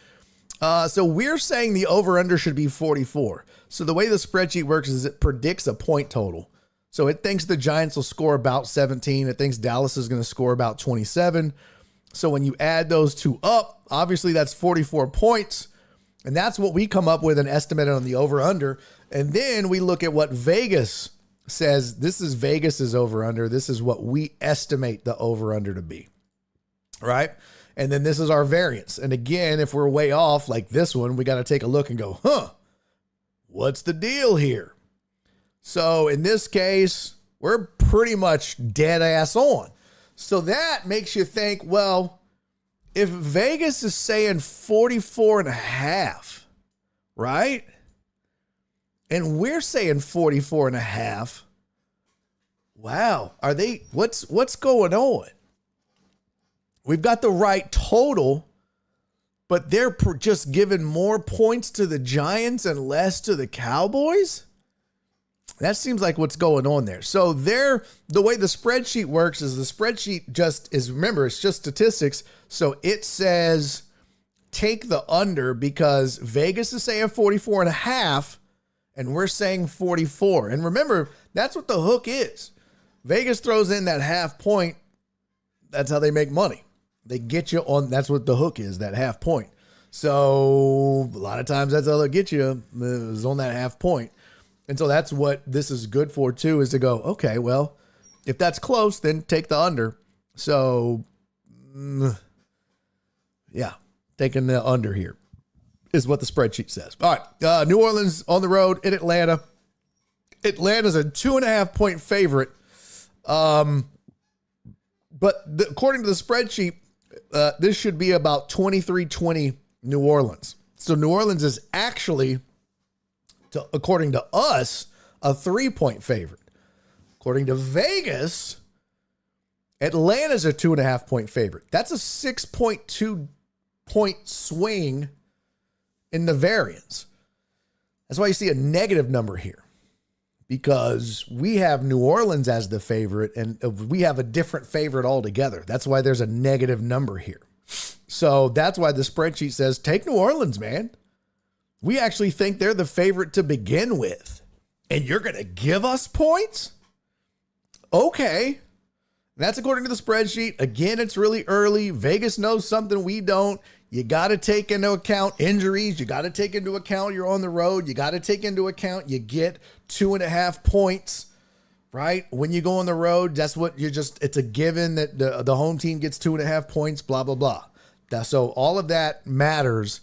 So we're saying the over-under should be 44. So the way the spreadsheet works is it predicts a point total. So it thinks the Giants will score about 17. It thinks Dallas is going to score about 27. So when you add those two up, obviously that's 44 points. And that's what we come up with an estimate on the over-under. And then we look at what Vegas says. This is Vegas's over-under. This is what we estimate the over-under to be. Right? And then this is our variance. And again, if we're way off like this one, we got to take a look and go, what's the deal here? So in this case, we're pretty much dead ass on. So that makes you think, well, if Vegas is saying 44.5, right? And we're saying 44.5. Wow. Are they, what's going on? We've got the right total, but they're just giving more points to the Giants and less to the Cowboys. That seems like what's going on there. So the way the spreadsheet works is the spreadsheet just is, remember, it's just statistics. So it says take the under because Vegas is saying 44.5 and we're saying 44. And remember, that's what the hook is. Vegas throws in that half point. That's how they make money. They get you on, that's what the hook is, that half point. So a lot of times that's how they'll get you, is on that half point. And so that's what this is good for too, is to go, okay, well, if that's close, then take the under. So, yeah, taking the under here is what the spreadsheet says. All right, New Orleans on the road in Atlanta. Atlanta's a 2.5 point favorite. But according to the spreadsheet, this should be about 23-20 New Orleans. So New Orleans is actually according to us, a 3-point favorite. According to Vegas, Atlanta's a 2.5-point favorite. That's a 6.2 point swing in the variance. That's why you see a negative number here, because we have New Orleans as the favorite and we have a different favorite altogether. That's why there's a negative number here. So that's why the spreadsheet says, take New Orleans, man. We actually think they're the favorite to begin with. And you're going to give us points? Okay. That's according to the spreadsheet. Again, it's really early. Vegas knows something we don't. You got to take into account injuries. You got to take into account you're on the road. You got to take into account you get 2.5 points, right? When you go on the road, that's what it's a given that the home team gets 2.5 points, blah, blah, blah. So all of that matters.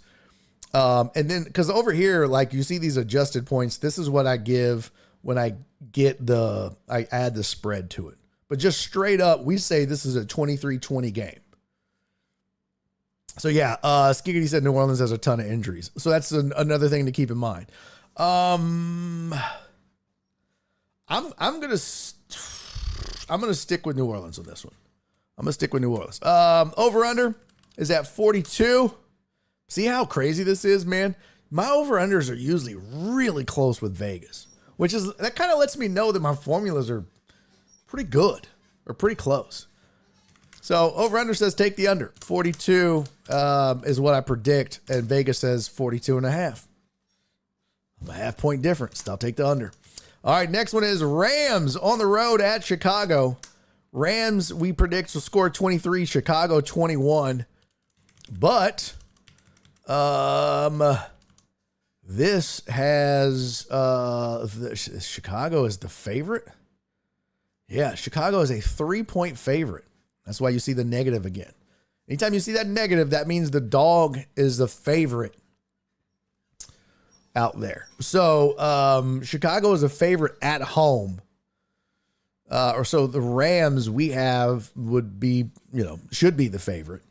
And then, because over here, like you see these adjusted points, this is what I give when I add the spread to it. But just straight up, we say this is a 23-20 game. So yeah, Skiggity said New Orleans has a ton of injuries. So that's another thing to keep in mind. I'm gonna stick with New Orleans on this one. I'm gonna stick with New Orleans. Over under is at 42. See how crazy this is, man? My over unders are usually really close with Vegas, that kind of lets me know that my formulas are pretty good or pretty close. So over under says take the under. 42 is what I predict, and Vegas says 42.5. I'm a half-point difference. I'll take the under. All right, next one is Rams on the road at Chicago. Rams, we predict, will score 23, Chicago 21. But this has Chicago is the favorite. Yeah, Chicago is a 3-point favorite. That's why you see the negative again. Anytime you see that negative, that means the dog is the favorite out there. So Chicago is a favorite at home. Or so the Rams we have would be, should be the favorite.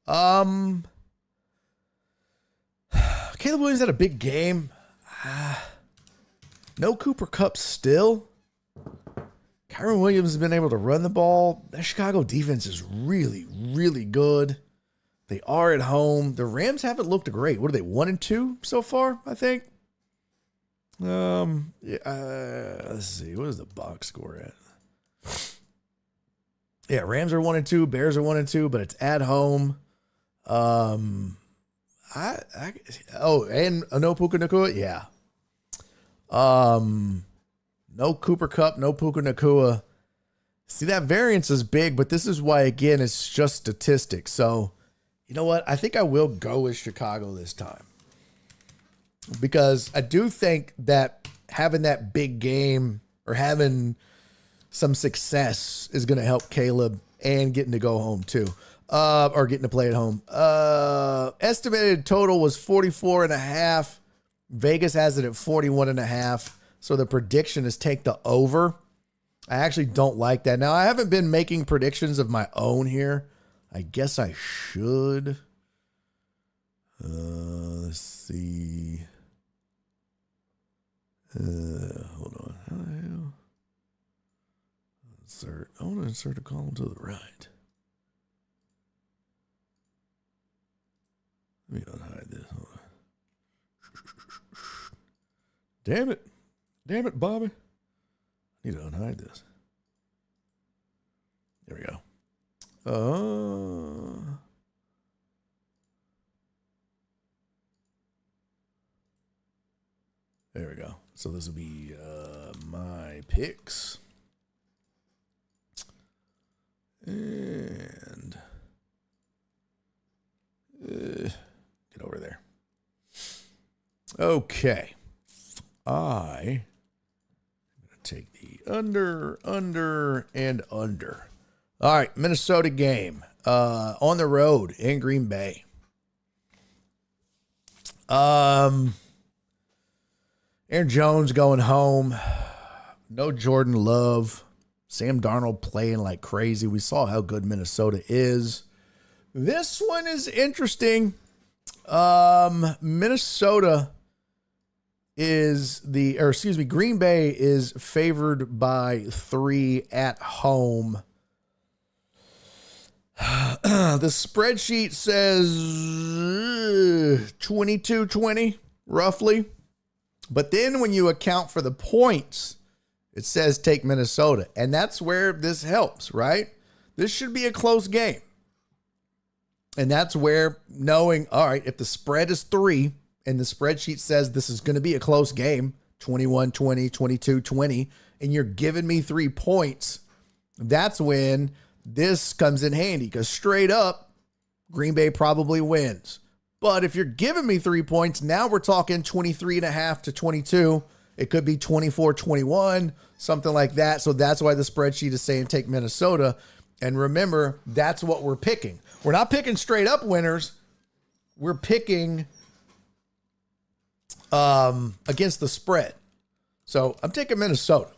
Caleb Williams had a big game. No Cooper Kupp still. Kyron Williams has been able to run the ball. That Chicago defense is really, really good. They are at home. The Rams haven't looked great. What are they, 1-2 so far, I think? Let's see. What is the box score at? Yeah, Rams are 1-2. Bears are 1-2, but it's at home. And no Puka Nacua? Yeah. No Cooper Kupp, no Puka Nacua. See, that variance is big, but this is why, again, it's just statistics. So, you know what? I think I will go with Chicago this time. Because I do think that having that big game or having some success is going to help Caleb and getting to go home too. Or getting to play at home. Estimated total was 44.5. Vegas has it at 41.5. So the prediction is take the over. I actually don't like that. Now, I haven't been making predictions of my own here. I guess I should. Let's see. Hold on. How the hell? Insert. I want to insert a column to the right. Let me unhide this. Hold on. Damn it. Damn it, Bobby. I need to unhide this. There we go. There we go. So this will be my picks. And get over there. Okay. I'm going to take the under, and under. All right, Minnesota game on the road in Green Bay. Aaron Jones going home. No Jordan Love. Sam Darnold playing like crazy. We saw how good Minnesota is. This one is interesting. Minnesota Green Bay is favored by 3 at home. The spreadsheet says 22-20, roughly. But then when you account for the points, it says take Minnesota. And that's where this helps, right? This should be a close game. And that's where knowing, all right, if the spread is 3 and the spreadsheet says this is going to be a close game, 21-20, 22-20, and you're giving me 3 points, that's when this comes in handy, because straight up, Green Bay probably wins. But if you're giving me 3 points, now we're talking 23.5 to 22. It could be 24-21, something like that. So that's why the spreadsheet is saying take Minnesota. And remember, that's what we're picking. We're not picking straight up winners. We're picking against the spread. So I'm taking Minnesota,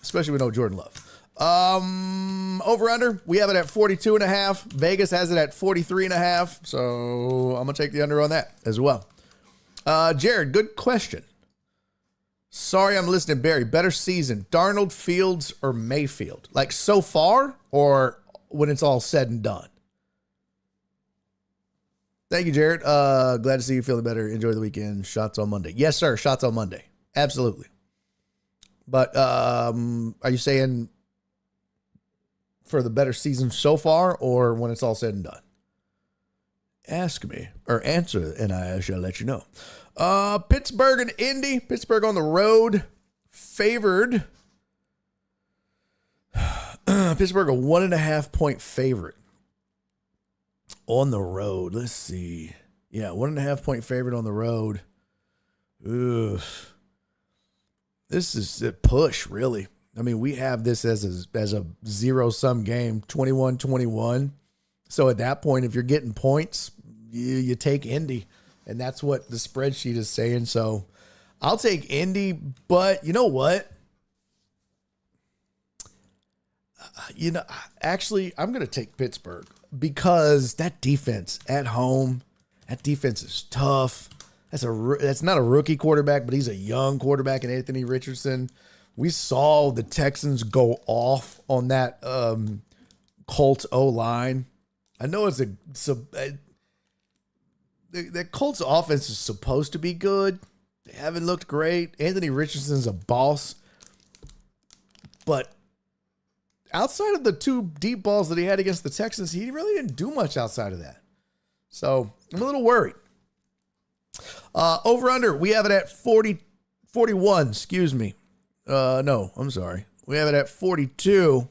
especially with no Jordan Love. Over under, we have it at 42.5. Vegas has it at 43.5. So I'm going to take the under on that as well. Jared, good question. Sorry, I'm listening, Barry. Better season, Darnold, Fields, or Mayfield? Like so far, or when it's all said and done? Thank you, Jared. Glad to see you feeling better. Enjoy the weekend. Shots on Monday. Yes, sir. Shots on Monday. Absolutely. But are you saying for the better season so far, or when it's all said and done? Ask me or answer, and I shall let you know. Pittsburgh and Indy. Pittsburgh on the road, favored. Pittsburgh a 1.5 point favorite on the road. Let's see. Yeah, 1.5 point favorite on the road. Ugh. This is a push, really. I mean, we have this as a zero-sum game, 21-21. So at that point, if you're getting points, you take Indy. And that's what the spreadsheet is saying. So I'll take Indy, but you know what? Actually, I'm going to take Pittsburgh because that defense at home, that defense is tough. That's not a rookie quarterback, but he's a young quarterback in Anthony Richardson. We saw the Texans go off on that Colts O-line. I know the Colts offense is supposed to be good. They haven't looked great. Anthony Richardson's a boss. But outside of the 2 deep balls that he had against the Texans, he really didn't do much outside of that. So I'm a little worried. Over under, we have it at 41, excuse me. No, I'm sorry. We have it at 42.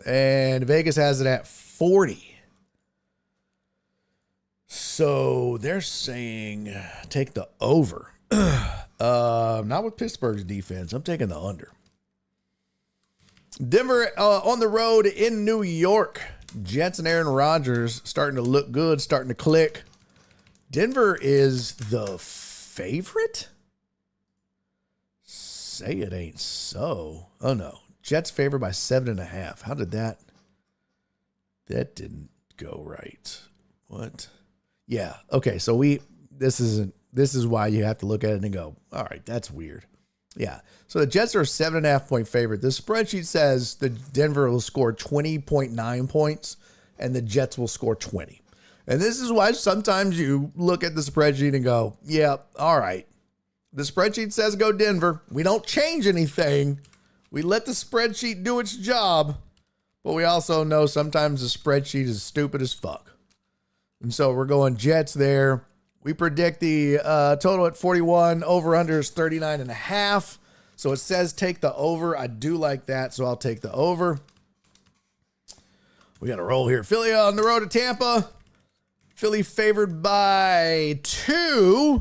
And Vegas has it at 40. So they're saying take the over. Not with Pittsburgh's defense. I'm taking the under. Denver on the road in New York. Jets and Aaron Rodgers starting to look good, starting to click. Denver is the favorite? Say it ain't so. Oh, no. Jets favored by 7.5. How did that? That didn't go right. What? Yeah. Okay. So this is why you have to look at it and go, all right, that's weird. Yeah. So the Jets are a 7.5 point favorite. The spreadsheet says the Denver will score 20.9 points and the Jets will score 20. And this is why sometimes you look at the spreadsheet and go, yeah, all right. The spreadsheet says go Denver. We don't change anything. We let the spreadsheet do its job. But we also know sometimes the spreadsheet is stupid as fuck. And so we're going Jets there. We predict the total at 41. Over-under is 39.5. So it says take the over. I do like that, so I'll take the over. We got to roll here. Philly on the road to Tampa. Philly favored by 2.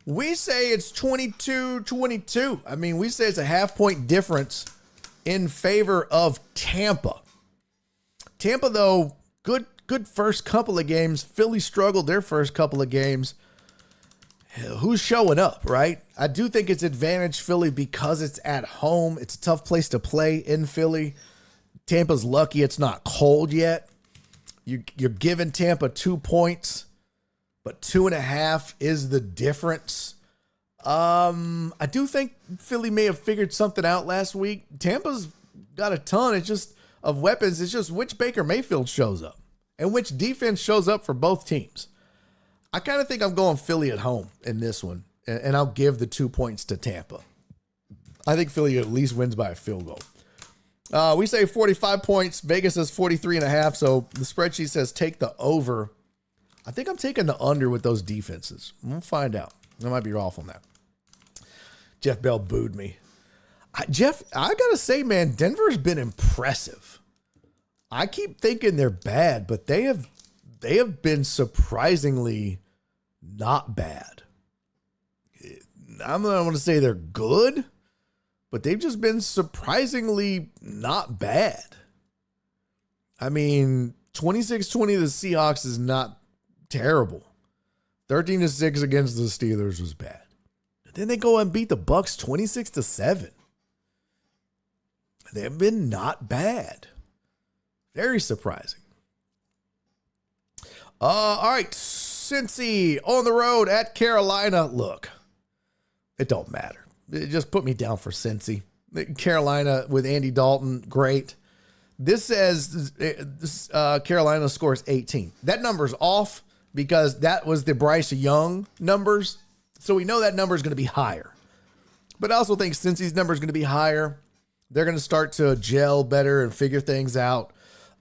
We say it's 22-22. I mean, we say it's a half-point difference in favor of Tampa. Tampa, though, good first couple of games. Philly struggled their first couple of games. Who's showing up, right? I do think it's advantage Philly because it's at home. It's a tough place to play in Philly. Tampa's lucky it's not cold yet. You're giving Tampa 2 points, but 2.5 is the difference. I do think Philly may have figured something out last week. Tampa's got a ton. It's just of weapons. It's just which Baker Mayfield shows up and which defense shows up for both teams. I kind of think I'm going Philly at home in this one, and I'll give the 2 points to Tampa. I think Philly at least wins by a field goal. We say 45 points. Vegas says 43.5. So the spreadsheet says take the over. I think I'm taking the under with those defenses. We'll find out. I might be off on that. Jeff Bell booed me. Jeff, I got to say, man, Denver's been impressive. I keep thinking they're bad, but they have been surprisingly not bad. I'm not going to say they're good, but they've just been surprisingly not bad. I mean, 26-20 to the Seahawks is not terrible. 13-6 against the Steelers was bad. Then they go and beat the Bucks 26-7. They've been not bad. Very surprising. All right, Cincy on the road at Carolina. Look, it don't matter. Just put me down for Cincy. Carolina with Andy Dalton, great. This says Carolina scores 18. That number's off because that was the Bryce Young numbers. So we know that number is going to be higher. But I also think Cincy's number is going to be higher. They're going to start to gel better and figure things out.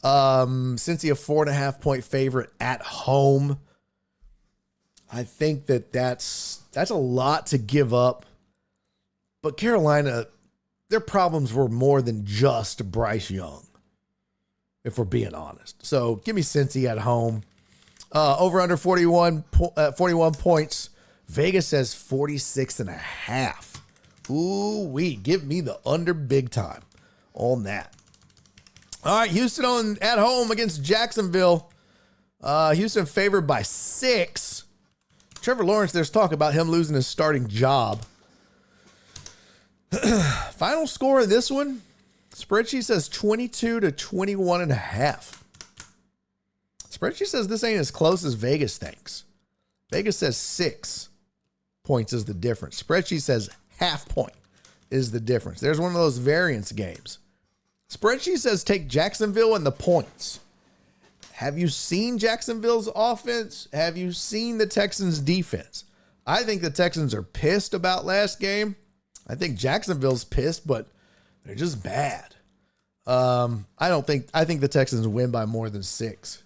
Cincy a 4.5 point favorite at home. I think that's a lot to give up. But Carolina, their problems were more than just Bryce Young, if we're being honest. So give me Cincy at home. Over under 41 points. Vegas says 46.5. Ooh-wee. Give me the under big time on that. All right, Houston at home against Jacksonville. Houston favored by 6. Trevor Lawrence, there's talk about him losing his starting job. Final score in this one, spreadsheet says 22-21.5. Spreadsheet says this ain't as close as Vegas thinks. Vegas says 6 points is the difference. Spreadsheet says half point is the difference. There's one of those variance games. Spreadsheet says take Jacksonville and the points. Have you seen Jacksonville's offense? Have you seen the Texans' defense? I think the Texans are pissed about last game. I think Jacksonville's pissed, but they're just bad. I think the Texans win by more than 6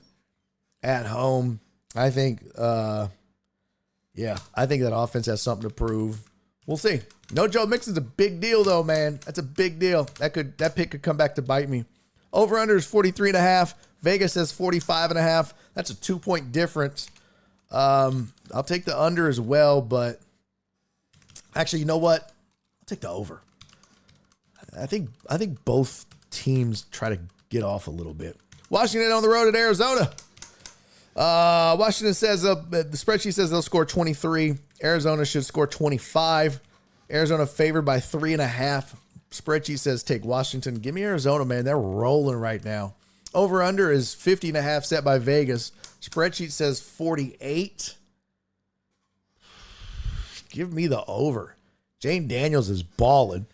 at home. I think that offense has something to prove. We'll see. No Joe Mixon's a big deal though, man. That's a big deal. That pick could come back to bite me. Over under is 43.5. Vegas says 45.5. That's a 2-point difference. I'll take the under as well, but actually, you know what? I'll take the over. I think both teams try to get off a little bit. Washington on the road at Arizona. Washington says the spreadsheet says they'll score 23. Arizona should score 25. Arizona favored by 3.5. Spreadsheet says take Washington. Give me Arizona, man. They're rolling right now. Over under is 50.5 set by Vegas. Spreadsheet says 48. Give me the over. Jane Daniels is balling.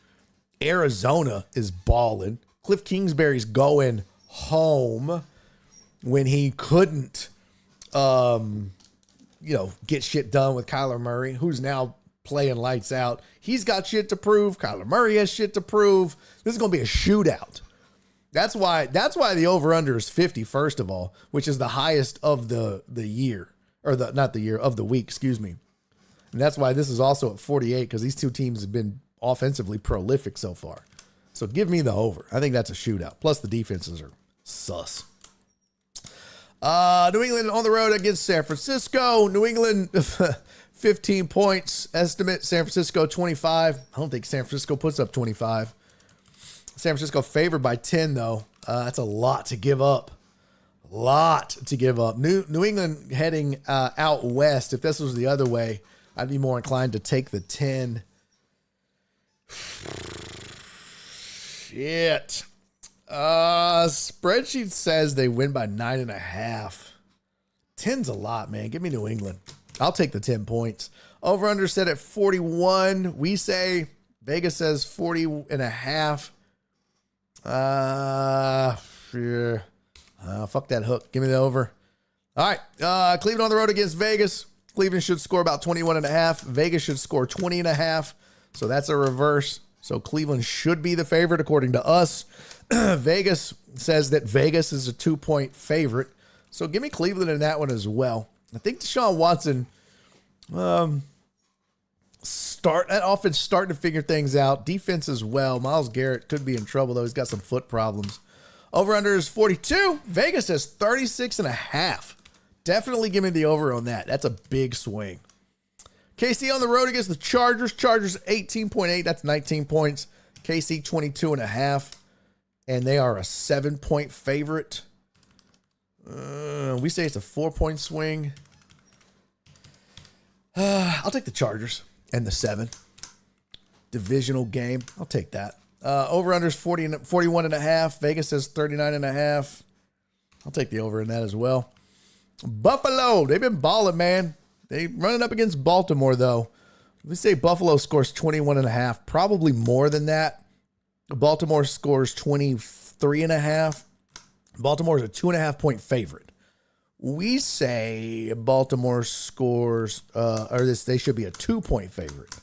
Arizona is balling. Cliff Kingsbury's going home when he couldn't, get shit done with Kyler Murray, who's now playing lights out. He's got shit to prove. Kyler Murray has shit to prove. This is going to be a shootout. That's why the over-under is 50, first of all, which is the highest of the year, or of the week, excuse me. And that's why this is also at 48, because these two teams have been offensively prolific so far. So give me the over. I think that's a shootout. Plus the defenses are sus. New England on the road against San Francisco. New England 15 points estimate. San Francisco 25. I don't think San Francisco puts up 25. San Francisco favored by 10 though. That's a lot to give up. New England heading out west. If this was the other way, I'd be more inclined to take the 10. Shit. Spreadsheet says they win by 9.5. 10's a lot, man. Give me New England. I'll take the 10 points. Over under set at 41. We say Vegas says 40.5. Fuck that hook. Give me the over. All right. Cleveland on the road against Vegas. Cleveland should score about 21.5. Vegas should score 20.5. So that's a reverse. So Cleveland should be the favorite according to us. Vegas says that Vegas is a 2-point favorite. So give me Cleveland in that one as well. I think Deshaun Watson that offense starting to figure things out. Defense as well. Myles Garrett could be in trouble, though. He's got some foot problems. Over-under is 42. Vegas has 36.5. Definitely give me the over on that. That's a big swing. KC on the road against the Chargers. Chargers 18.8. That's 19 points. KC 22.5. And they are a 7-point favorite. We say it's a 4-point swing. I'll take the Chargers and the 7. Divisional game. I'll take that. Over-under is 41.5. Vegas says 39.5. I'll take the over in that as well. Buffalo. They've been balling, man. They running up against Baltimore, though. We say Buffalo scores 21.5. Probably more than that. Baltimore scores 23.5. Baltimore is a 2.5-point favorite. We say Baltimore scores, they should be a 2-point favorite.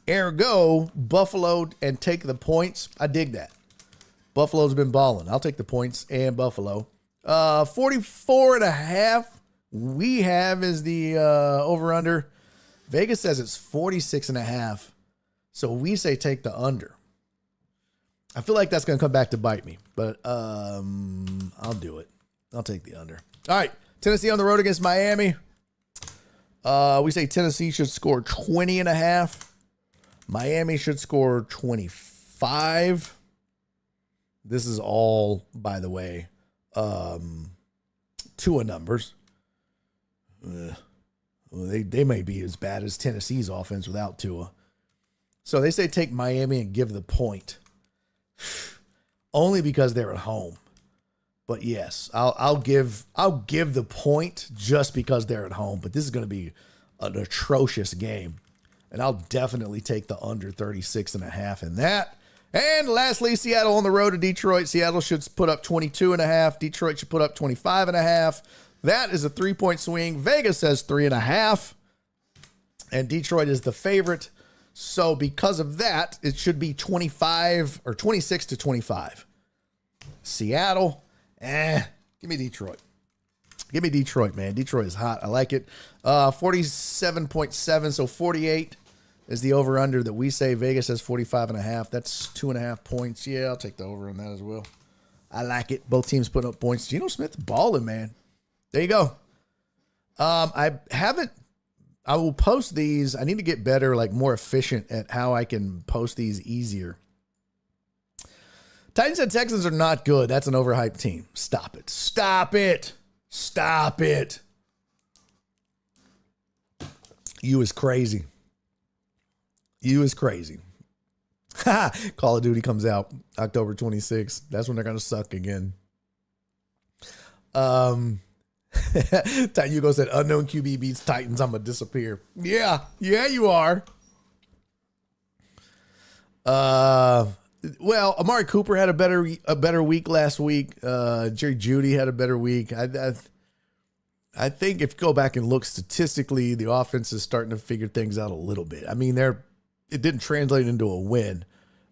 Ergo, Buffalo and take the points. I dig that. Buffalo's been balling. I'll take the points and Buffalo. 44.5 we have is the over-under. Vegas says it's 46.5. So we say take the under. I feel like that's going to come back to bite me, but I'll do it. I'll take the under. All right, Tennessee on the road against Miami. We say Tennessee should score 20.5. Miami should score 25. This is all, by the way, Tua numbers. They may be as bad as Tennessee's offense without Tua. So they say take Miami and give the point. Only because they're at home. But yes, I'll give the point just because they're at home. But this is going to be an atrocious game. And I'll definitely take the under 36.5 in that. And lastly, Seattle on the road to Detroit. Seattle should put up 22.5. Detroit should put up 25.5. That is a 3-point swing. Vegas says 3.5. And Detroit is the favorite. So because of that, it should be 25 or 26-25. Seattle, give me Detroit. Give me Detroit, man. Detroit is hot. I like it. 47.7, so 48 is the over-under that we say. Vegas says 45.5. That's 2.5 points. Yeah, I'll take the over on that as well. I like it. Both teams putting up points. Geno Smith balling, man. There you go. I will post these. I need to get better, like more efficient at how I can post these easier. Titans and Texans are not good. That's an overhyped team. Stop it. Stop it. Stop it. You is crazy. You is crazy. Call of Duty comes out October 26th. That's when they're going to suck again. Hugo said, unknown QB beats Titans. I'm going to disappear. Yeah, you are. Well, Amari Cooper had a better week last week. Jerry Jeudy had a better week. I think if you go back and look statistically, the offense is starting to figure things out a little bit. I mean, it didn't translate into a win,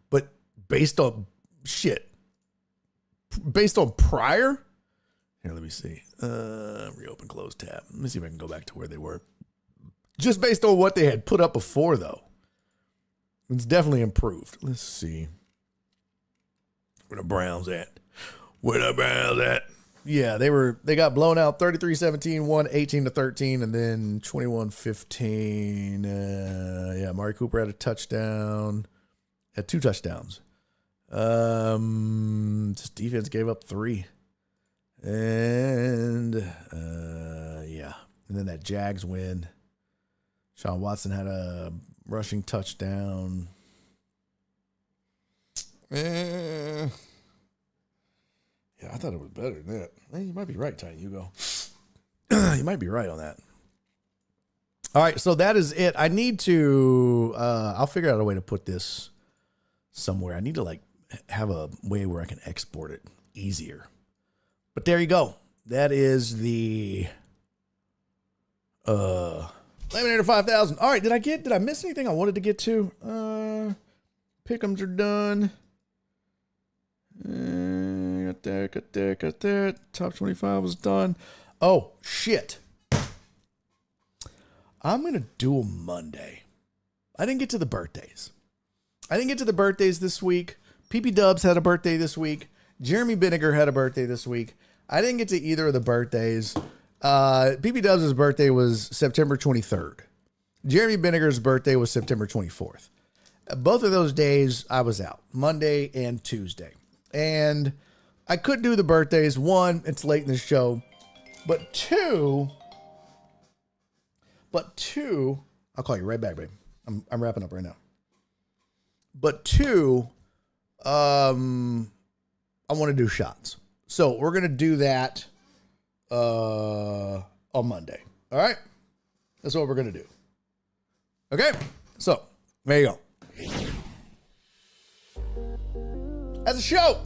but based on prior. Here, let me see. Reopen, close tab. Let me see if I can go back to where they were. Just based on what they had put up before, though. It's definitely improved. Let's see. Where the Browns at? Yeah, they got blown out 33-17, won 18-13, and then 21-15. Amari Cooper had a touchdown. Had 2 touchdowns. This defense gave up 3. And then that Jags win. Sean Watson had a rushing touchdown. Yeah, I thought it was better than that. You might be right, Tiny Hugo. You might be right on that. All right, so that is it. I need to, I'll figure out a way to put this somewhere. I need to like have a way where I can export it easier. But there you go. That is the Laminator 5000. All right, did I miss anything I wanted to get to? Pick'ems are done. Got that. Top 25 was done. Oh, shit. I'm going to do a Monday. I didn't get to the birthdays. This week. PP Dubs had a birthday this week. Jeremy Vinegar had a birthday this week. I didn't get to either of the birthdays. PP Dubs' birthday was September 23rd. Jeremy Vinegar's birthday was September 24th. Both of those days I was out, Monday and Tuesday. And I could do the birthdays. One, it's late in the show. But two, I'll call you right back, babe. I'm wrapping up right now. But two, I want to do shots. So we're going to do that on Monday. All right? That's what we're going to do. Okay? So, there you go. That's a show.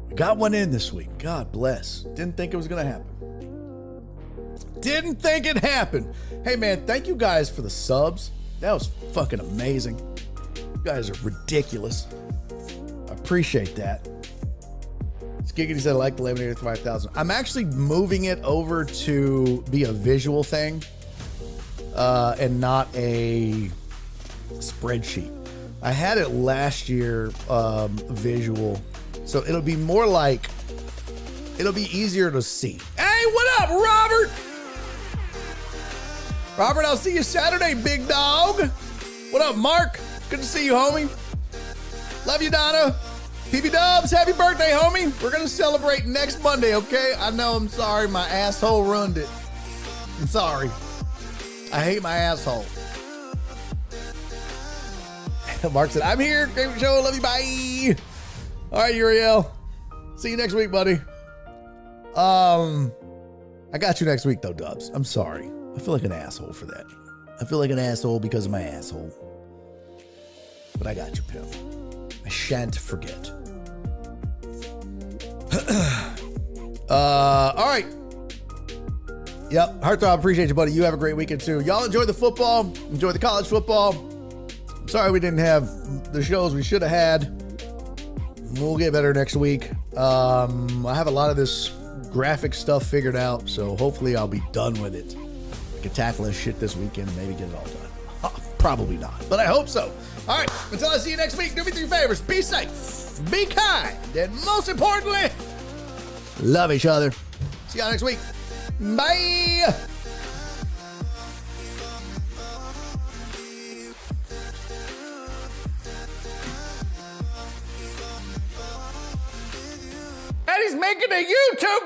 We got one in this week. God bless. Didn't think it was going to happen. Didn't think it happened. Hey, man, thank you guys for the subs. That was fucking amazing. You guys are ridiculous. I appreciate that. Giggity said, I like the Laminator 5000. I'm actually moving it over to be a visual thing and not a spreadsheet. I had it last year visual, so it'll be more like, it'll be easier to see. Hey, what up, Robert? Robert, I'll see you Saturday, big dog. What up, Mark? Good to see you, homie. Love you, Donna. PB Dubs, happy birthday, homie. We're going to celebrate next Monday, okay? I know, I'm sorry. My asshole ruined it. I'm sorry. I hate my asshole. Mark said, I'm here. Great show. Love you. Bye. All right, Uriel. See you next week, buddy. I got you next week, though, Dubs. I'm sorry. I feel like an asshole for that. I feel like an asshole because of my asshole. But I got you, pimp. I shan't forget. All right. Yep. Heartthrob, appreciate you, buddy. You have a great weekend too. Y'all enjoy the football. Enjoy the college football. I'm sorry we didn't have the shows we should have had. We'll get better next week. I have a lot of this graphic stuff figured out, so hopefully I'll be done with it. I can tackle this shit this weekend and maybe get it all done. Probably not, but I hope so. All right, until I see you next week, do me 3 favors. Be safe, be kind, and most importantly, love each other. See y'all next week. Bye. And he's making a YouTube